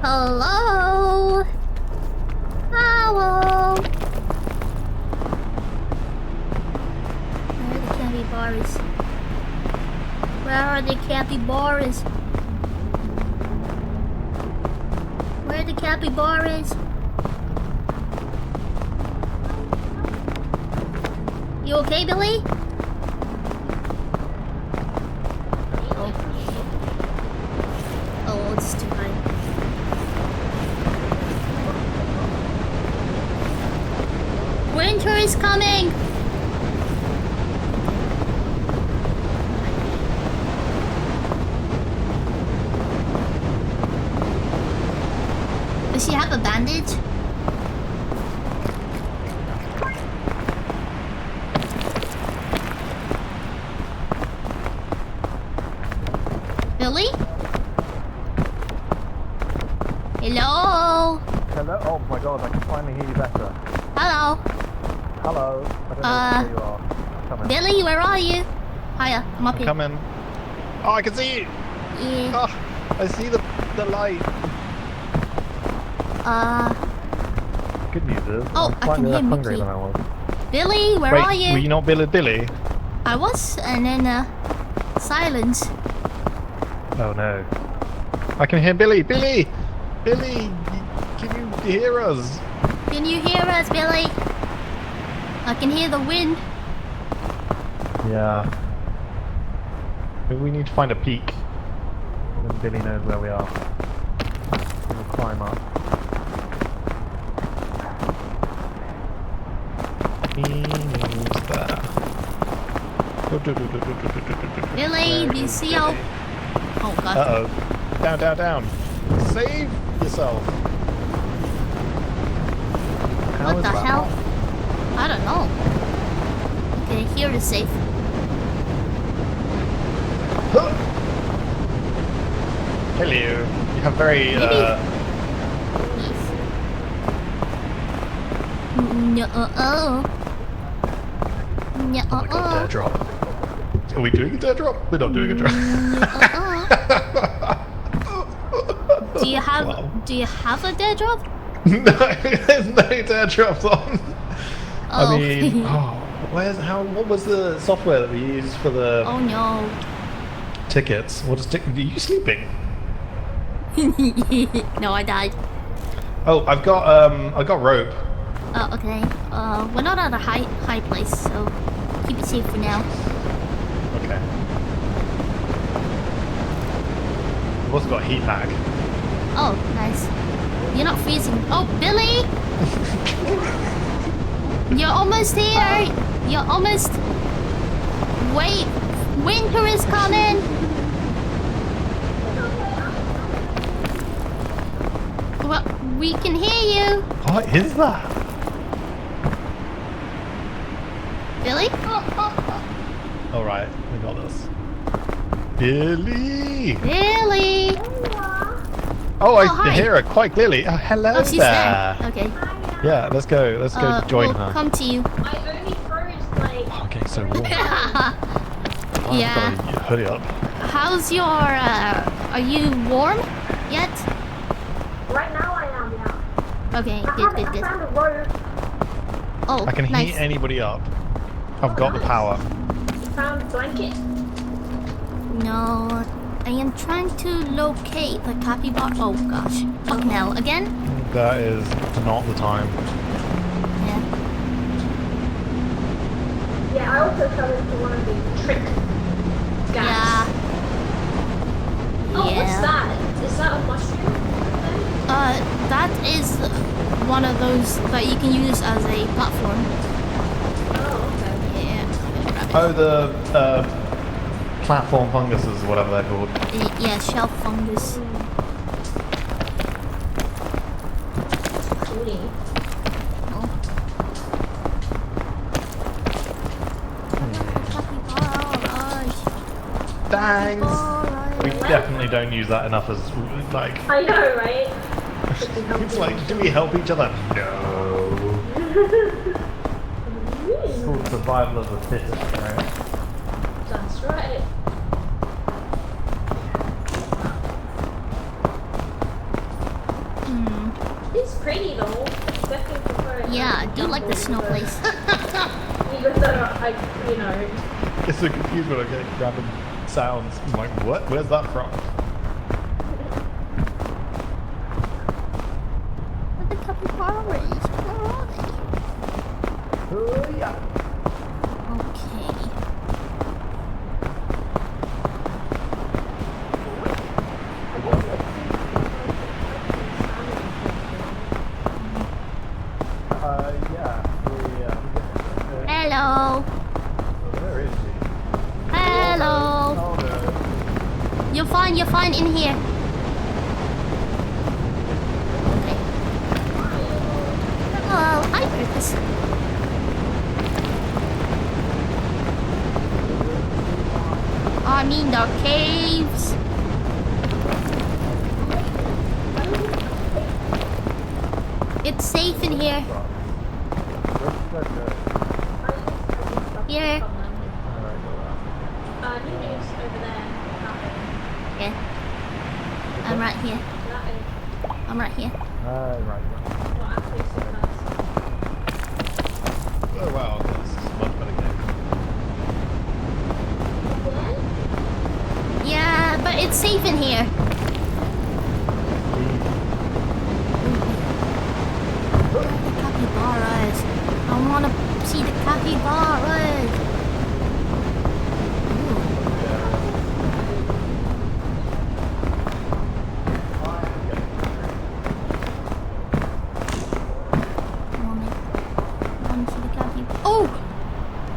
Hello? Hello? Where are the capybaras? Where are the capybaras? Where are the capybaras? You okay, Billy? Oh. Oh, it's too high. Winter is coming! Does she have a bandage? Billy? Hello? Hello? Oh my god, I can finally hear you better. Hello? Hello? I don't know where you are. I'm coming. Billy, where are you? Hiya, I'm up here. Coming. Oh, I can see you! Yeah. Oh, I see the light. Good news is, Oh, I'm I can slightly hear less hungry Mickey. than I was. Billy, where Wait, are you? were you not Billy? I was, and then, silence. Oh no. I can hear Billy! Billy! Billy! Can you hear us? Can you hear us, Billy? I can hear the wind. Yeah. Maybe we need to find a peak. Then Billy knows where we are. We'll climb up. Who's there? Billy, do you see how... Oh god. Uh-oh. Down, down, down. Save yourself. How What is the that hell? on? I don't know. Okay, here is safe. Hello. You have very, No-oh. Oh my god, dare drop. Are we doing a dare drop? We're not doing a drop. Do you have a dare drop? No, there's no dare drops on. Oh. I mean, what was the software that we used for the Oh no. tickets? Are you sleeping? No, I died. Oh, I got rope. Oh, okay. We're not at a high place, so keep it safe for now. Okay. I've also got a heat pack. Oh, nice. You're not freezing. Oh, Billy! You're almost here! You're almost... Wait! Winter is coming! Well, we can hear you! What is that? Billy? Alright, we got this. Billy! Billy! Oh, I hi. can hear her quite clearly. Oh, hello Oh, she's there. Okay. Yeah, let's go. Let's go join we'll her. come to you. I only froze like. Okay, so warm. Yeah. I've got a hoodie up. How's your, are you warm yet? Right now I am, yeah. Okay, I good, haven't good. found a rope. Oh, I can nice. heat anybody up. I've got the power. Found a blanket. No, I am trying to locate the capybara. Oh gosh. Fucking hell, again? That is not the time. Yeah. Yeah, I also fell into one of the trick gas. Yeah. Oh, what's Yeah. that? Is that a mushroom? That is one of those that you can use as a platform. Oh, okay. Yeah. Oh, the platform funguses, whatever they're called. Yeah, shelf fungus. tiny. Thanks. We definitely don't use that enough as like. I know, right? It's like, do we help each other? No. It's called survival of the fittest, right? That's right. It's pretty though. Definitely prefer it. Yeah, I do like the snow place. Even though I, you know. Get so confused when I get random sounds. I'm like, what? Where's that from? What the capybaras? Where are they? Oh yeah. Okay. Hello. Where is he? Hello. Oh no. You're fine in here. Okay. Hello, hi Purpose. I mean the caves. It's safe in here. Here. Yeah. I'm right here. I'm right here. Right. Oh wow, this is a much better game. Yeah, but it's safe in here. The capybaras. I want to see the capybaras. Oh!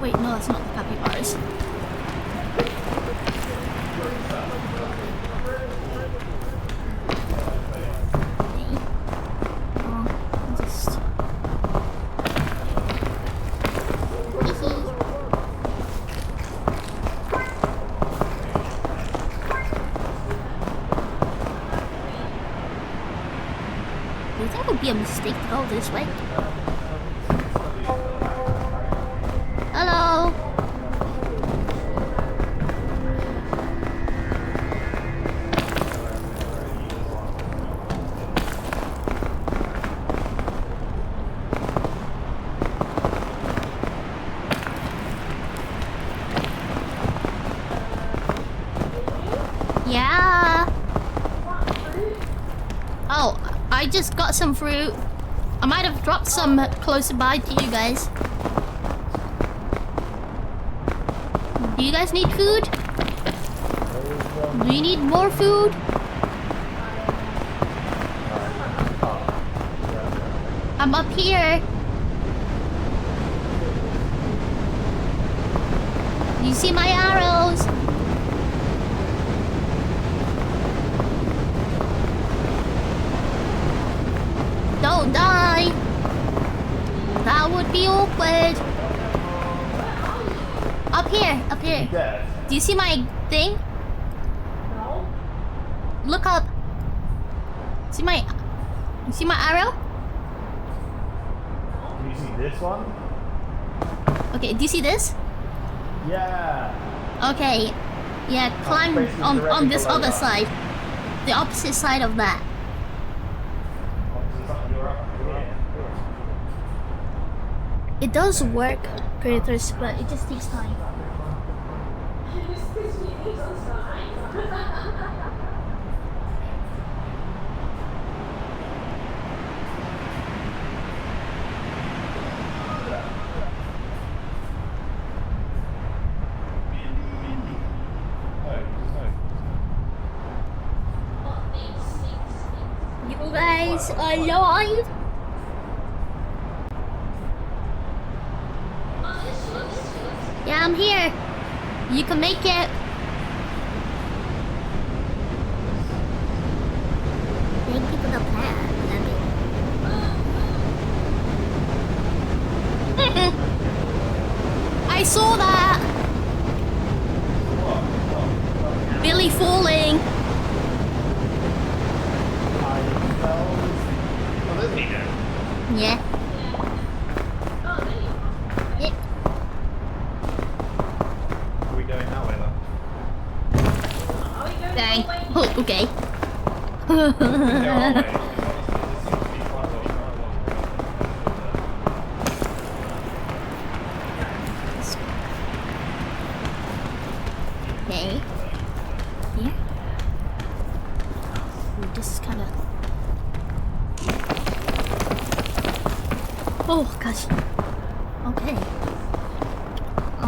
Wait, no, that's not the capybaras. That would be a mistake to go this way. Hello. Yeah. Oh, I just got some fruit. I might have dropped some closer by to you guys. Do you guys need food? Do you need more food? I'm up here. You see my arrows? Don't die. That would be awkward. Up here, up here. Do you see my thing? No. Look up. See my... You see my arrow? Do you see this one? Okay, do you see this? Yeah. Okay. Yeah, climb on this other side. The opposite side of that. It does work, Predators, but it just takes time. You guys are alive? Yeah, I'm here. You can make it. Thank you for the plan. I saw that! Billy falling! Yeah. Yeah. Are we going that way then? Dang. Oh, okay. Okay. Here. Ooh, this is kind of. Oh gosh. Okay. I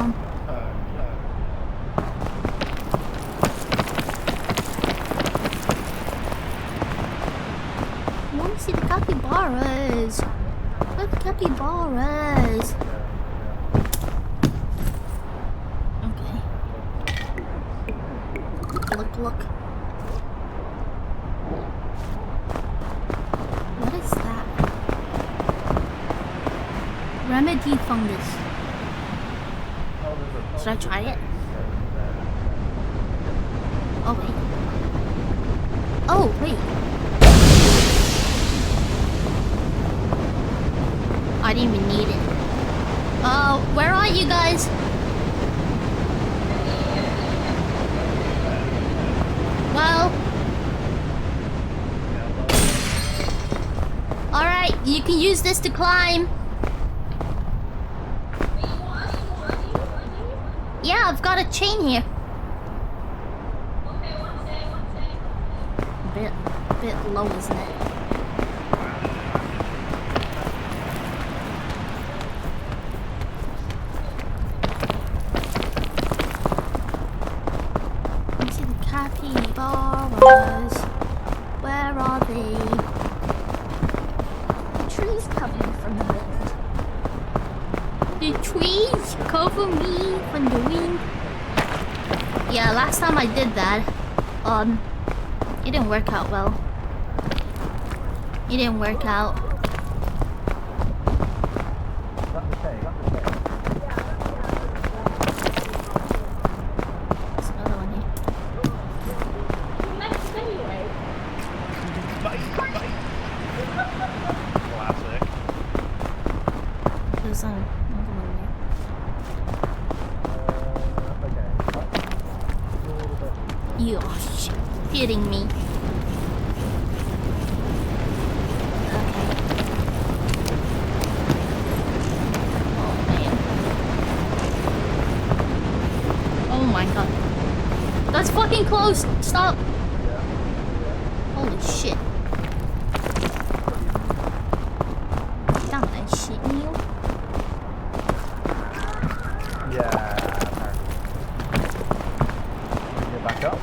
want to see the capybaras. Where are the capybaras? Okay. Look. What is that? Remedy fungus. Should I try it? Oh wait. Oh wait. I didn't even need it. Where are you guys? Well. Alright, you can use this to climb. Yeah, I've got a chain here. Bit low, isn't it? Let's see the capybaras. Where are they? The trees cover me from the wind. The trees cover me from the wind. Yeah, last time I did that, it didn't work out well. It didn't work out. There's another one here. Classic. There's another one here. You are kidding me. That's fucking close! Stop! Holy shit. Damn that shit, Neil. Yeah. Get back up.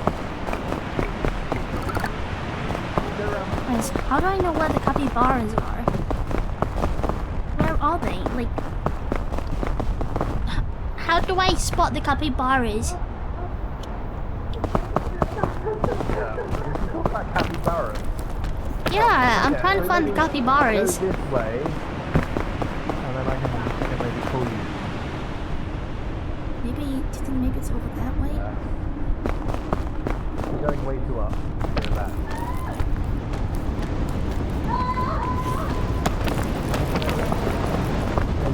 Guys, how do I know where the capybaras are? Where are they? Like... How do I spot the capybaras? Yeah, I'm trying to find the capybaras. Go this way, and then I can maybe pull you. Maybe, do you think maybe it's over that way? You're going way too up. Go back.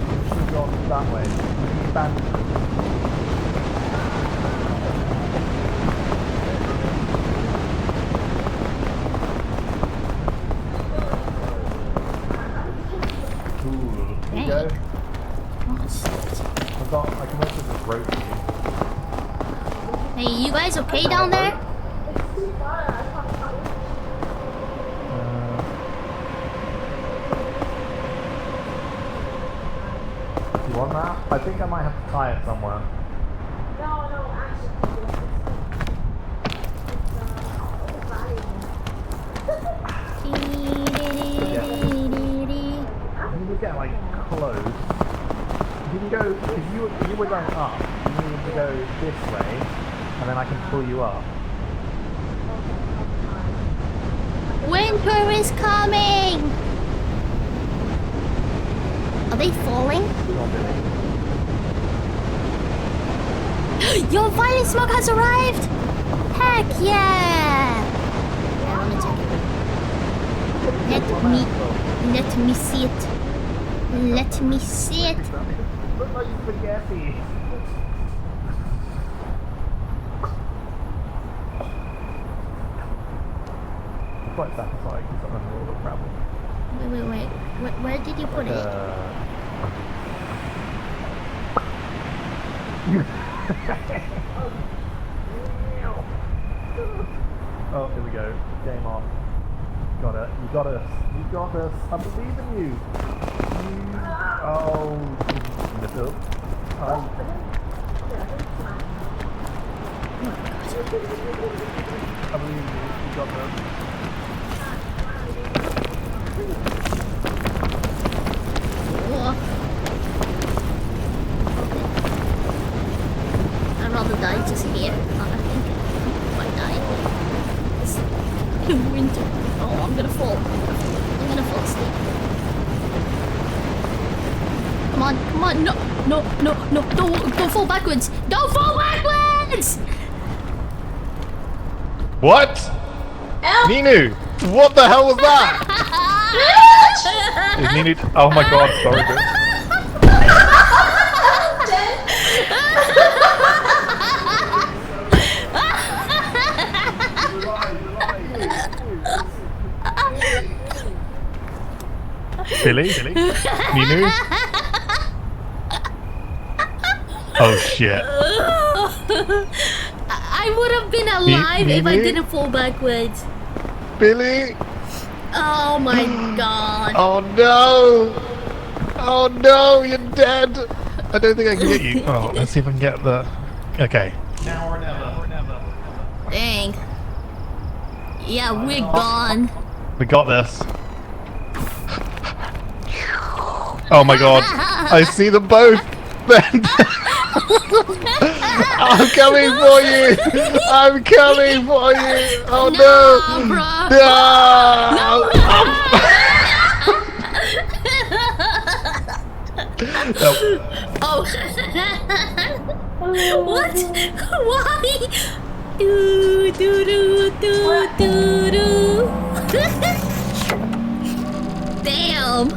You should go that way. Stand. I can also just rope you. Hey, you guys okay down there? You want that? I think I might have to tie it somewhere. No, You need to get like close. You can go, if you were going up, you need to go this way, and then I can pull you up. Winter is coming! Are they falling? Your violet smoke has arrived! Heck yeah! Yeah, let me check it. Let me see it. Let me see it. Look like spaghetti. Quite satisfying for someone with all the travel. Wait. Where did you put it? Oh, here we go. Game on. Got it. You got us. You got us. I believe in you. Oh, little. I believe in you. You got this. I'd rather die just here. I think if I die, it's winter. Oh, I'm gonna fall. I'm gonna fall asleep. Come on, no, don't fall backwards. Don't fall backwards! What? Help! Ninu! What the hell was that? Is Ninu? Oh my god! Sorry, bitch. Billy? Ninu? Oh shit. I would have been alive if I didn't fall backwards. Billy? Oh my god. Oh no! Oh no, you're dead! I don't think I can get you. Oh, let's see if I can get the... Okay. Now or never. Dang. Yeah, we're gone. We got this. Oh my god. I see them both! I'm coming for you! I'm coming for you! Oh no! Bro. No! Oh. What? Why? Do. Damn.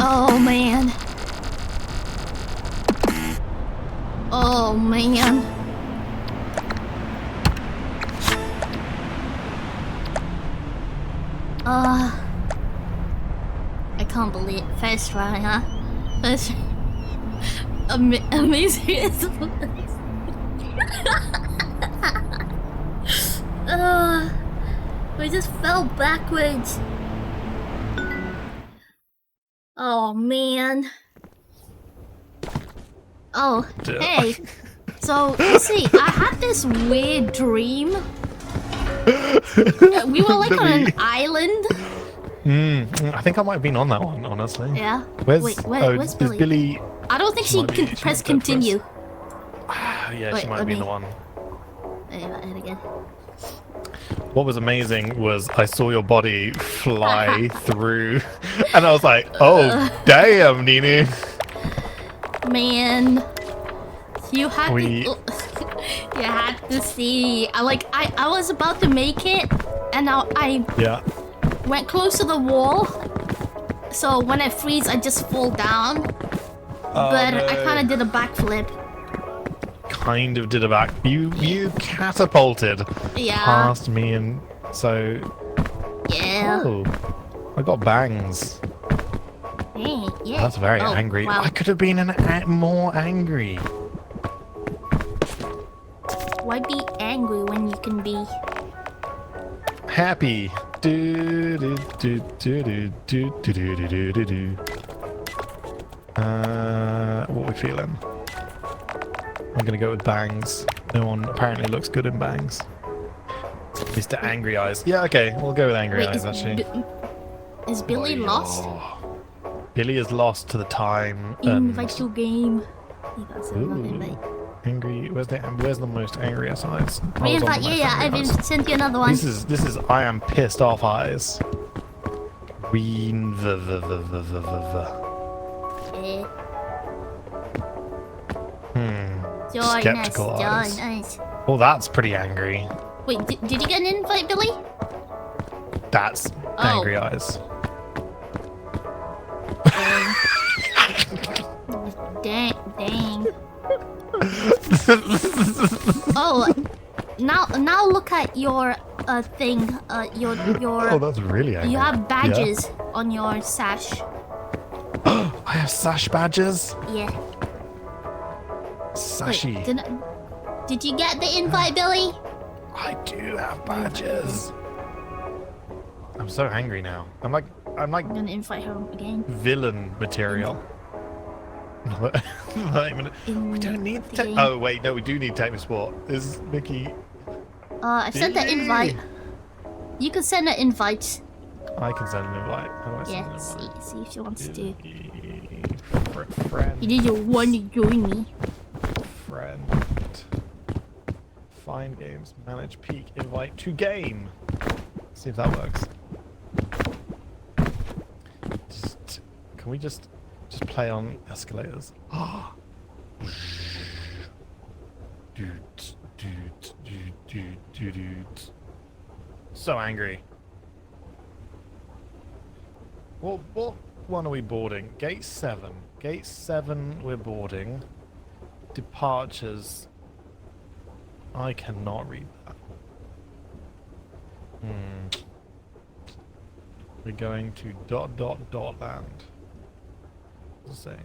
Oh man. Oh man. I can't believe it. First try, huh? First amazing. We just fell backwards. Oh man. Oh, hey. So, you see, I had this weird dream. We were like on an island. I think I might have been on that one, honestly. Yeah. Where's Where's Billy? I don't think she can press continue. Yeah, Wait, she might be the one. Hit again. What was amazing was I saw your body fly through, and I was like, "Oh, damn, Ninu!" Man, you had you had to see. I was about to make it, and I went close to the wall. So when I freeze, I just fall down. But no. I kind of did a backflip. Kind of did a back. You catapulted past me, and so oh, I got bangs. Hey, yeah. That's very angry. Wow. I could have been more angry. Why be angry when you can be happy? What are we feeling? I'm gonna go with bangs. No one apparently looks good in bangs. Mr. Angry Eyes. Yeah, okay, we'll go with Angry Eyes actually. Is Billy lost? Billy is lost to the time. Invite to game. You got some invite. Angry. Where's the most angriest eyes? Reinvite, yeah, I've sent you another one. This is I am pissed off eyes. Green skeptical eyes. Nice. Oh, that's pretty angry. Wait, did you get an invite, Billy? That's angry eyes. Dang. Oh, now look at your thing. Your. Oh, that's really angry. You have badges on your sash. I have sash badges. Yeah. Sashy. Wait, did you get the invite, Billy? I do have badges. I'm so angry now. I'm like I'm gonna invite her again. Villain material. We don't need oh wait, no, we do need Tech Sport. Is Mickey? I sent the invite. You can send an invite. I can send an invite. How do I send an invite? See if she wants to. Friend. You did your one to join me. Friend. Find games. Manage peak. Invite to game. See if that works. Can we just play on escalators? So angry. What one are we boarding? Gate 7. Gate 7 we're boarding. Departures. I cannot read that. We're going to ... land. Let's say.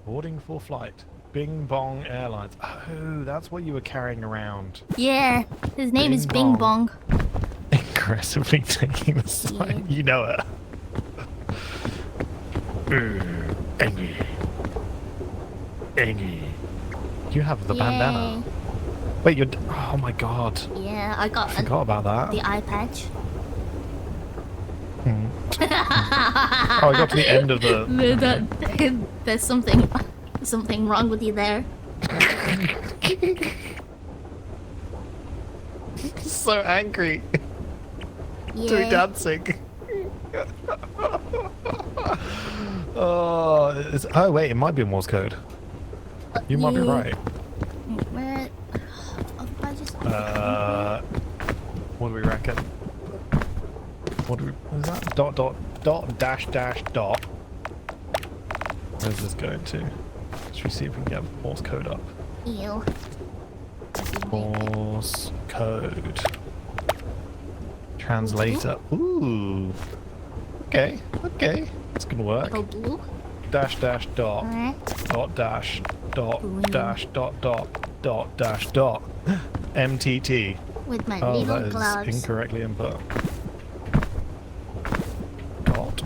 Boarding for flight. Bing Bong Airlines. Oh, that's what you were carrying around. Yeah, his name is Bing Bong. Aggressively taking the sign. You know it. Angry. You have the bandana. Wait, you're... Oh my god. Yeah, I forgot about that. The eye patch. Oh, I got to the end of the... There's something wrong with you there. So angry. Yeah. Doing dancing. Oh wait, it might be a Morse code. You might be right. Where? What do we reckon? What is that? Dot. Where's this going to? Should we see if we can get Morse code up? Ew. Morse code. Translator. Ooh. Okay. It's gonna work. Go blue. Dot. Dot. MTT. With my Oh, little that gloves. is incorrectly input. Dot.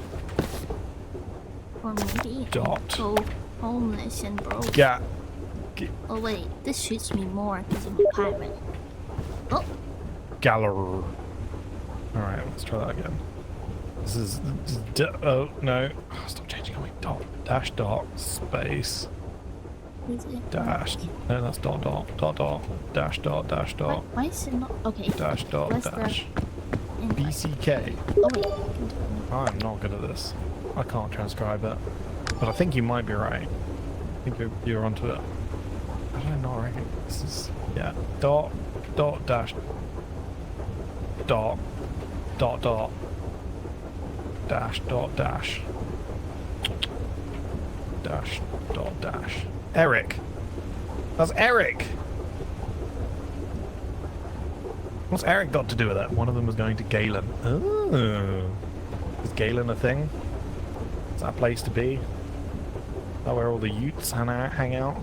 Or maybe Dot. go homeless and broke. Yeah. Oh wait, this shoots me more because I'm a pirate. Oh. Gallery. Alright, let's try that again. This is... oh, no. Oh, stop changing on me. Dash dot, space. Dash. No, that's dot. Dash dot. Why is it not? Okay. Dash dot. BCK. Oh wait. I'm not good at this. I can't transcribe it. But I think you might be right. I think you're onto it. How did I not reckon? This is... yeah. Dot. Dash. Dot. Dash. Dash. Eric. That's Eric. What's Eric got to do with that? One of them was going to Galen. Oh. Is Galen a thing? Is that a place to be? Is that where all the Utes hang out?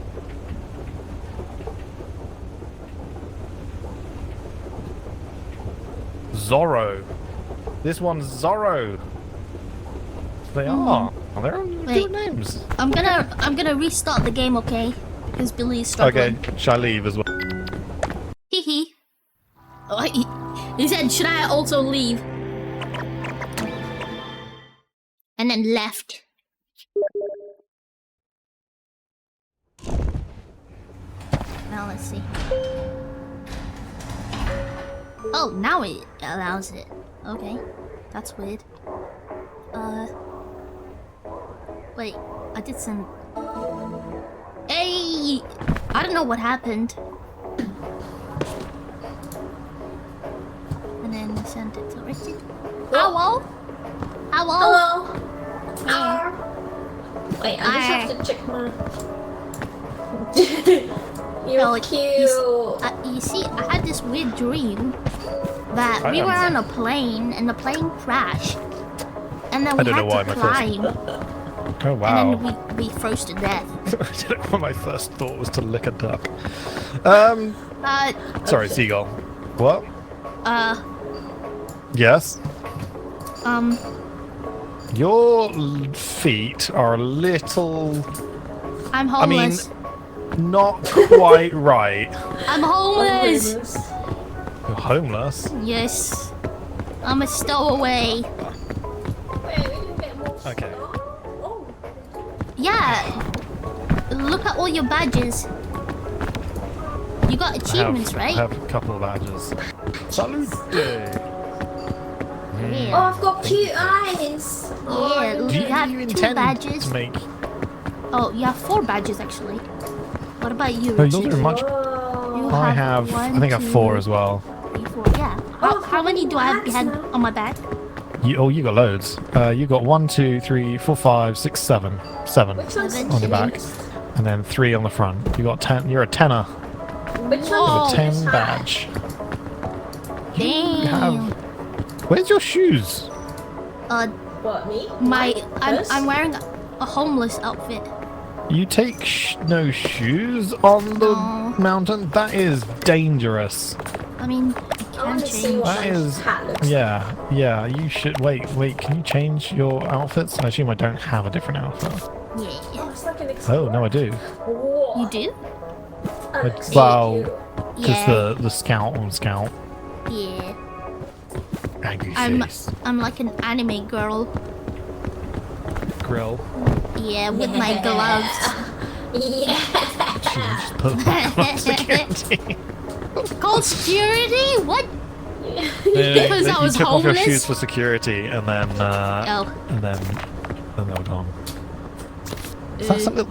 Zorro. This one's Zorro. They are. Oh, they're on good names. I'm gonna restart the game, okay? Because Billy is struggling. Okay, shall I leave as well? Hee. Oh, he said, should I also leave? And then left. Now let's see. Oh, now it allows it. Okay, that's weird. Wait, I did some. Hey, I don't know what happened. And then sent it to Richard. Hello? Hello? Hello? Wait, I just have to check my... You're cute! You see, I had this weird dream that we were on a plane and the plane crashed. And then we had to climb. Oh wow. And then we froze to death. My first thought was to lick a duck. Sorry, seagull. What? Yes? Your feet are a little... I'm homeless. I mean, not quite right. I'm homeless! You're homeless? Yes. I'm a stowaway. Okay. Yeah. Look at all your badges. You got achievements, right? I have a couple of badges. Salute! Yeah. Oh, I've got cute eyes! Yeah, you have 2 badges. To make... Oh, you have 4 badges actually. What about you, Oh, Richard? yours are much... I have... one, I think I have 4 as well. 3, 4, yeah. How many do I have behind on my back? You got loads. You got 1, 2, 3, 4, 5, 6, 7. 7 on your back. And then 3 on the front. You got 10. You're a 10er. Which You have a 10 badge. Damn. Where's your shoes? What, me? I'm wearing a homeless outfit. You take no shoes on the mountain? That is dangerous. I mean, I can change. That is... Yeah, you should... Wait, can you change your outfits? I assume I don't have a different outfit. Yeah. Oh, no, I do. You do? Well, just the scout on scout. Yeah. Angry face. I'm like an anime girl. Grill. Yeah, with my gloves. Just put security. Called security? What? Because I was you took homeless? off your shoes for security, and then and then they were gone.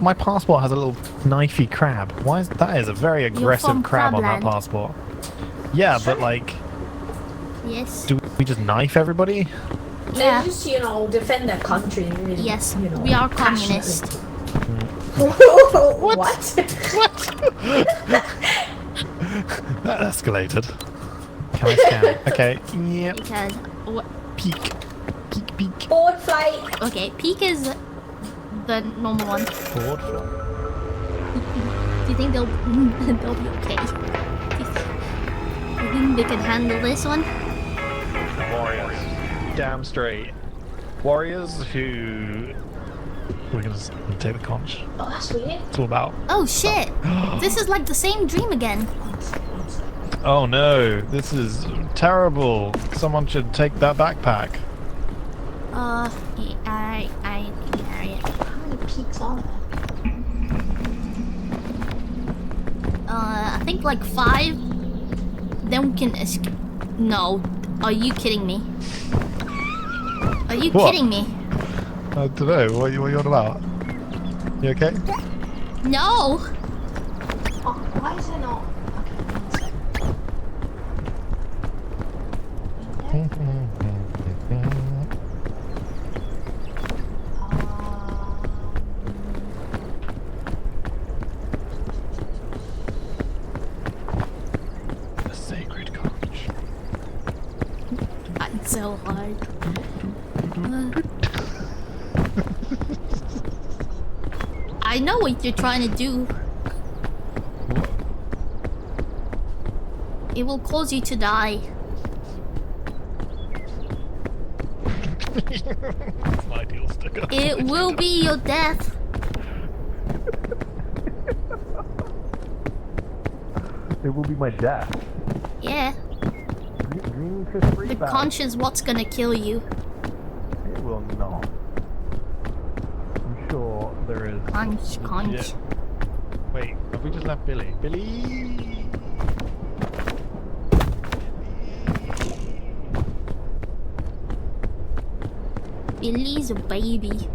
My passport has a little knifey crab. Why is that? Is a very aggressive crab on that passport. Yeah, but like, yes. Do we just knife everybody? Yeah. They just, defend their country. Really, yes, we are communist. What? What? That escalated. Can I scan? Okay. Yep. Because Peek. Board flight. Okay, peak is the normal one. Forward flight. Do you think they'll be okay? Do you think they can handle this one? Warriors. Damn straight. Warriors who... We're gonna take the conch. Oh, that's weird. It's all about... Oh shit! This is like the same dream again. Oh no, this is terrible. Someone should take that backpack. I can carry it. How many peaks are there? I think like 5. Then we can escape. No, are you kidding me? Are you kidding me? I don't know. What are you on about? You okay? No. Oh, why is it not? A sacred conch. It's so hard. I know what you're trying to do. It will cause you to die. That's my ideal sticker. It will be your death. It will be my death. Yeah. The conch is what's gonna kill you. It will not. I'm sure there is. Conch. Wait, Wait, have we just left Billy? Billy! Billy's a baby.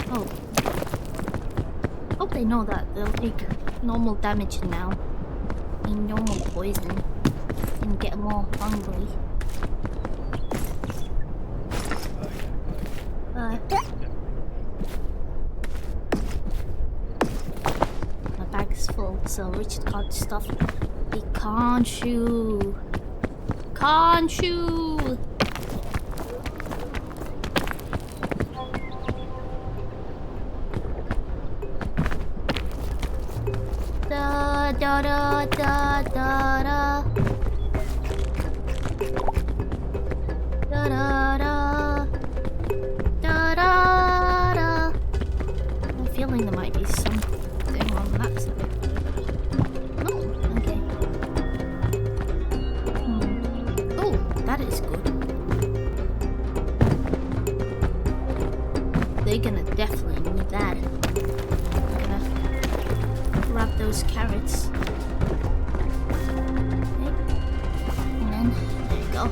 Oh. Hope they know that they'll take normal damage now. In normal poison. And get more hungry. My bag is full, so Richard got stuff. He can't shoot. Can't shoot. Da da da da da da. Da da da. Da da da. I'm feeling there might be something on that side. No, okay. Oh, that is good. They're gonna definitely need that. I'm gonna grab those carrots. Okay. And then, there you go.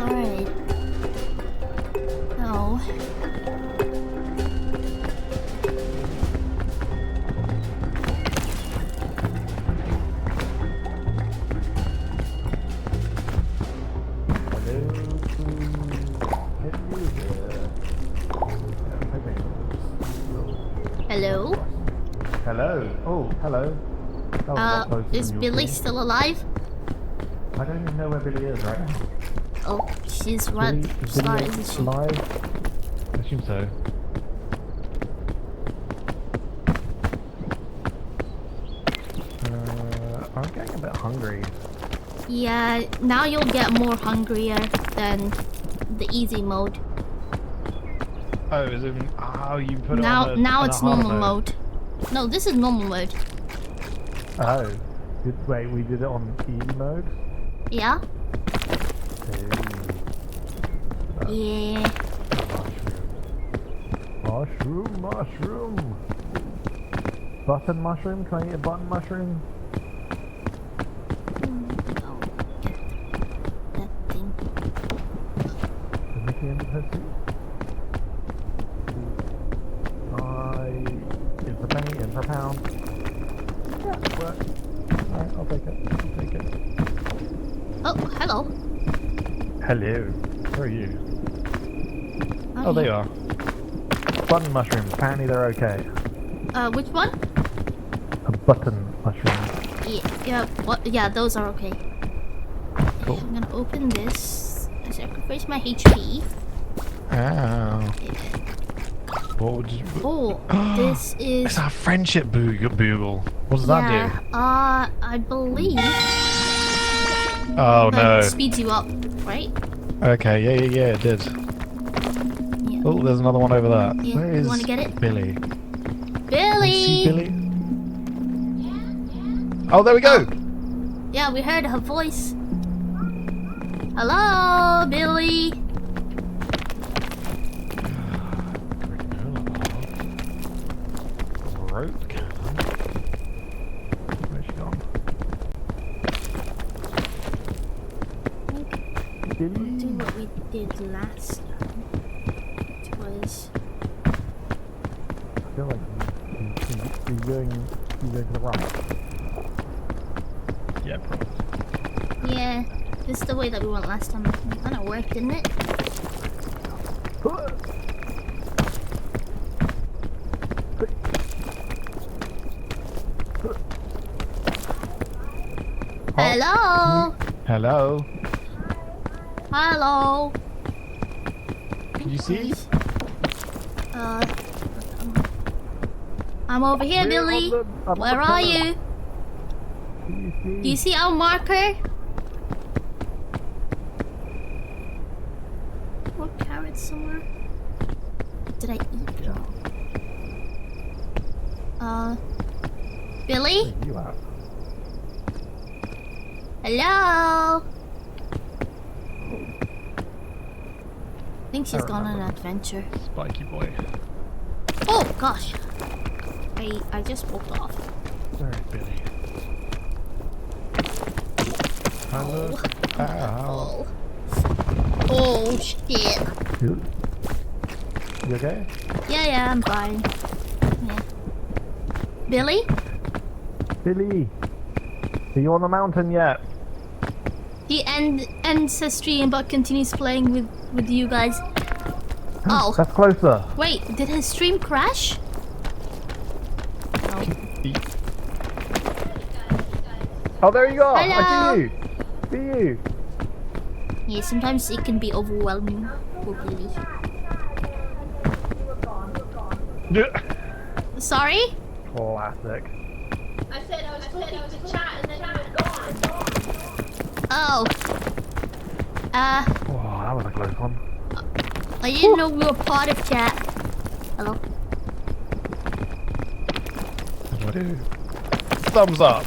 Alright. No. Hello? Hello? Oh, hello. That was a lot closer Is than you Billy were still alive? I don't even know where Billy is right now. Oh, she's right. Sorry, isn't she? Alive? I assume so. I'm getting a bit hungry. Yeah, now you'll get more hungrier than the easy mode. Oh, is it? Oh, you put it Now, on a, now on it's a hard normal mode. No, this is normal mode. Oh. Wait, we did it on easy mode? Yeah? Hey. Yeah. Mushroom, mushroom. Button mushroom? Can I eat a button mushroom? Oh, get that thing. Is Mickey in the pussy? In per penny, in per pound. Yeah, work. Alright, I'll take it. I'll take it. Oh, hello. Hello. Where are you? Oh, there you are. Button mushrooms. Apparently they're okay. Which one? A button mushroom. Yeah, what? Yeah, those are okay. Cool. I'm gonna open this. I sacrifice my HP. Ow. What would you... Oh, this is... It's our friendship bugle. What does that do? I believe... Oh no. Speeds you up, right? Okay, yeah, it did. Yeah. Oh, there's another one over there. Yeah, Where you is wanna get it? Billy? Billy! See Billy? Oh, there we go! Yeah, we heard her voice. Hello, Billy! Rope cannon? Where's she gone? We'll do what we did last time. Which was... I feel like he's going to the right. Yeah, probably. Yeah, this is the way that we went last time. It kind of worked, didn't it? Hello! Hello? Hello! Can you see? I'm over here, Billy. Where are you? Do you see our marker? More carrots somewhere? Did I eat them all? Billy? You are. Hello? think she's gone on an adventure. Spiky boy. Oh gosh. I just walked off. Where is Billy? Hello. Ow. Oh shit. You okay? Yeah, I'm fine. Yeah. Billy? Billy, are you on the mountain yet? He ends the stream but continues playing with you guys. Oh. That's closer. Wait, did his stream crash? No. Oh, there you go. Hello. I see you. See you. Yeah, sometimes it can be overwhelming for Billy. Sorry? Classic. I said I was talking to chat and then you were gone. Oh. Oh, that was a close one. I didn't know we were part of chat. Hello? What do I do? Thumbs up.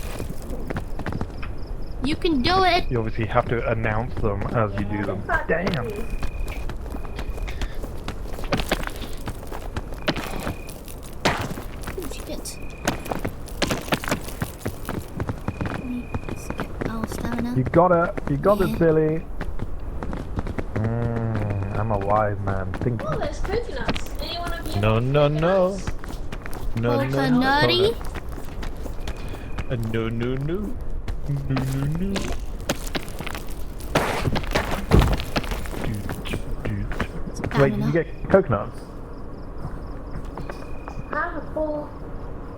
You can do it. You obviously have to announce them as you do them. Damn. Oh, shit. Oh, stamina. You got it. You got Yeah. it, Billy. I'm a wise man. Think. Oh, there's coconuts. Anyone of you? No. No. Coconutty? No. Wait, did you get coconuts? I have a full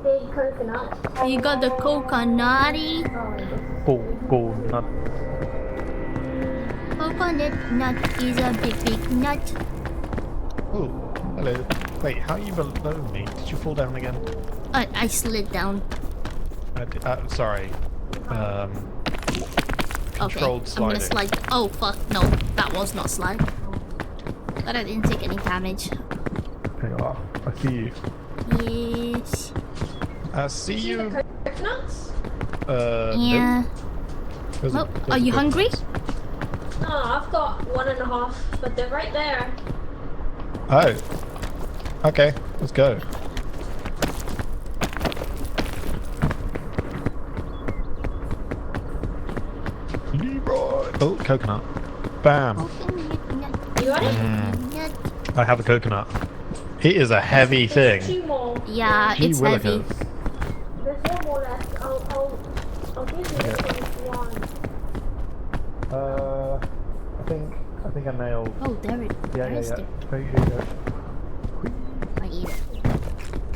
big coconut. You got the coconutty? Coconut. Coconut nut is a big nut. Oh, hello. Wait, how are you below me? Did you fall down again? I slid down. Sorry. Controlled Okay, sliding. I'm gonna slide. Oh fuck, no, that was not slide. But I didn't take any damage. There you are. I see you. Yes. I see you. Coconuts? Yeah. Those Oh, those are you good hungry? ones. No, I've got 1.5, but they're right there. Oh. Okay, let's go. Leroy. Oh, coconut. Bam. You got it? I have a coconut. It is a heavy thing. 2 more. Yeah, it's heavy. There's 1 more left. I'll give you this one. I think I nailed. Oh, there it. Yeah. There you There you go. I eat.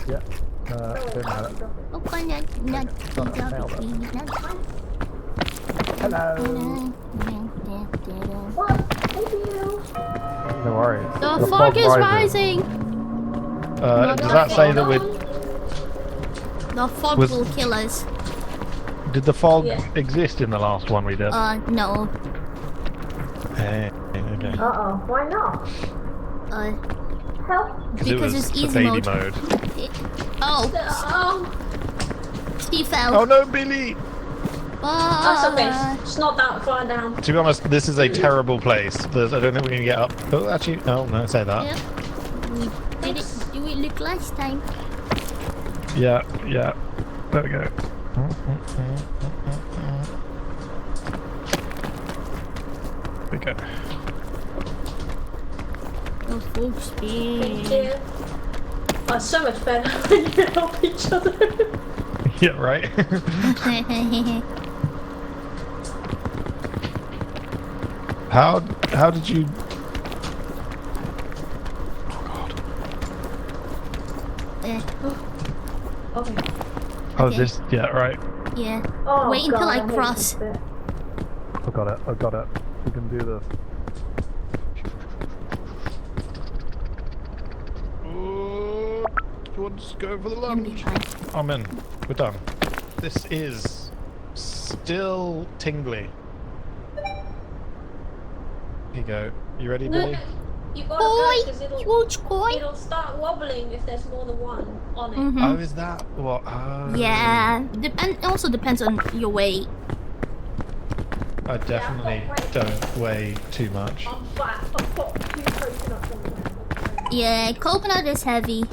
Yeah. Don't matter. Coconut nut is a Nailed it. big nut. Hello. What? Thank you. No worries. The fog is rising. Does that say that we're... The fog Was- will kill us. Did the fog Yeah. exist in the last one we did? No. Hey, okay. Uh-oh. Why not? Help. Because it was it's easy baby mode. mode. Oh, Oh, he fell. Oh no, Billy! that's okay. Bye. It's not that far down. To be honest, this is a terrible place. I don't think we can get up. Oh, actually, oh no, say that. Yep. We did it. Do it look last time? Yeah. There we go. There we go. The full speed. Thank you. Oh, it's so much better when you help each other. Yeah, right. How did you? Oh god. Okay. Oh, Okay. this. Yeah, right. Yeah. Oh, Wait until God, I hate cross. this bit. I got it. We can do this. Oh, do you want to just go for the Gonna be lunge? fine. I'm in. We're done. This is still tingly. Here you go. You ready, Billy? You gotta go because Boy, huge boy. it'll start wobbling if there's more than one on it. Oh, is that what? Oh. Yeah. And also depends on your weight. I definitely don't weigh too much. I'm fat. I've got 2 coconuts on me. Yeah, coconut is heavy.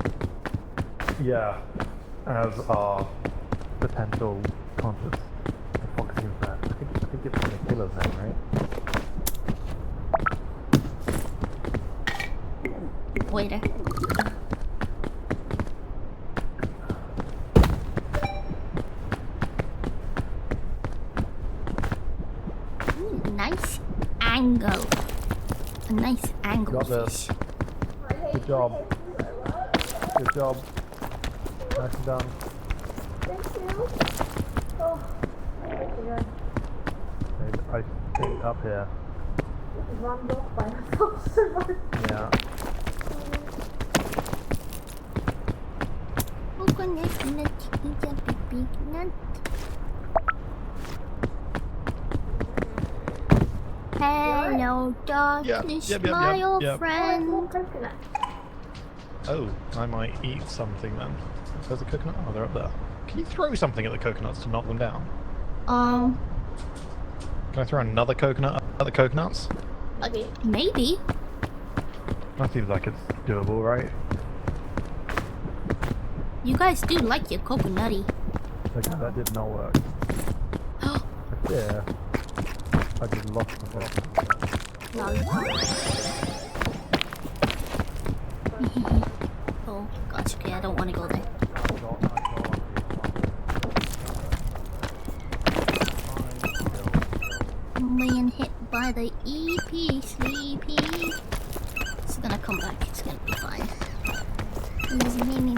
Yeah, as are potential conscious hypoxia fat. I think it's 20 kilos then, right? Waiter. Ooh, nice angle. A nice angle Got this. fish. Good job. Good job. Nice and done. Thank you. Oh, yeah. I think up here. It runs off by myself so much. Yeah. Coconut nut is a big, big nut. Hello, darkness, my old friend. More coconut. Oh, I might eat something then. There's a coconut. Oh, they're up there. Can you throw something at the coconuts to knock them down? Can I throw another coconut at the coconuts? Maybe. That seems like it's doable, right? You guys do like your coconutty. Okay, that did not work. Yeah. I just lost the bottom. Oh gosh, okay, I don't want to go there. Being hit by the EP sleepy. It's gonna come back, it's gonna be fine. It's me.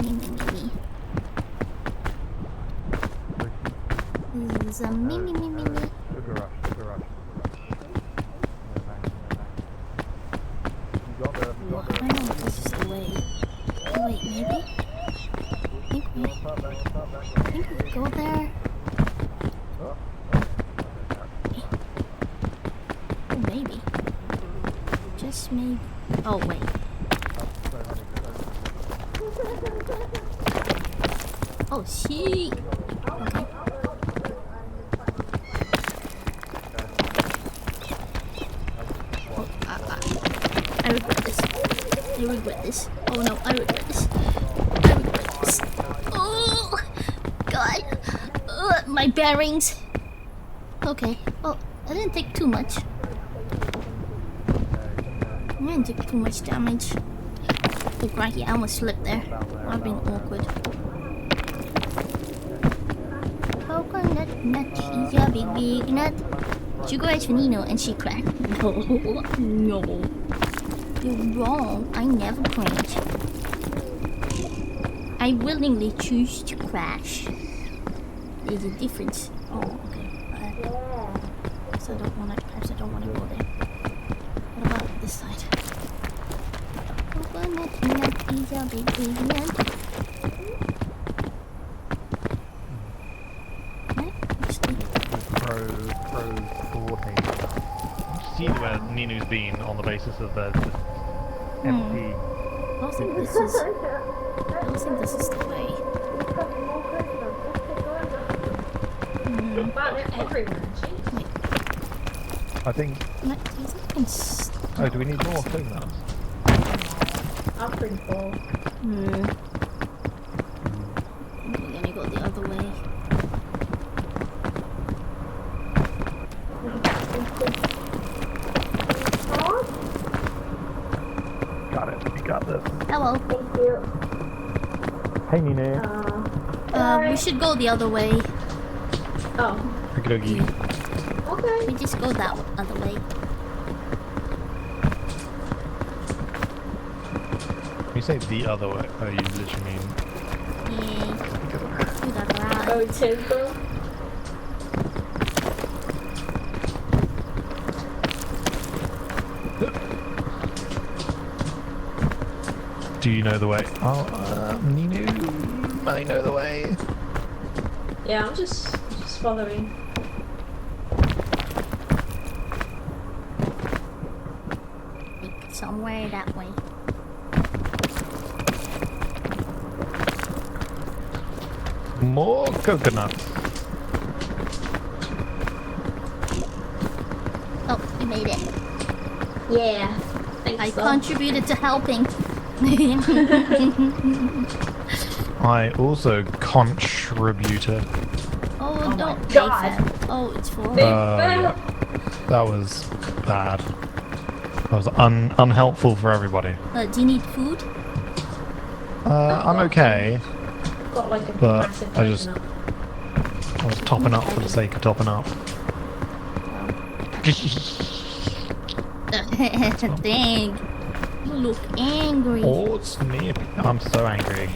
It's a me. Sugar rush. You got I don't know if this is the way. Oh, wait, maybe? I think we go there. Oh, maybe. Just maybe. Oh, wait. Oh, shit. Okay. I regret this. Oh no, I regret this. Oh, God. My bearings. Okay. Oh, I didn't take too much. I didn't take too much damage. Look right here, I almost slipped there. I've been awkward. Coconut nut, is a big, big nut. Sugar is vanilla and she cracked. No. You're wrong. I never cringe. I willingly choose to crash. There's a difference. Oh, okay. So perhaps I don't wanna go there. What about this side? Coconut nut is a big, big nut. See where Ninu's been on the basis of there's just empty. I don't think this is the way. Wow, they're everywhere. Wait, I think. do you think I can Oh, do we need more coconuts? I'm pretty full. I'm gonna go the other way. Got it. We got this. Hello. Thank you. Hey, Ninu. We should go the other way. Oh. Okie Okay. We just go that other way. When you say the other way, oh, you literally mean. Yeah. Do that right. Oh, tempo. Do you know the way? Oh, Ninu, I know the way. Yeah, I'm just following. Somewhere that way. More coconuts. made it. Yeah. Thanks, I though. contributed to helping. I also contributed. Oh, don't pay God. for it. Oh, it's for Yeah. That was bad. That was unhelpful for everybody. do you need food? I'm okay. Got like a But massive I just- coconut. I was topping up for the sake of topping up. Dang. You look angry. Oh, snap. I'm so angry.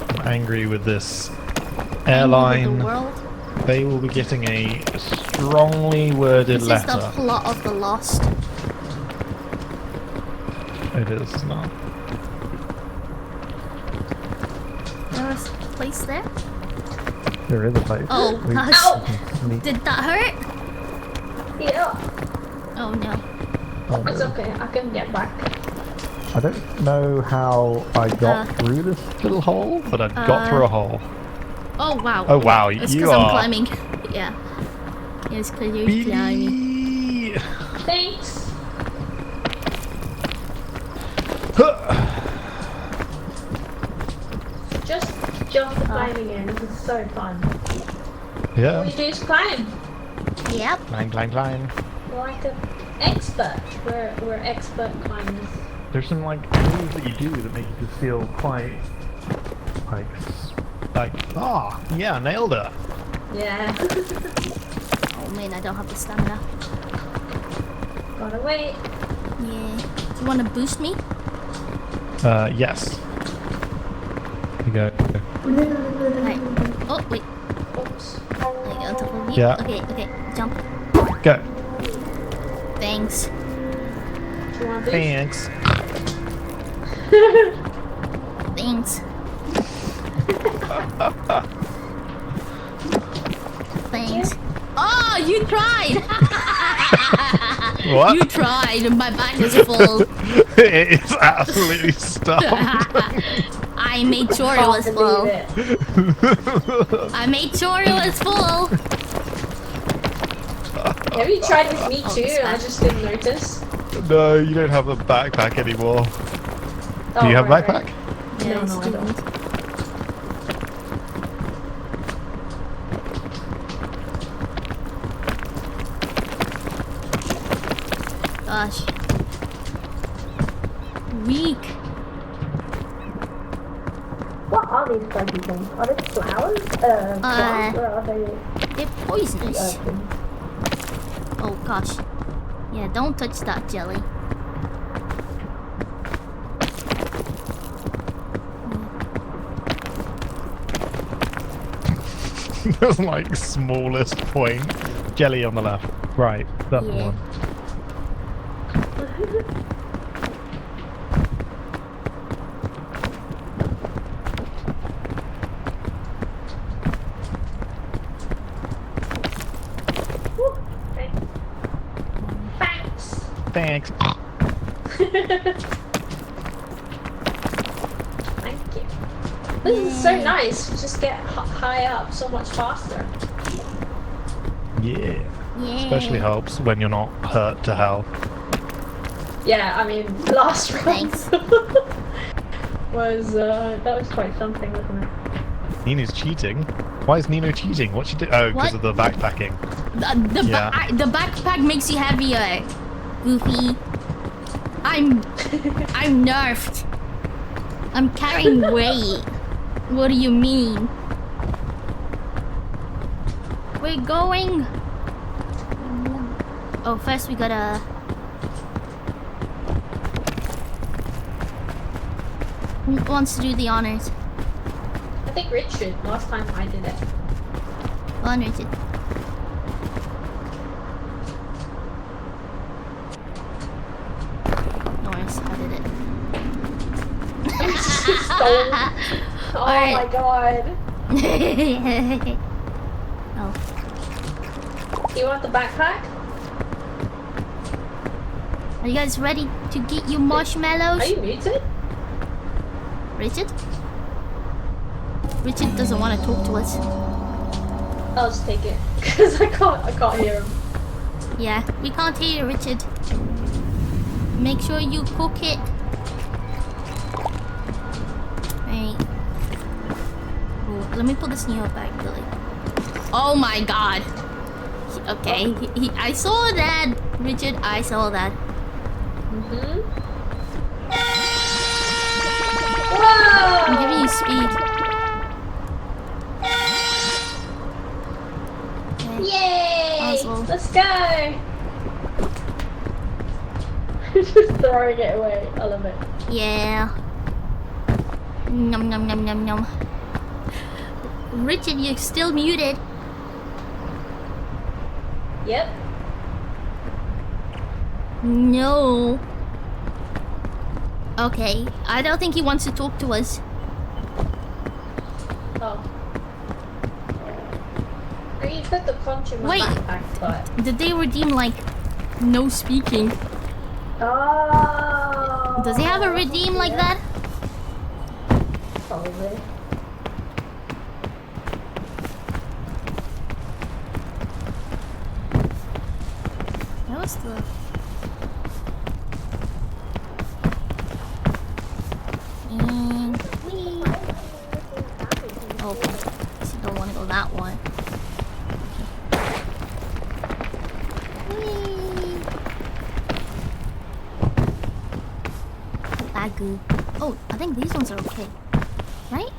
I'm angry with this Angry airline. with the world. They will be getting a strongly worded This is letter. the plot of the Lost. It is not. There's a place there? There is a place. Oh, We- gosh. Ow! Did that hurt? Yeah. Oh, no. Oh, It's no. okay. I can get back. I don't know how I got through this little hole, but I got through a hole. Oh, wow. Oh, wow, It's you because I'm are- climbing. Yeah. It's because you're climbing. Bee- Thanks. Just jump the climbing in. This is so fun. All Yeah. you do is climb. Yep. Climb, climb, climb. We're like an expert. We're expert climbers. There's some like moves that you do that make you just feel quite like yeah, nailed it. Yeah. Oh, man, I don't have the stamina. Gotta wait. Yeah. You want to boost me? Yes. You go. Right. Oh, wait. Oops. I get on top of you. Yeah. Okay, okay. Jump. Go. Thanks. Do you want to boost? Thanks. Thanks. Thanks. Oh, you tried! What? You tried, and my back is full. It is absolutely stuffed. I made sure it Can't was full. believe it. I made sure it was full. Have you tried with me Oh, too? it's And I bad. just didn't notice. No, you don't have a backpack anymore. Do you have a right, backpack? right. Yeah, No, it's no, I don't. didn't. Gosh. Weak. What are these fuzzy things? Are they flowers? Plants, or are they They're poisonous. urchins? Oh gosh. Yeah, don't touch that jelly. That's like smallest point. Jelly on the left. Right, that's the Yeah. one. Woo, okay. Thanks. Thanks. Thank you. This is so nice. You just get high up so much faster. Yeah. Yeah. Especially helps when you're not hurt to hell. Yeah, I mean, last round Thanks. was that was quite something, wasn't it? Nino's cheating. Why is Nino cheating? What's she do? Oh, because What? of the backpacking. Yeah. The backpack makes you heavier, Goofy. I'm nerfed. I'm carrying weight. What do you mean? We're going. Oh, first we gotta. Who wants to do the honors? I think Richard. Last time I did it. Go on, Richard. No worries, I did it. Stolen. Oh Alright. my god. Oh. You want the backpack? Are you guys ready to get your marshmallows? Are you muted? Richard? Richard doesn't want to talk to us. I'll just take it because I can't hear him. Yeah, we can't hear you, Richard. Make sure you cook it. Right. Ooh, let me put this in your bag, Billy. Oh my god. Okay, I saw that, Richard. I saw that. Whoa! I'm giving you speed. Okay. Yay! Oswald. Let's go! Just throwing it away. I love it. Yeah. Nom nom nom nom nom. Richard, you're still muted. Yep. No. Okay, I don't think he wants to talk to us. Oh. You put the punch in my Wait. backpack, but... Did they redeem, like, no speaking? Oh. Does he have a redeem like that? Probably. That was the... And... Whee! Oh, I don't want to go that one. Whee! Bagoo. Oh, I think these ones are okay. Right?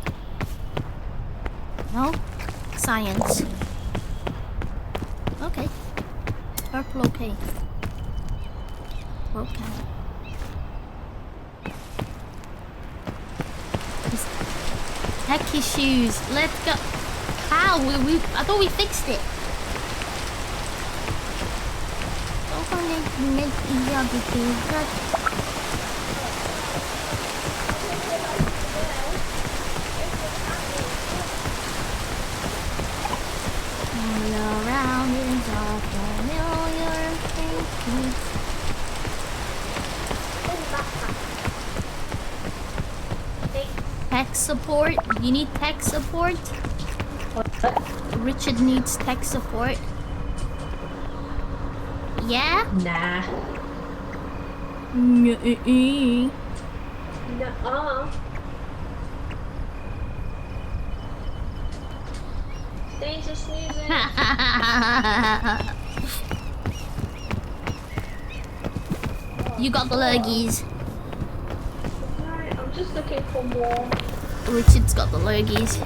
No? Science. Okay. Purple okay. Okay. Tech issues. Let's go. How? I thought we fixed it. All around is all familiar faces. Tech support? You need tech support? Richard needs tech support. Yeah? Nah. Nuh-uh. Nuh-uh. Danger sneezing. You got the lurgies. Alright, I'm just looking for more. Richard's got the lurgies.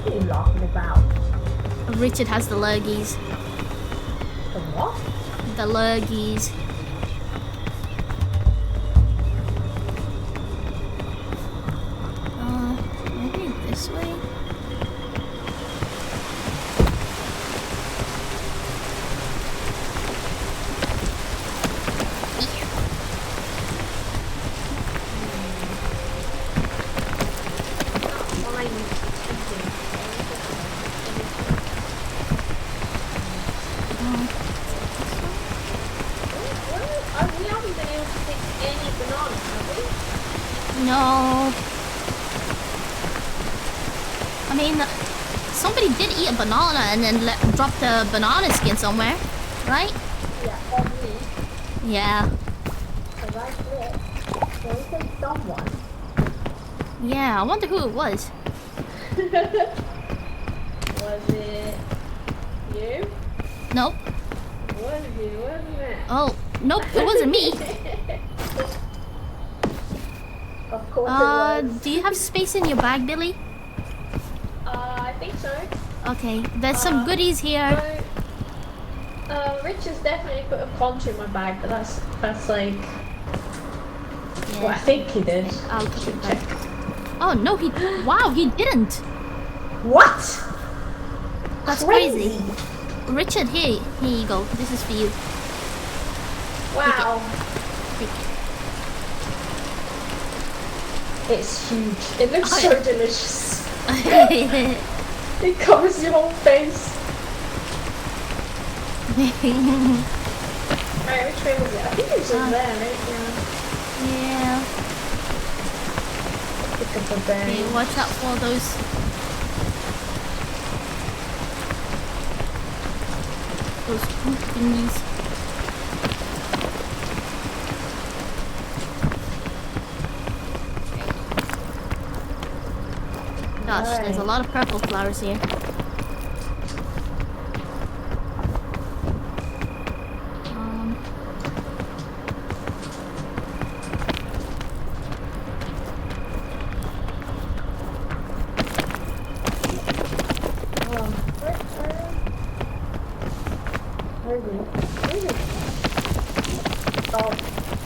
What are you laughing about? Richard has the lurgies. The what? The lurgies. Maybe this way? We haven't been able to pick any bananas, have we? No. I mean, somebody did eat a banana and then dropped a banana skin somewhere, right? Yeah, on me. Yeah. Because I clicked. So we said someone. Yeah, I wonder who it was. Was it you? Nope. Was you, wasn't it? Oh, nope, it wasn't me. Of course it was. Do you have space in your bag, Billy? I think so. Okay, there's some goodies here. Richard's definitely put a conch in my bag, but that's like... Yeah. Well, I think he did. I'll put it back. Oh, no, wow, he didn't. What? That's crazy. Richard, here you go. This is for you. Wow. Take it. It's huge. It looks Oh, so yeah. delicious. It covers your whole face. Right, which way was it? I think it was over there, right? Yeah. Pick up a berry. Okay, watch out for those. those poop thingies. Gosh, there's a lot of purple flowers here.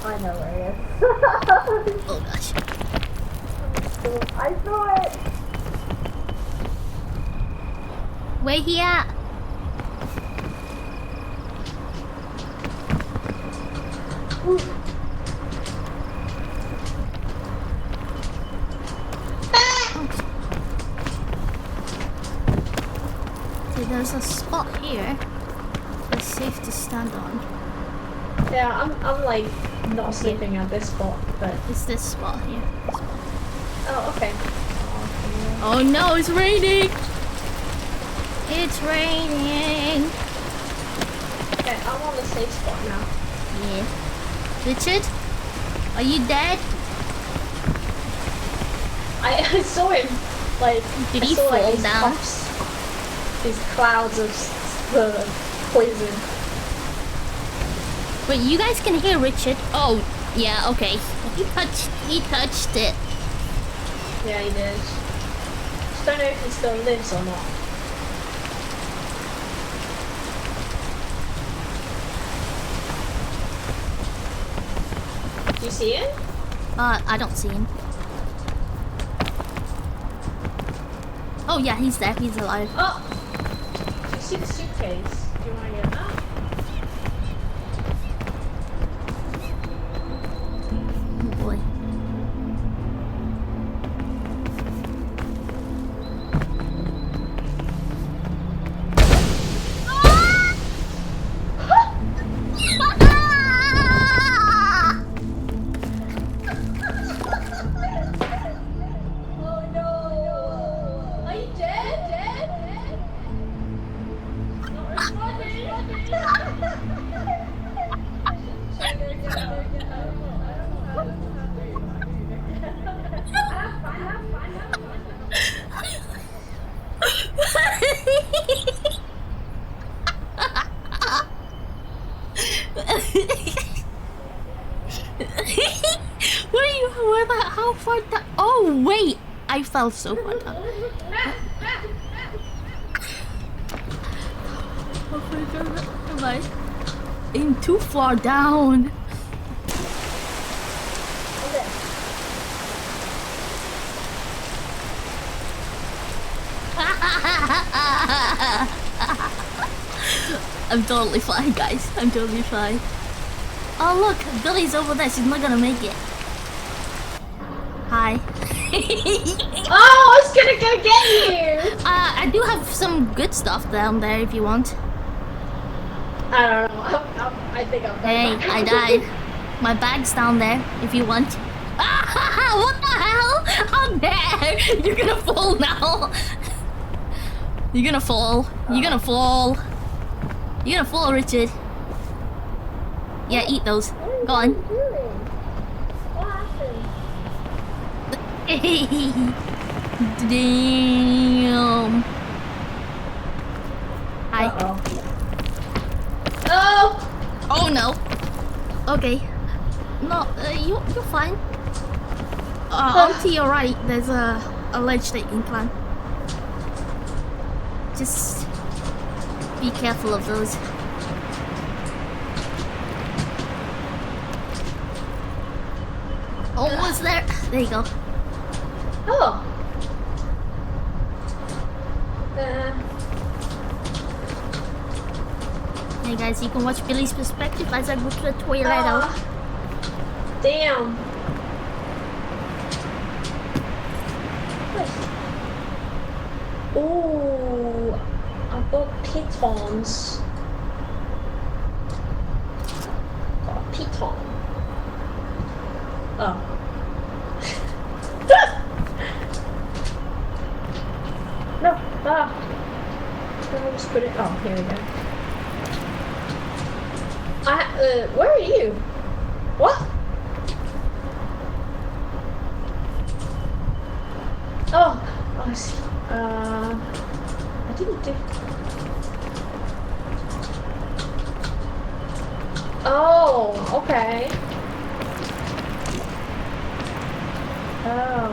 I know where he is. Oh gosh. I saw it! Where he at? Okay, there's a spot here. It's safe to stand on. Yeah, I'm like not sleeping at this spot, but It's this spot here. oh okay. Oh no, it's raining! It's raining! Okay, I'm on the safe spot now. Yeah. Richard? Are you dead? I saw him, like, Did I he saw, like, fall these down? puffs, these clouds of poison. Wait, you guys can hear Richard? Oh, yeah, okay. He touched it. Yeah, he did. Just don't know if he still lives or not. Do you see him? I don't see him. Oh yeah, he's there. He's alive. Oh! Do you see the suitcase? Do you want to get that? Oh boy. Oh no! Are you dead? Not responding! How far down? Oh wait, I fell so far down. How far down am I? I'm too far down. I'm totally fine, guys. I'm totally fine. Oh look, Billy's over there. She's not gonna make it. Hi. Oh, I was gonna go get you! I do have some good stuff down there if you want. I don't know. I think I'm Hey, I died. My bag's down there if you want. What the hell? How dare! You're gonna fall now. You're gonna fall. You're gonna fall. You're gonna fall, Richard. Yeah, eat those. Go on. What happened? Damn. Hi. Uh-oh. Oh! Oh no. Okay. No, you're fine. On to your right, there's a ledge that you can climb. Just be careful of those. Almost there. There you go. Oh! Hey guys, you can watch Billy's perspective as I go to the toilet out. Damn. Ooh, I got pitons. Got a piton. Oh. No, ah. I'll just put it. Oh, here we go. Where are you? What? Oh, I see. I didn't do. Oh, okay. Oh.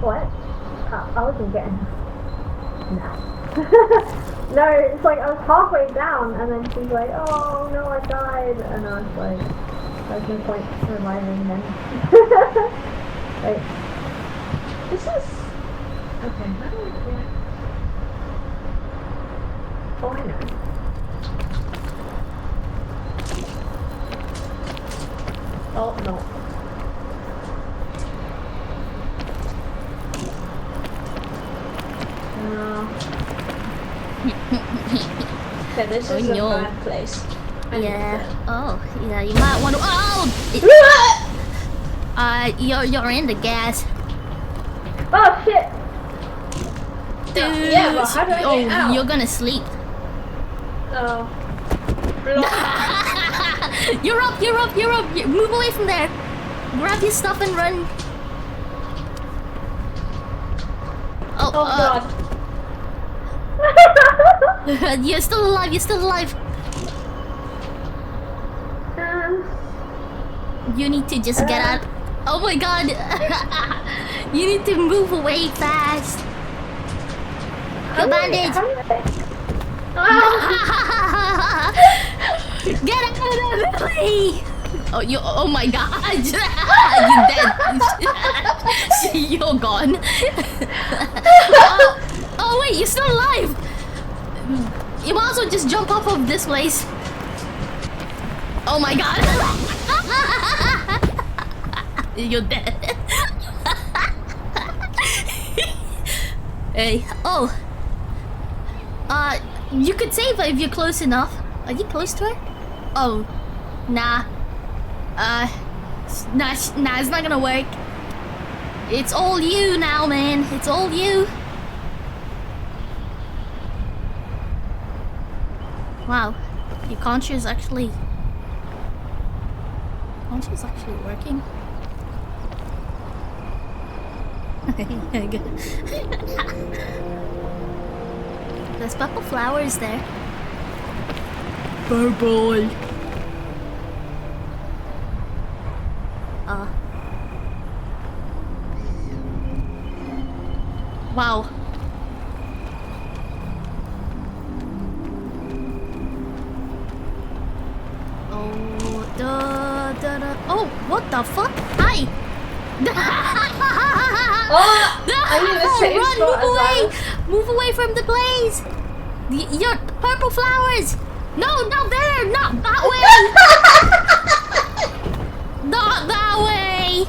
What? I wasn't getting. No. No, it's like I was halfway down, and then she's like, "Oh no, I died," and I was like, "There's no point reviving then." Like, this is okay. How do I get? Oh, I know. Oh no. Okay, this is a bad place. Yeah. Oh, yeah. You might want to. Oh! You're in the gas. Oh shit! Dude. Yeah, but how do I get out? You're gonna sleep. Oh. You're up. Move away from there. Grab your stuff and run. Oh God. You're still alive. You need to just get out. Oh my god. You need to move away fast. Go bandage. Get out of the way. Oh my god. You're dead. You're gone. Oh wait, you're still alive. You might as well just jump off of this place. Oh my god. You're dead. Hey, oh. You could save her if you're close enough. Are you close to her? Oh, nah. Nah, it's not gonna work. It's all you now, man. It's all you. Wow, your concha is actually working. There's purple flowers there. Purple. Wow. Oh, what the fuck? Hi! Run! Move away! Move away from the blaze! Your purple flowers! No, not there! Not that way! Not that way!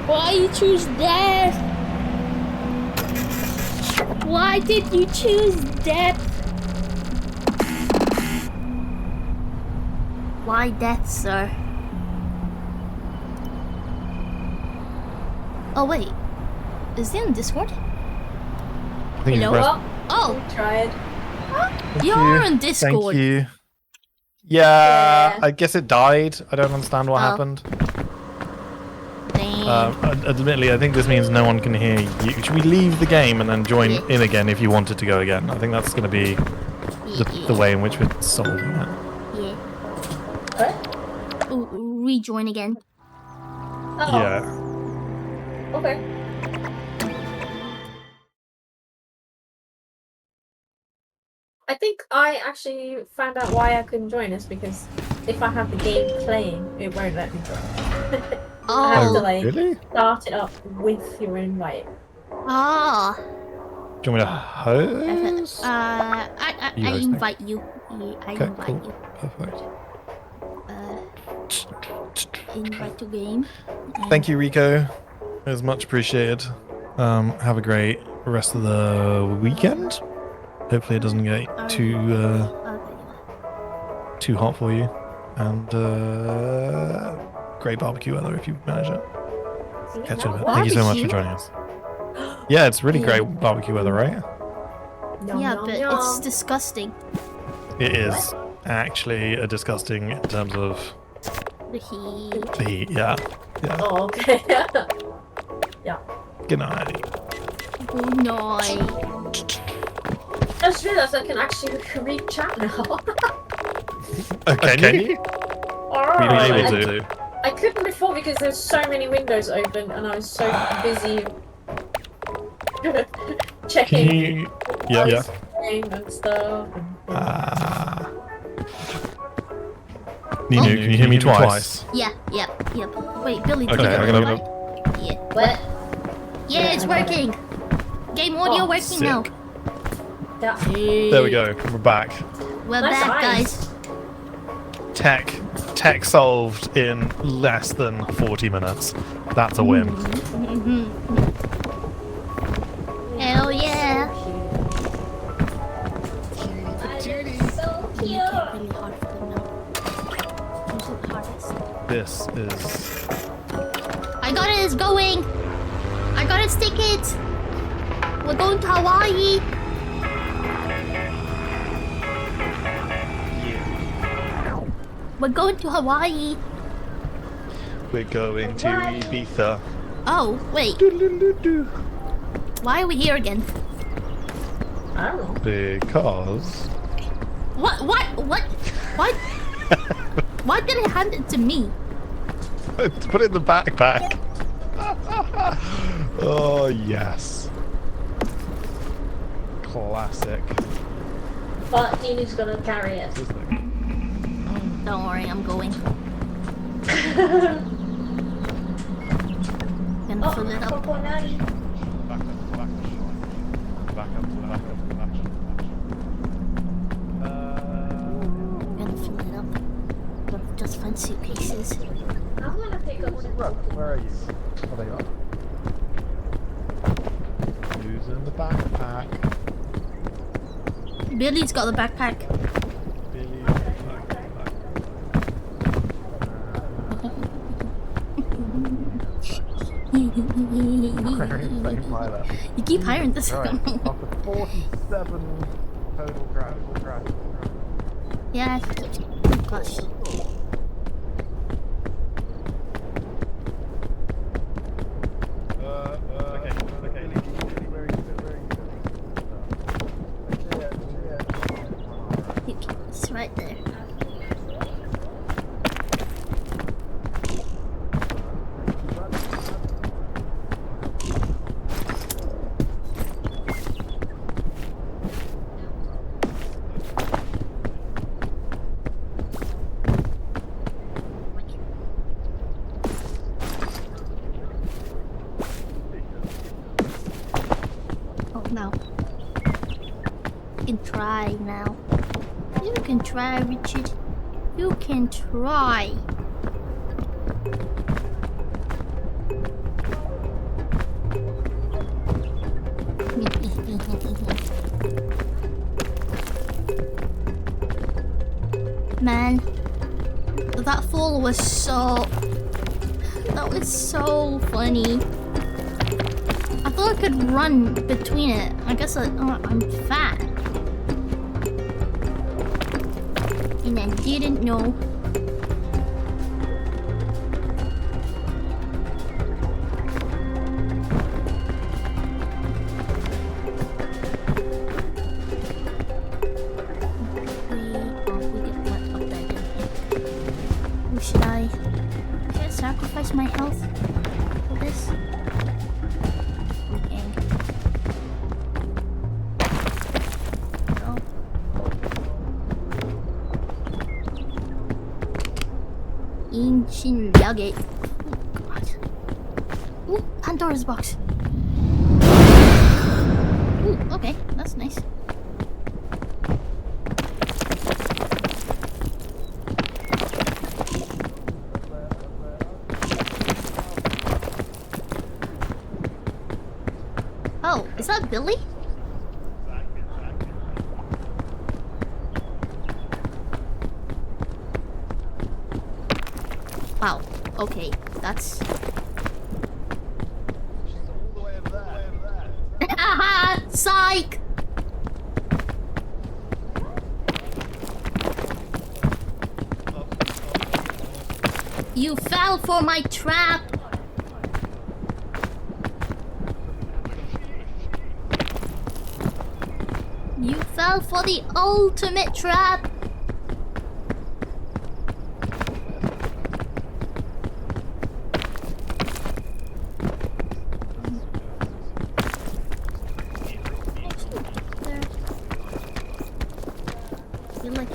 Why you choose death? Why did you choose death? Why death, sir? Oh wait, is he in Discord? I think Hello? Oh, we tried. You're in Discord. Thank you. Yeah, I guess it died. I don't understand what happened. Admittedly, I think this means no one can hear you. Should we leave the game and then join in again if you wanted to go again? I think that's going to be the way in which we're solving it. Yeah. What? Rejoin again. Oh. Yeah. Okay. I think I actually found out why I couldn't join us because if I have the game playing, it won't let me join. I have to really? Start it up with your invite. Ah. Do you want me to host? I invite you. I invite you. Perfect. Invite to game. Thank you, Rico. It was much appreciated. Have a great rest of the weekend. Hopefully it doesn't get too hot for you. And great barbecue weather if you manage it. Catch you in a bit. Thank you so much for joining us. Yeah, it's really great barbecue weather, right? Yeah, but it's disgusting. It is actually disgusting in terms of The heat. the heat. Yeah. Oh, okay. Yeah. Good night. Good night. I just realised I can actually read chat now. Can you? Alright. Being able to. I couldn't before because there's so many windows open and I was so busy checking Can you? Yeah. and stuff. Ninu, can you hear me twice? Yeah, yep. Wait, Billy, did Okay, you I'm get gonna. it? Yeah. What? Yeah, it's working. Game audio working sick. now. Yeah. There we go. We're back. We're Nice back, eyes. guys. Tech solved in less than 40 minutes. That's a win. Hell yeah. So cute. Really hard for them now. Those are the hardest. This is. I got it, it's going. I got its ticket. We're going to Hawaii. We're going to Hawaii. We're going to Ibiza. Oh, wait. Why are we here again? I don't know. Because. What? Why did it hand it to me? Put it in the backpack. Oh, yes. Classic. But Ninu's gonna carry it. Don't worry, I'm going. Gonna fill it up. Gonna fill it up. Gotta just find suitcases. I'm gonna pick up some. Where are you? Oh, there you are. Who's in the backpack? Billy's got the backpack. You keep hiring this one. After 47 total crash. Yeah, gosh. Okay. It's right there. Oh no. You can try now. You can try, Richard. You can try. Man, that fall was so... That was so funny. I thought I could run between it. I guess I'm fat. And I didn't know. Should I sacrifice my health for this? Okay. No. 신기하게. Oh God. Ooh, Pandora's box. Ooh, okay, that's nice. Oh, is that Billy? Wow, okay, that's Psych! You fell for my trap! You fell for the ultimate trap! You're like...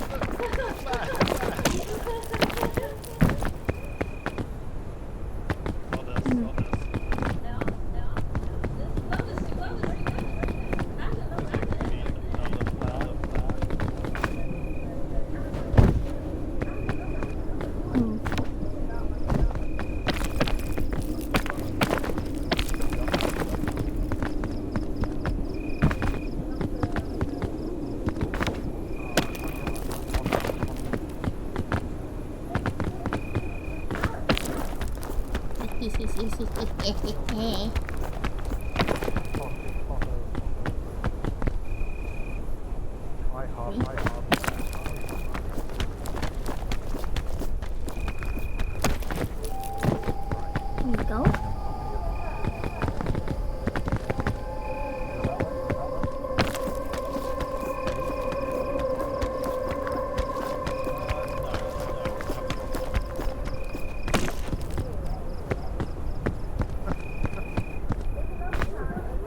Here we go.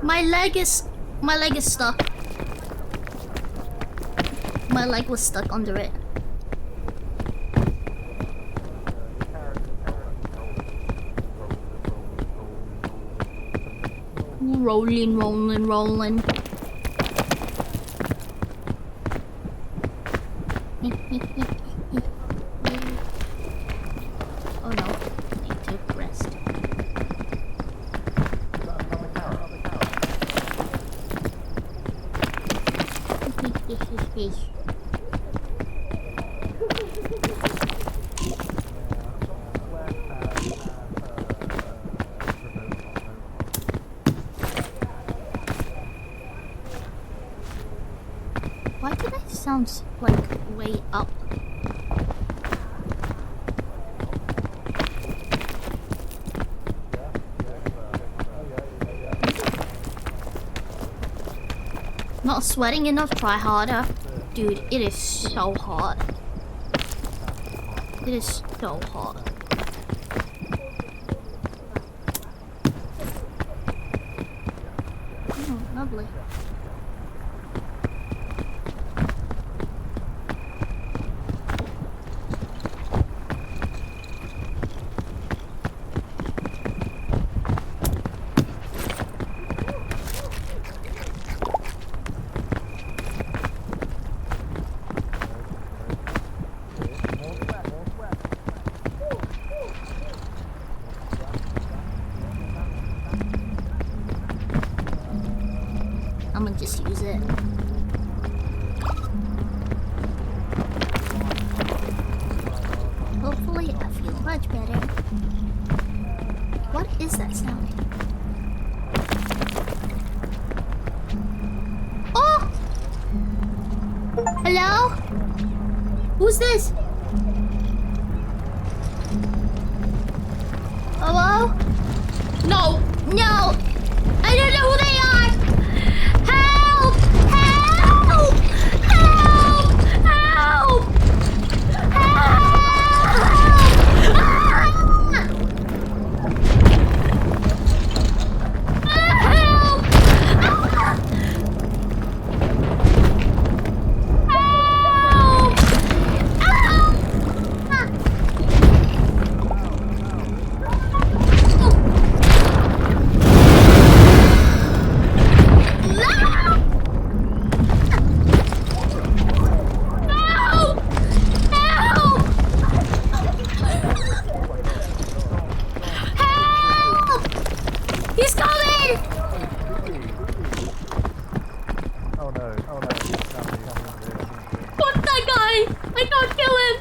My leg is stuck. My leg was stuck under it. Rolling, rolling, rolling. Oh no, I need to rest. Why do they sound like way up? Not sweating enough, try harder. Dude, it is so hot. It is so hot. Oh, lovely. I'm gonna just use it. Hopefully I feel much better. What is that sound? Oh! Hello? Who's this? Hello? No! No! I don't know who they are! Help! Help! Help! Help! He's coming! Oh no, oh no. Fuck that guy! I can't kill him!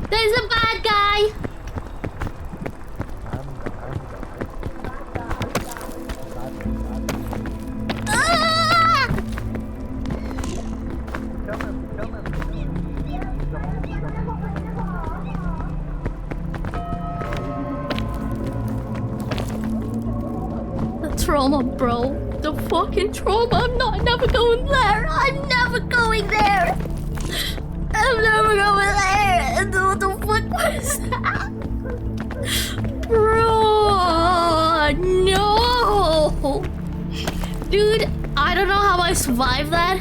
There's a bad guy! trauma, bro. The fucking trauma. I'm never going there. I'm never going there. I'm never going there. What the fuck was that? Bro, no. Dude, I don't know how I survived that.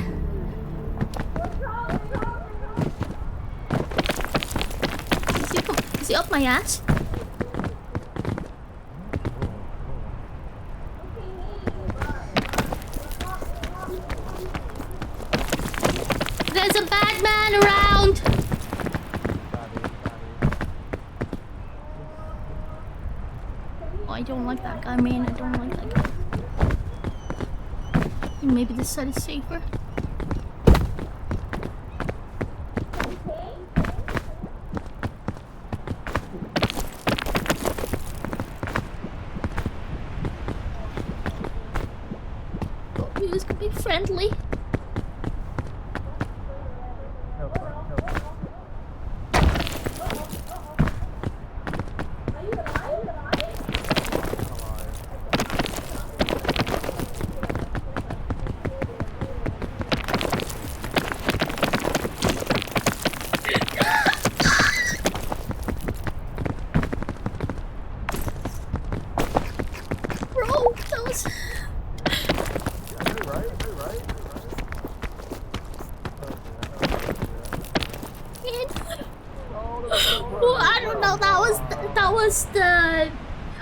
Is he up my ass? There's a bad man around. Oh, I don't like that guy, man. I don't like that guy. Maybe this side is safer. Oh, this could be friendly.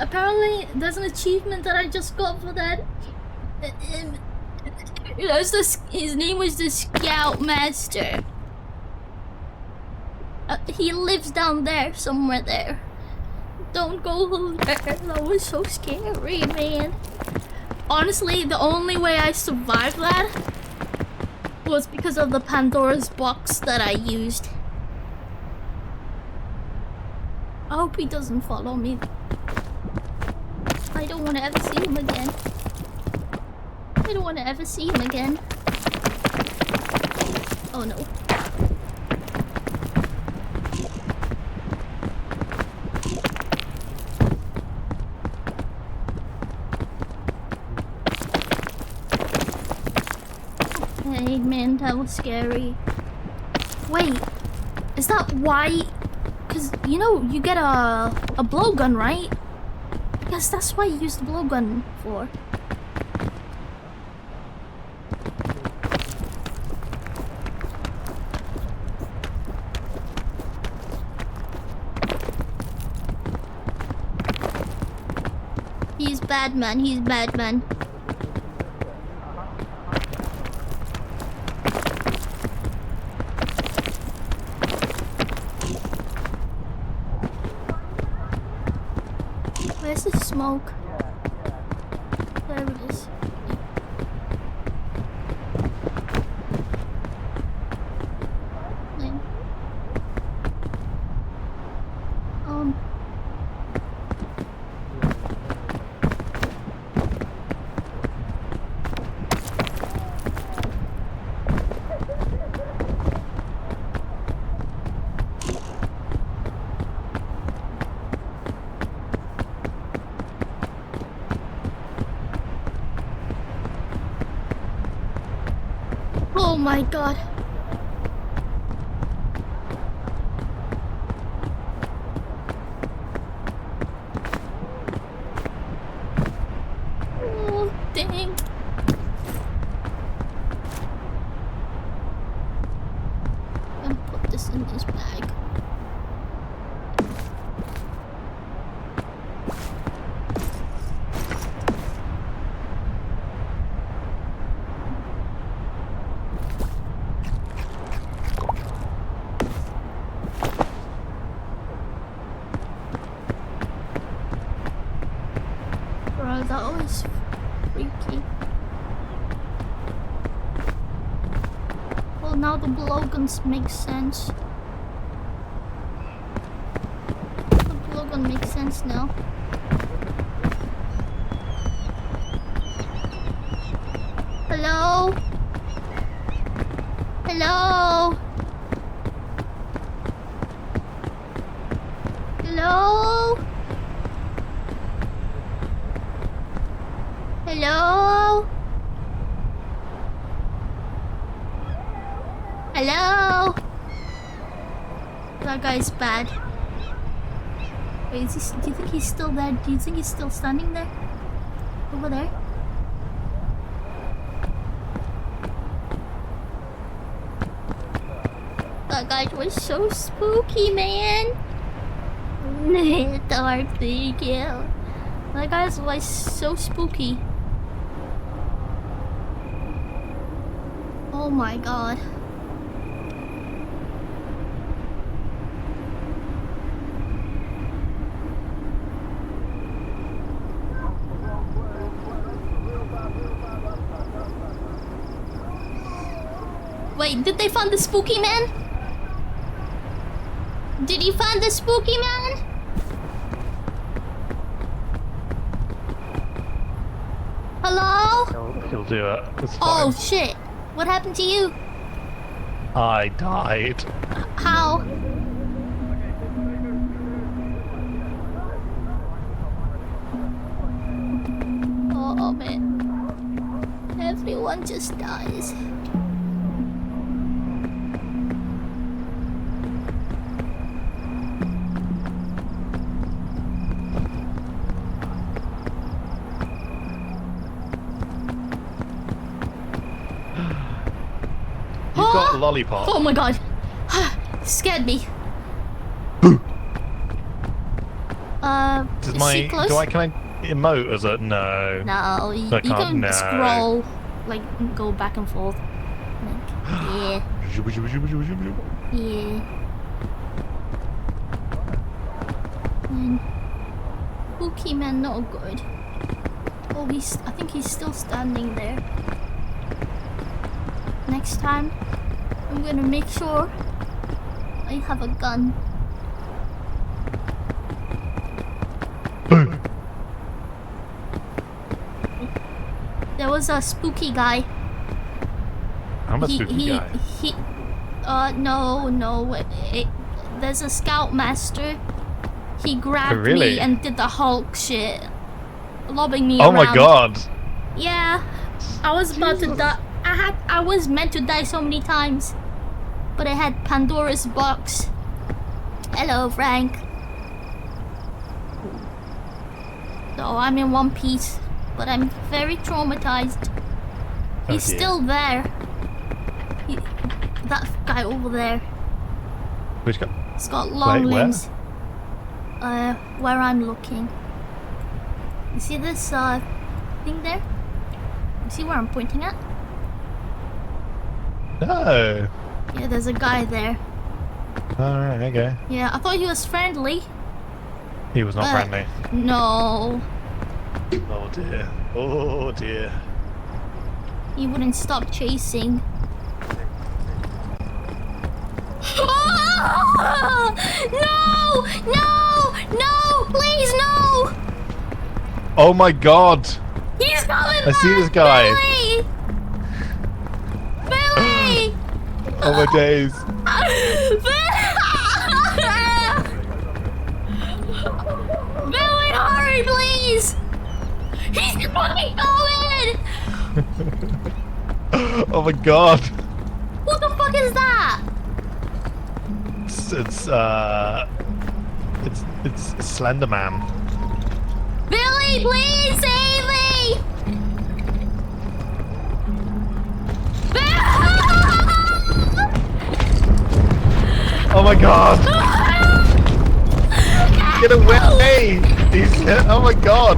Apparently, there's an achievement that I just got for that. His name was the Scout Master. He lives down there, somewhere there. Don't go there. That was so scary, man. Honestly, the only way I survived that was because of the Pandora's box that I used. I hope he doesn't follow me. I don't want to ever see him again. I don't want to ever see him again. Oh no. Hey man, that was scary. Wait, is that why? Because, you know, you get a blowgun, right? Yes, that's why you use the blowgun for. He's bad man, he's bad man. Where's the smoke? There it is. Oh my god. Oh, dang. I'm gonna put this in this bag. Bro, that was freaky. Well, now the blowguns make sense. The blowgun makes sense now. Hello? Hello? Hello? Hello? That guy's bad. Wait, do you think he's still there? Do you think he's still standing there? Over there? That guy was so spooky, man. Dark, thank you. That guy was so spooky. Oh my god. Wait, did they find the spooky man? Did you find the spooky man? Hello? He'll do it. It's fine. Oh shit. What happened to you? I died. How? Oh man. Everyone just dies. You've got lollipop. Oh my god. Scared me. Does is my she close? can I emote as a no? No, you I can't, can no. scroll, like go back and forth. Like, yeah. Yeah. Man. Spooky man, not good. Oh, I think he's still standing there. Next time, I'm gonna make sure I have a gun. There was a spooky guy. I'm a spooky guy. No. There's a scoutmaster. He grabbed really? me and did the Hulk shit, lobbing me Oh around. my god. Yeah, I was about to die. I was meant to die so many times, but I had Pandora's box. Hello, Frank. So I'm in one piece, but I'm very traumatized. He's still there. That guy over there. Which guy? He's got long Wait, where? limbs. Where I'm looking. You see this thing there? You see where I'm pointing at? No. Yeah, there's a guy there. Alright, okay. Yeah, I thought he was friendly. He was not friendly. No. Oh dear. Oh dear. He wouldn't stop chasing. No! No! No! Please, no! Oh my god! He's coming I see this guy. Billy! Billy! Oh my days. Billy, hurry, please! He's fucking coming! Oh my god. What the fuck is that? It's Slender Man. Billy, please save me! Oh my god! Get away! Oh my god!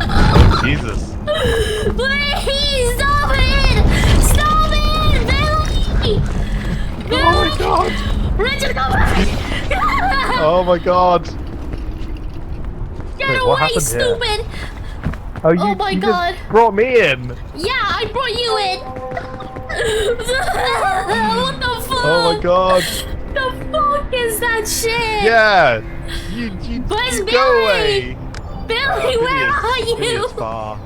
Oh Jesus! Please stop it! Stop it, Billy! Oh my god! Richard, come back! Oh my god! Get Wait, away, what happened stupid! here? Oh, you, my you god! Just brought me in. Yeah, I brought you in. What the fuck? Oh my god! The fuck is that shit? Yeah! You Where's go Billy? away! Billy, where are Billy you? is far.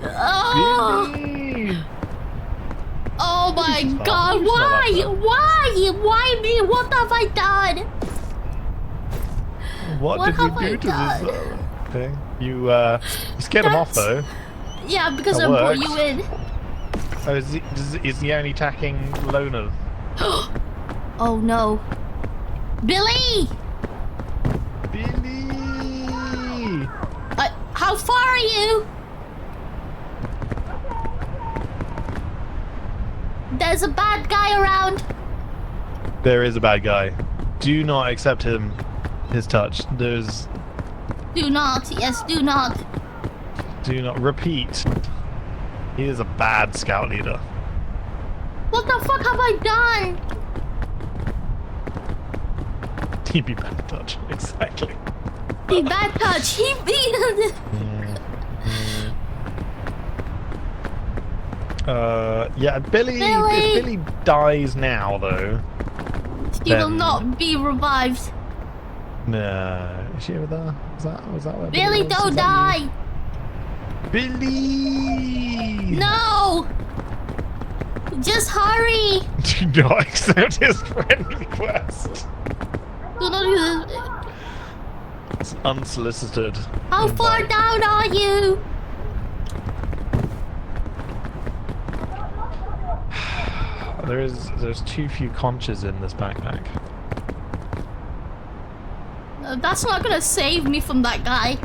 Oh. Billy! Oh my Billy's far. god, Billy's not why? like that. Why me? What have I done? What What did have we I do to done? this thing? You scared him off though. Yeah, because That I brought works. you in. Oh, is he only attacking loners? Oh no. Billy! Billy! How far are you? There's a bad guy around. There is a bad guy. Do not accept his touch. There's... Do not. Yes, do not. Do not repeat. He is a bad scout leader. What the fuck have I done? He'd be bad touch. Exactly. He bad touch. He beat. Yeah, Billy. If Billy dies now, though, He will not be revived. No. Is she over there? Was that where Billy, was? don't Is that die. you? Billy! No. Just hurry. Do not accept his friend request. Do not do this. It's unsolicited. How far down are you? There's too few conches in this backpack. That's not gonna save me from that guy.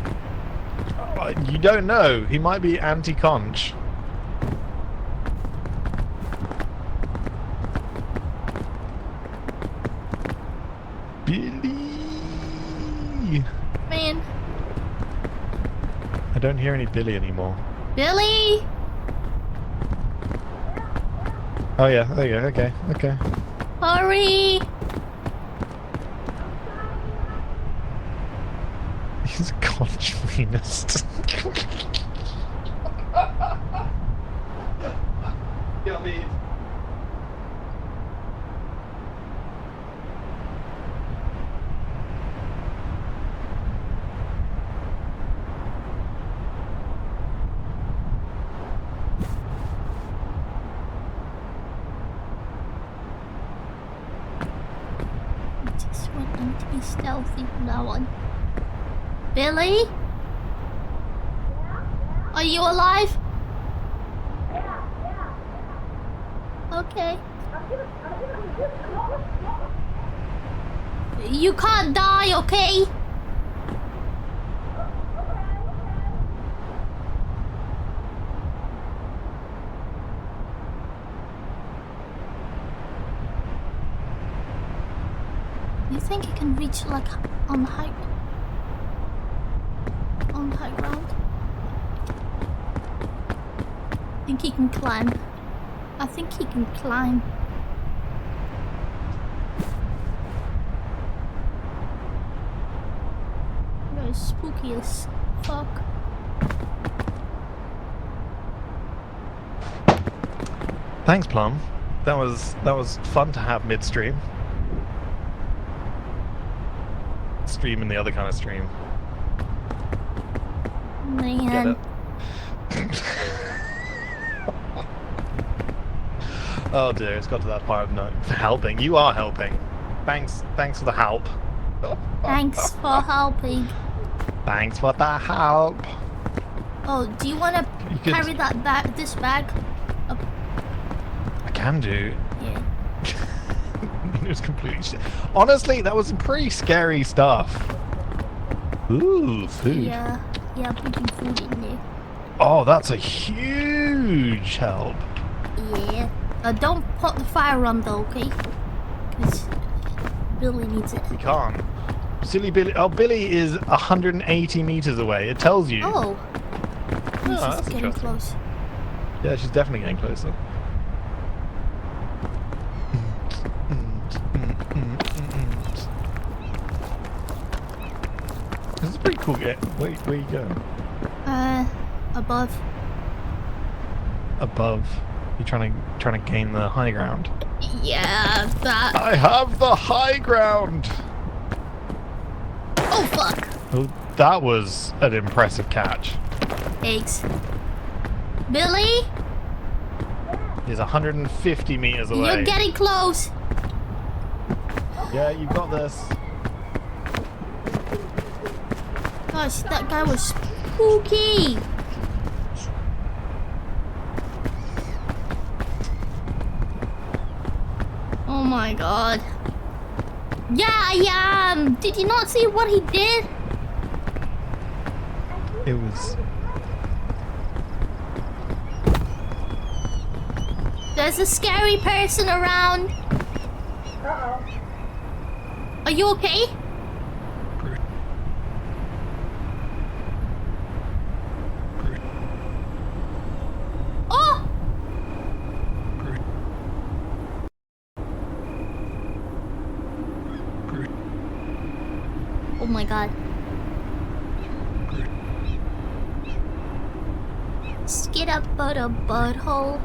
You don't know. He might be anti-conch. Billy! Man. I don't hear any Billy anymore. Billy! Oh yeah, there you go. Okay, okay. Hurry! He's a conch venist. Yummy. Just want them to be stealthy from now on. Billy? Are you alive? Okay. You can't die, okay? You think you can reach like on high ground? I think he can climb. I think he can climb. That is spooky as fuck. Thanks, Plum. That was fun to have midstream. Stream and the other kind of stream. Man. Oh dear, it's got to that part of no helping. You are helping. Thanks for the help. Thanks for helping. Thanks for the help. Oh, do you want to carry that bag? This bag? Up? I can do. Yeah. It was completely. Honestly, that was some pretty scary stuff. Ooh, food. Yeah, putting food in there. Oh, that's a huge help. Yeah. Don't put the fire on though, okay? Because Billy needs it. We can't. Silly Billy. Oh, Billy is 180 meters away. It tells you. Oh. She's That's getting interesting. close. Yeah, she's definitely getting closer. This is a pretty cool game. Where you going? Above. Above. You're trying to gain the high ground. Yeah, that. I have the high ground. Oh fuck. Oh, that was an impressive catch. Eggs. Billy? He's 150 meters away. You're getting close. Yeah, you got this. Gosh, that guy was spooky. Oh my god. Yeah, I am. Did you not see what he did? It was. There's a scary person around. Uh-oh. Are you okay? Oh! Oh my god. Skid up but a butthole.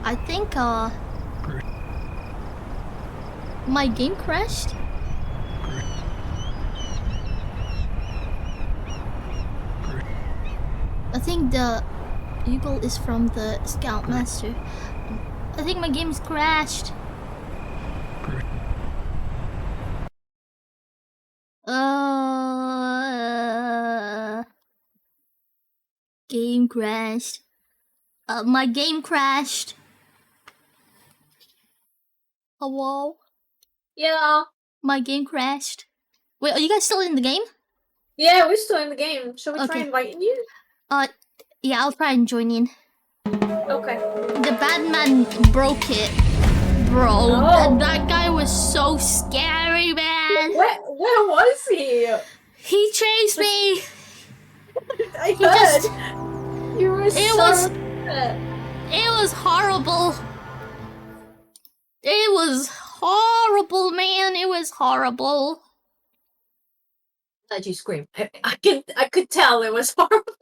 I think my game crashed. I think the eagle is from the Scoutmaster. I think my game's crashed. Game crashed. My game crashed. Hello? Yeah. My game crashed. Wait, are you guys still in the game? Yeah, we're still in the game. Shall we try Okay. inviting you? Yeah, I'll try and join in. Okay. The bad man broke it, bro. Oh. That guy was so scary, man. Where was he? He chased me. I He heard. just. You were It was horrible. It was horrible, man. It was horrible. Did you scream? I could tell it was horrible.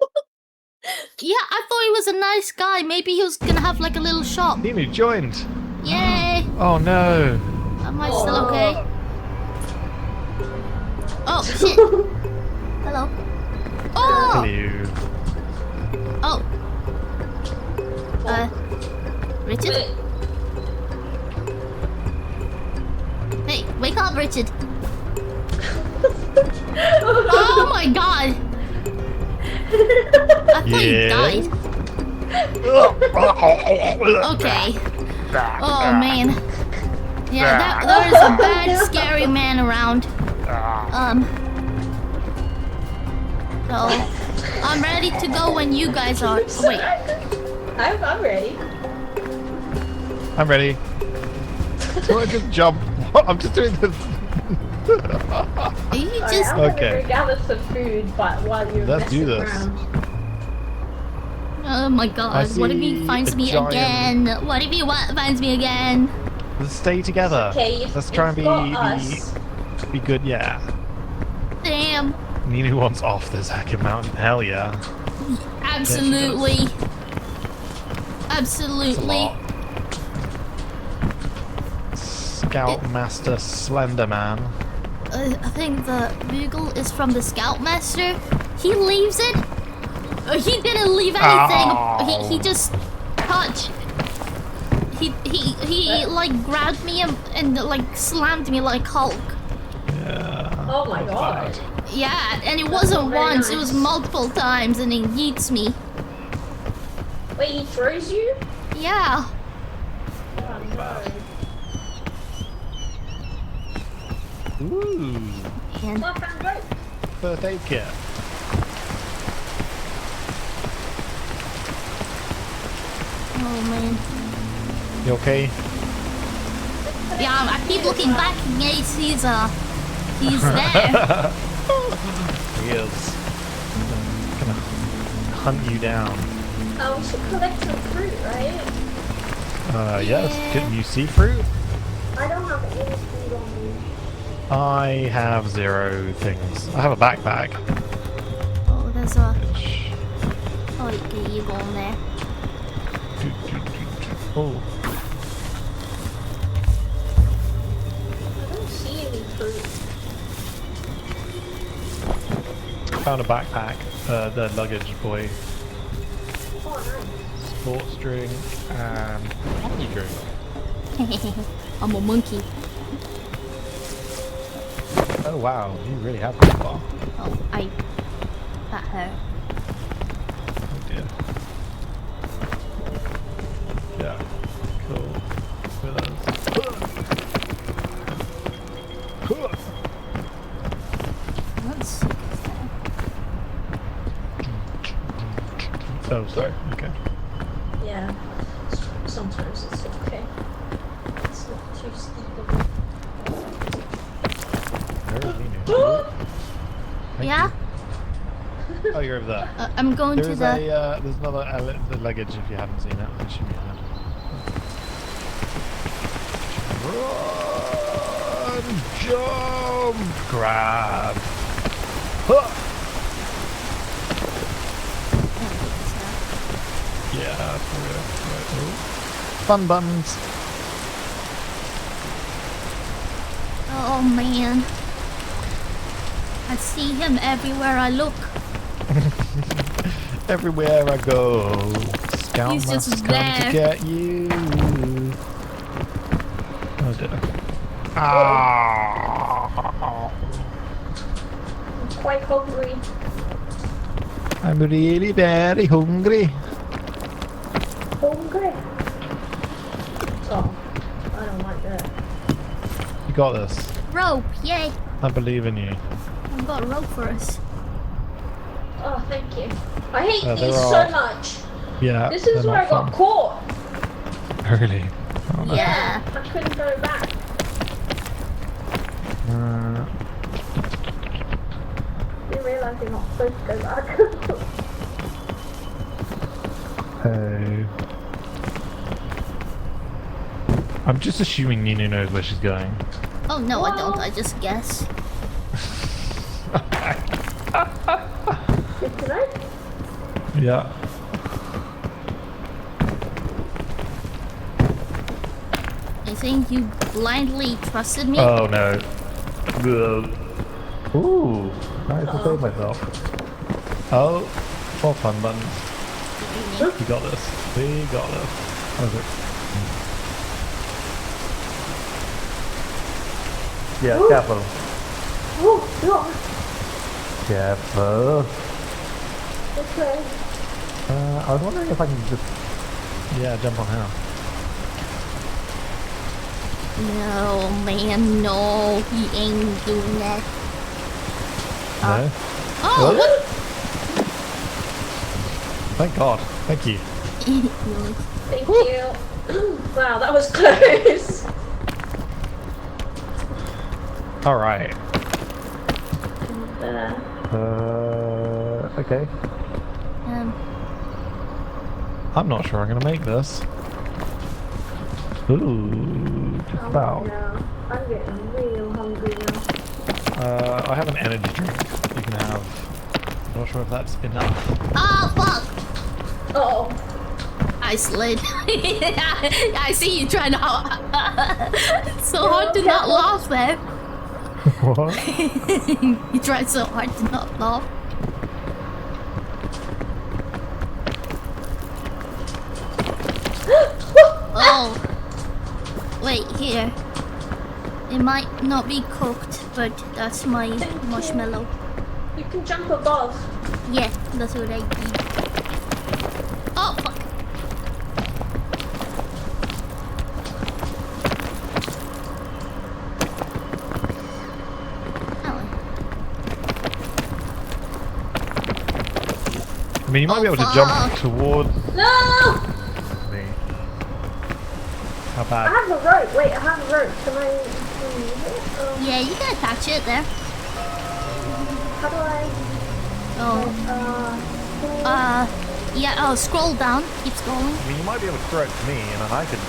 Yeah, I thought he was a nice guy. Maybe he was gonna have like a little shop. Ninu joined. Yay! Oh no. Am I still okay? Oh shit! Hello. Oh! Hello. Oh. Richard? Hey, wake up, Richard. Oh my god! I thought you died. Okay. Oh man. Yeah, there is a bad, scary man around. So, I'm ready to go when you guys are. Oh, wait. I'm ready. I'm ready. Do I just jump? What? I'm just doing this. You just. I'm Okay. gonna go gather some food, but while you're Let's do messing this. around. Oh my god, what if he see finds a me giant- again? What if he finds me again? Let's stay together. Okay, Let's try and be good. Yeah. Damn. Ninu wants off this hacking mountain. Hell yeah. Absolutely. It's a Absolutely. lot. Scoutmaster Slenderman. I think the bugle is from the Scoutmaster. He leaves it. He didn't leave anything. Ow. He just touched. He like grabbed me and like slammed me like Hulk. Yeah. Oh my god. Yeah, and it That's wasn't not very once. It was nice. multiple times, and he yeets me. Wait, he throws you? Yeah. Oh no. Ooh. And Left and right. First aid kit. oh man. You okay? Yeah, I keep looking back in case he's there. He is. Gonna hunt you down. Oh, we should collect some fruit, right? Yes. Didn't you see fruit? I don't have any food on me. I have 0 things. I have a backpack. Oh, there's a... Oh, yeah, you go in there. Oh. I don't see any fruit. Found a backpack. The luggage boy. Oh, nice. Sports drink and hockey drink. I'm a monkey. Oh wow, you really have gone far. Oh, that hurt. Oh dear. Yeah. Cool. With us. That's sick as that. Oh, sorry. Okay. Yeah. Sometimes it's okay. It's not too steep of Very new. Thank Yeah? you. Oh, you're over there. I'm going There to is the... there's another the luggage if you haven't seen it. I assume you have. Run! Jump! Grab! Huh! Yeah, for real. Right. Ooh. Fun buns! Oh man. I see him everywhere I look. Everywhere I go, Scout He's must just come there. to get you. Oh dear. Ah! I'm quite hungry. I'm really very hungry. Hungry? Oh, I don't like that. You got this. Rope, yay. I believe in you. I've got a rope for us. Oh, thank you. I hate there these are- so much. Yeah. This is they're where I not got fun. caught. Really? Oh, no. Yeah. I couldn't go back. You realise you're not supposed to go back. Hey. I'm just assuming Nina knows where she's going. Oh no, I don't. I just guess. Good to know. Yeah. I think you blindly trusted me. Oh no. Ooh. Nice to save myself. Oh. More fun buttons. We got this. We got this. What is it? Yeah, Ooh. careful. Oh, God. Careful. Okay. I was wondering if I can just... Yeah, jump on her. No, man, no. He ain't doing that. No? Oh, What? what? Thank God. Thank you. No. Thank you. Wow, that was close. Alright. There. Okay. I'm not sure I'm gonna make this. Ooh, just Oh, about. no. I'm getting real hungry now. I have an energy drink you can have. I'm not sure if that's enough. Oh, fuck! Oh. I slid. I see you trying to... It's so hard to not laugh there. What? You tried so hard to not laugh. Oh. Wait, here. It might not be cooked, but that's my marshmallow. You can jump above. Yeah, that's what I did. Oh, fuck. I mean, you might be able to jump towards No! me. How I bad? have a rope. Wait, I have a rope. Can I use it? Yeah, you can attach it there. How do I? Oh. Yeah, oh, scroll down. Keep scrolling. I mean, you might be able to throw it to me, and then I could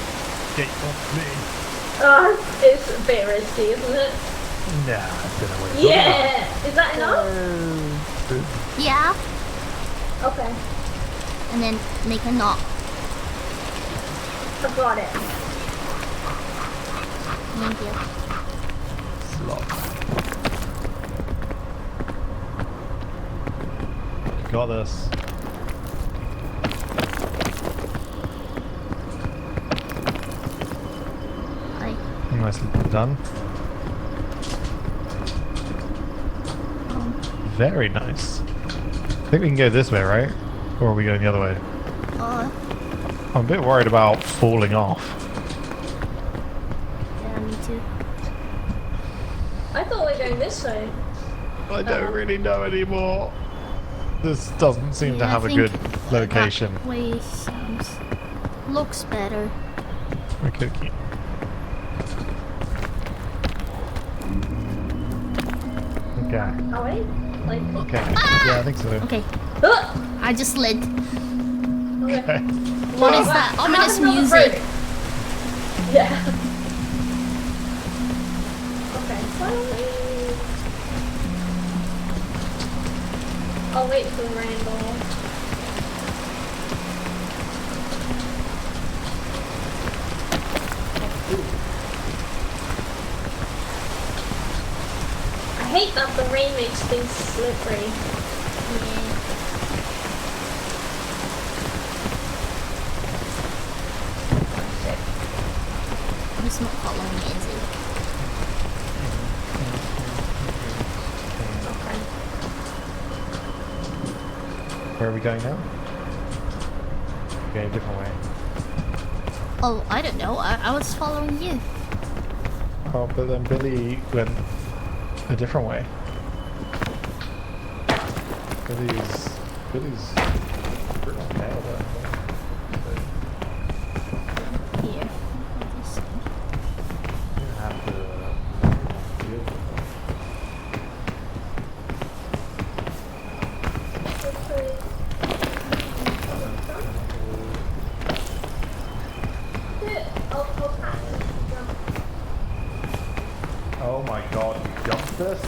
get it off me. It's a bit risky, isn't it? Nah, I don't know what Yeah! Is that enough? Yeah. Okay. And then make a knot. I got it. Thank you. Slot. Got this. Hi. Nicely done. Very nice. I think we can go this way, right? Or are we going the other way? I'm a bit worried about falling off. Yeah, me too. I thought we were going this way. I don't really know anymore. This doesn't seem to I have a think good location. That way sounds looks better. Okay, okay. Okay. Oh wait? Like... Okay. Yeah, I think so. Okay. I just slid. Okay. What is that ominous music? Yeah. Okay, slowly. I'll wait for the rainbow. I hate that the rain makes things slippery. Yeah. He's not following me, is he? Okay. Where are we going now? Okay, a different way. Oh, I don't know. I was following you. Oh, but then Billy went a different way. Billy's pretty nailed it. Here. This- You have to deal with it. Oh my god, you jumped this?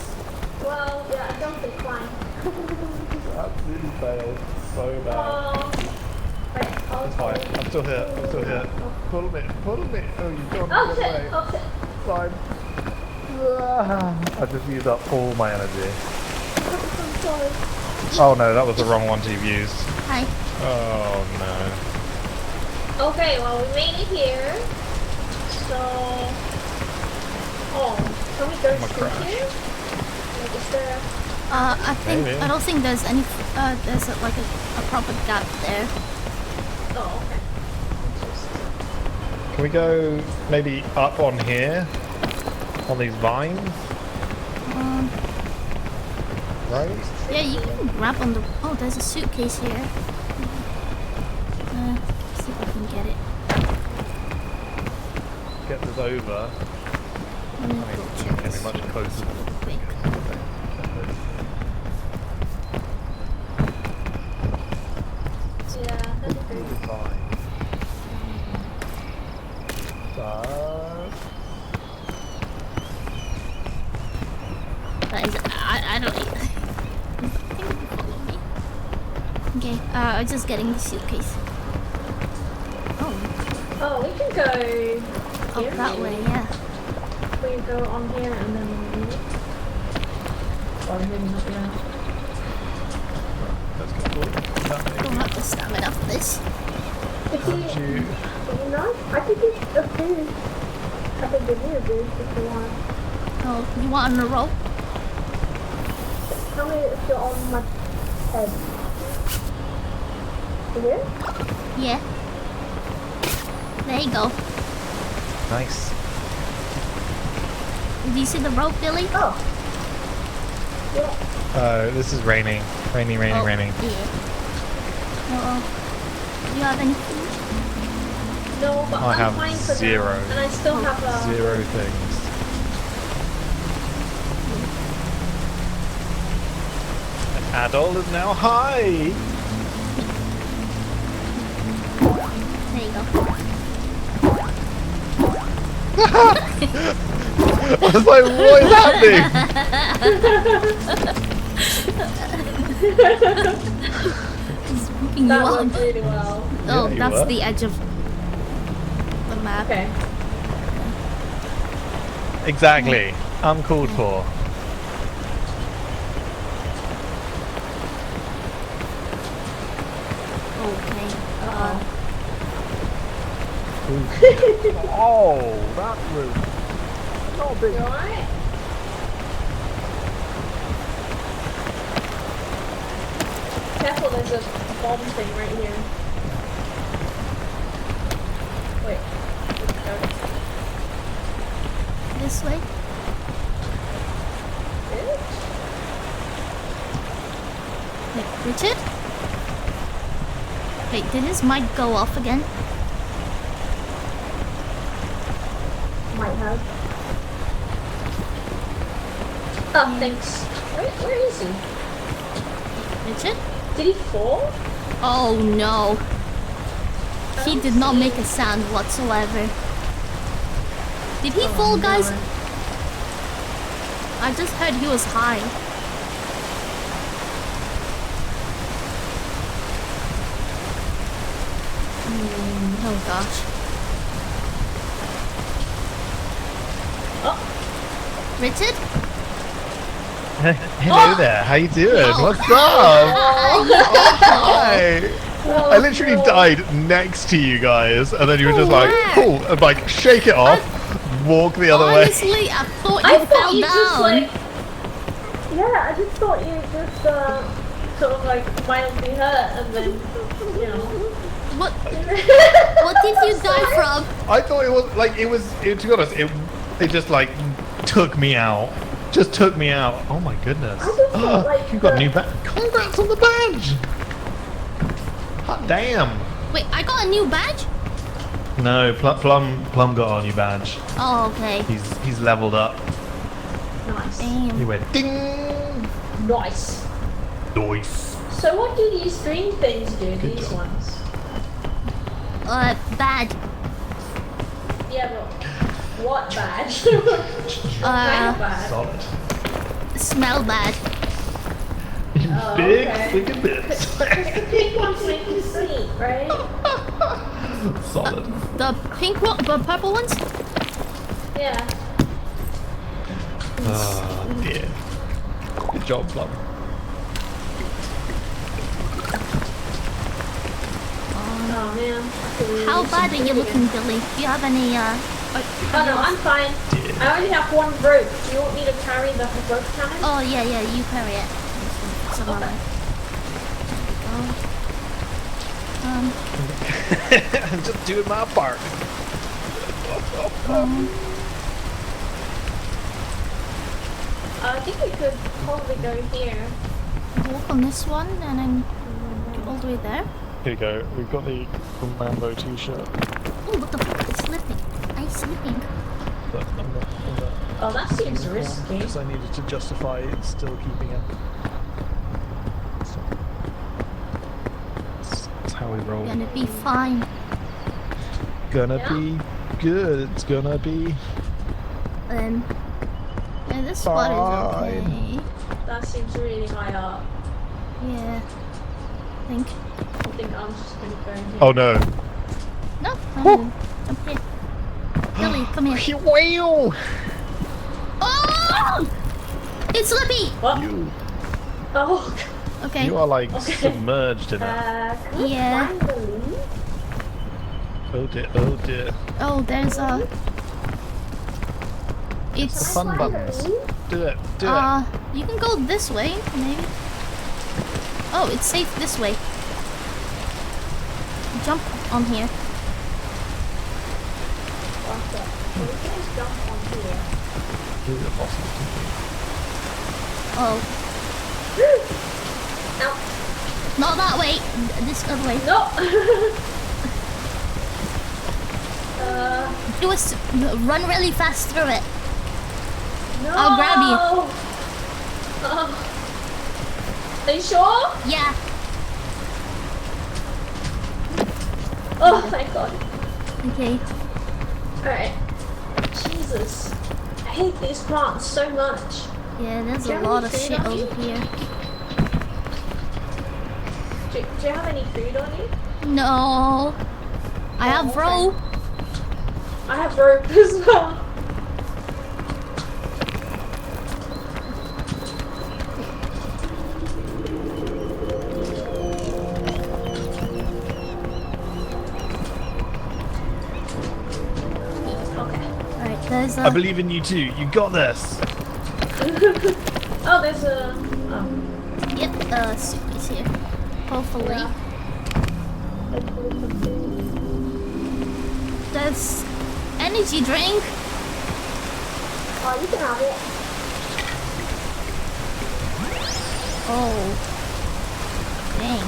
Well, yeah, I jumped it fine. Absolutely failed. So bad. Wait, It's fine. I'm still here. I'm still here. Pull me. Pull me. Oh, you've gone Oh the other way. shit! Oh shit! Fine. I just used up all my energy. I'm sorry. Oh no, that was the wrong one to have used. Hi. Oh no. Okay, well we made it here. So, can we go my through crash. here? Like, is there? Maybe. I don't think there's any. There's like a proper gap there. Oh, okay. Can we go maybe up on here? On these vines? Right? Yeah, you can grab on the. Oh, there's a suitcase here. See if I can get it. Get this over. Let me I go mean, check getting this much closer. quick. Yeah, that'd be great. Fine. But That is, I don't. Follow me. Okay. I'm just getting the suitcase. Oh, Oh, we can go here. that way. maybe. Yeah. We can go on here and then we'll leave it. Or maybe not, yeah. let's go forward. That may Don't have the stamina for this. If How you, did you... no, I could use a boost. I could give you a boost if you want. Oh, you want on a rope? Tell me if you're on my head. You here? Yeah. There you go. Nice. Do you see the rope, Billy? Oh. Yeah. This is raining. Raining. Oh, Raining. Yeah. Oh. Do you have any food? No, but I I'm have fine for zero. now. And I still have a... 0 things. Adol is now high. There you go. I was like, what is happening? Swooping you That up. worked really well. Oh, Yeah, you that's were. the edge of the map. Okay. Exactly. Uncalled for. Okay. Oh, that was not a big. You alright? Careful, there's a bomb thing right here. Wait. This way. Wait, Richard? Wait, did his mic go off again? Might have. Oh, thanks. Where is he? Richard? Did he fall? Oh no. He did not make a sound whatsoever. Did he fall, guys? no. I just heard he was high. Oh gosh. Richard? Hello there. How you doing? Oh. What's up? Hi. I literally died next to you guys, and then you were just like, Where? cool, and like shake it off, walk the other way. Honestly, I thought you I thought fell you down. just like... Yeah, I just thought you just sort of like mildly hurt and then, you know... What? What did you die from? I thought it was like to be honest, it just like took me out. Just took me out. Oh my goodness. I just thought, like, you got a new badge. Congrats on the badge. Hot damn. Wait, I got a new badge? No, Plum got a new badge. Oh, okay. He's leveled up. Nice. He Damn. went ding. Nice. Nice. So what do these green things do, Good these job. ones? Bad. Yeah, but what badge? What kind of badge? Solid. Smell bad. Oh, Big okay. freaking bits. The pink ones make you sleep, right? Solid. The pink one, the purple ones? Yeah. Oh dear. Good job, Plum. Oh man. I feel really How bad are you again. looking, Billy? Do you have any, Oh no, I'm fine. I only have one rope. Do you want me to carry the rope cannon? Oh, yeah, you carry it. Some other. I'm just doing my part. I think we could probably go here. Walk on this one and then go all the way there. Here you go. We've got the Mambo t-shirt. Oh, what the fuck? It's slipping. I'm slipping. But I'm not. Oh, that seems risky. Because I needed to justify it still keeping it. So, that's how we roll. Gonna be fine. Gonna Yeah. be good. It's gonna be. Yeah, this spot is okay. That seems really high up. Yeah. I think. I think I'm just gonna go in here. Oh no. No, I'm up here. Billy, come here. Wow. Oh! It's slippy! What? You, Oh. Okay. you are like Okay. submerged in it. Can we Yeah. find the lead? Oh dear. Oh dear. Oh, there's a. It's. Fun Find the buttons. lead? Do it. Do You can go this way, maybe. Oh, it's safe this way. Jump on here. What's up? So we can just jump on here. it. Is it possible to do? Oh, Ow. not that way. This other way. No! Run really fast through it. No! I'll grab you. Oh. Are you sure? Yeah. Oh, thank God. Okay. Alright. Jesus. I hate these plants so much. Yeah, there's Do you a have lot any of food shit on you? over here. Do you have any food on you? No. I have okay. rope. I have rope as well. Alright, there's I believe in you too. You got this. Oh, there's a... Oh. Yep, suitcase here. Hopefully. Yeah. There's energy drink. Oh, you can have it. Oh. Dang.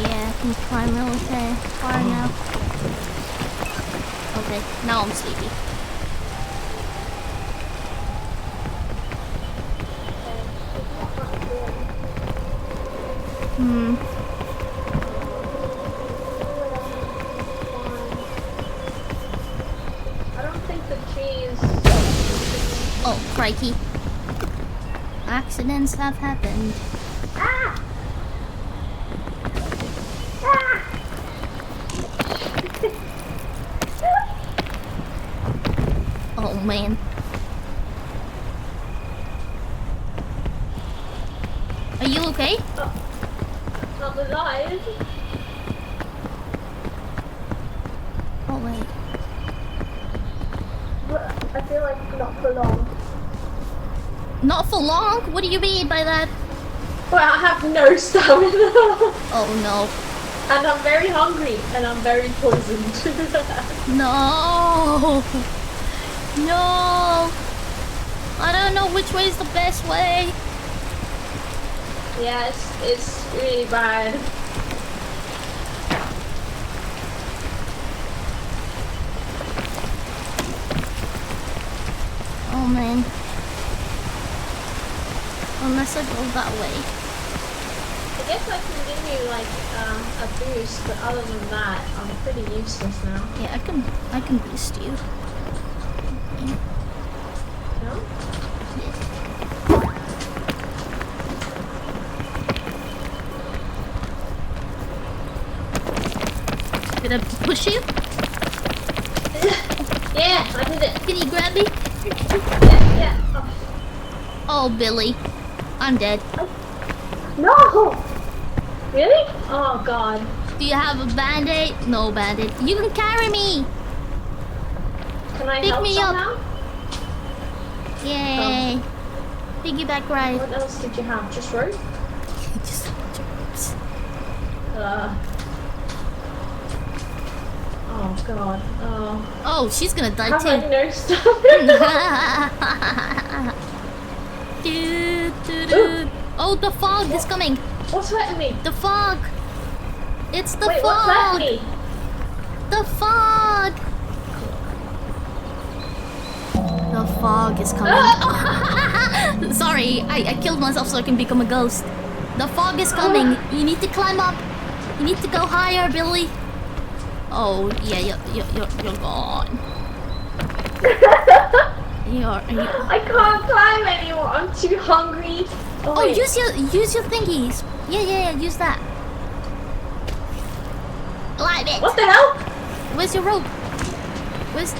Yeah, I can climb really far now. Okay, now I'm sleepy. I don't think the cheese... Oh, crikey. Accidents have happened. Ah! Oh man. Are you okay? I'm alive. Oh wait. But I feel like not for long. Not for long? What do you mean by that? Well, I have no stamina. Oh no. And I'm very hungry. And I'm very poisoned. No. No. I don't know which way is the best way. Yeah, it's really bad. Oh man. Unless I go that way. I guess I can give you like a boost, but other than that, I'm pretty useless now. Yeah, I can boost you. No? Did I push you? Yeah, I did it. Can you grab me? Yeah. Oh, Billy. I'm dead. No! Really? Oh god. Do you have a band-aid? No band-aid. You can carry me! Can I Pick help me somehow? up. Yay. Piggyback ride. What else did you have? Just rope? Just a bunch of ropes. Oh god. Oh. Oh, she's gonna die Have too. I no stamina? Oh, the fog is coming. What's hurting me? The fog. It's the Wait, what's fog. hurting me? The fog. The fog is coming. Sorry, I killed myself so I can become a ghost. The fog is coming. You need to climb up. You need to go higher, Billy. Oh yeah, you're gone. I can't climb anymore. I'm too hungry. Oh, use your thingies. Yeah, use that. Light it. What the hell? Where's your rope? Was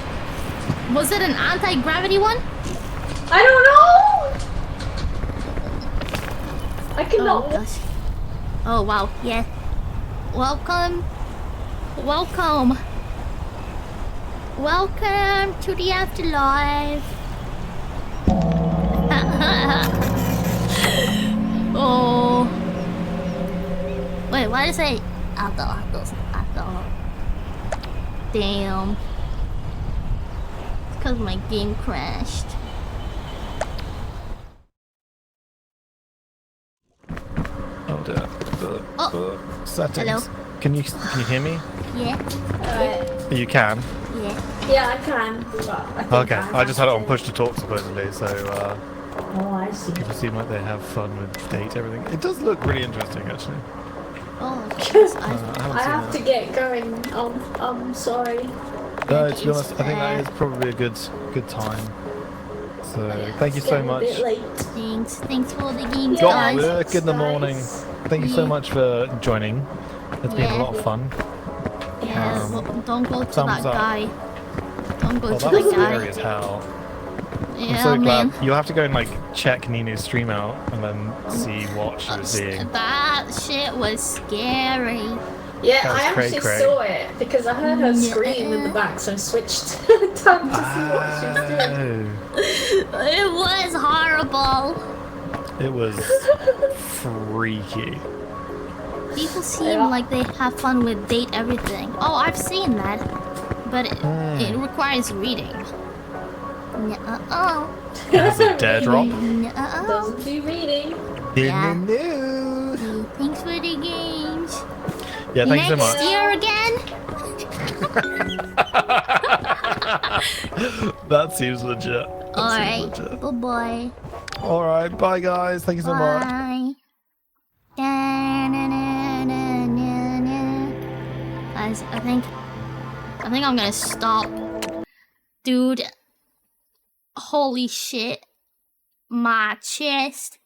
it an anti-gravity one? I don't know. I cannot. Oh gosh. Oh wow. Yeah. Welcome to the afterlife. Oh. Wait, why did I say after? Damn. It's because my game crashed. Oh dear. The settings. Hello. Can you hear me? Yeah. You can. Yeah. Yeah, I can. But I think Okay. I just had it on push to talk supposedly, so Oh, I see. people seem like they have fun with date everything. It does look really interesting actually. Oh, jeez. I have to get going. I'm sorry. No, to be honest, I think that is probably a good time. So thank you so much. Thanks for the games, Got guys. work in the morning. Thank you so much for joining. It's been a lot of fun. Don't go to that thumbs up. guy. Don't go to That was that guy. scary as hell. Yeah, I'm so man. glad. You'll have to go and like check Ninu's stream out and then see what she was seeing. That shit was scary. Yeah, That was I actually saw it because I heard her scream in the back, so I switched time to see what she was doing. It was horrible. It was freaky. People seem like they have fun with date everything. Oh, I've seen that. But it requires reading. Uh-oh. Has a dare drop? Doesn't do reading. Yeah. Thanks for the games. Yeah, thanks so much. Next year again? That seems legit. Alright. Bye-bye. Alright, bye guys. Thank you so much. Bye. Guys, I think I'm gonna stop. Dude. Holy shit. My chest.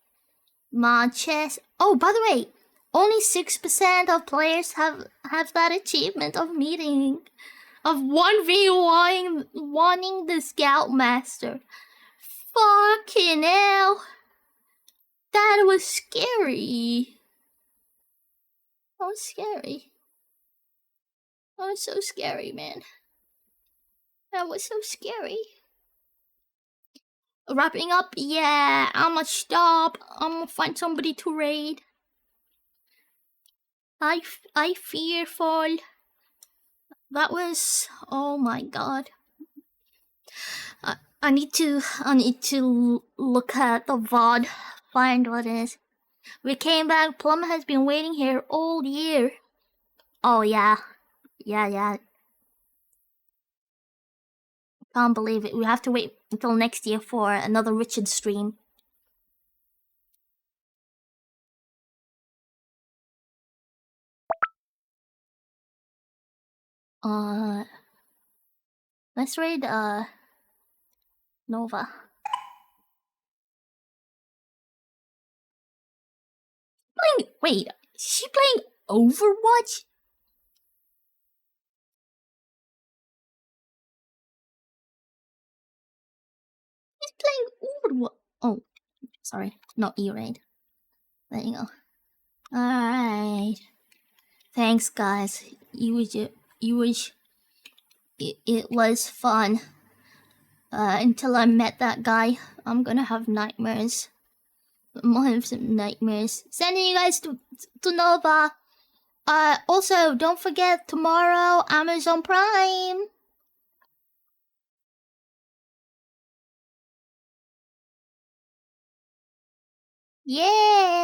Oh, by the way, only 6% of players have that achievement of 1v1ing the Scoutmaster. Fucking hell. That was scary. That was scary. That was so scary, man. That was so scary. Wrapping up, yeah, I'ma stop. I'ma find somebody to raid. I fearful. That was, oh my god. I need to look at the VOD, find what it is. We came back. Plum has been waiting here all year. Oh yeah. Can't believe it. We have to wait until next year for another Richard stream. Let's raid Nova. Wait, is she playing Overwatch? She's playing Overwatch. Oh, sorry, not E-raid. There you go. Alright. Thanks, guys. It was fun. Until I met that guy, I'm gonna have nightmares. I'm gonna have some nightmares. Sending you guys to Nova. Also, don't forget tomorrow, Amazon Prime. Yeah.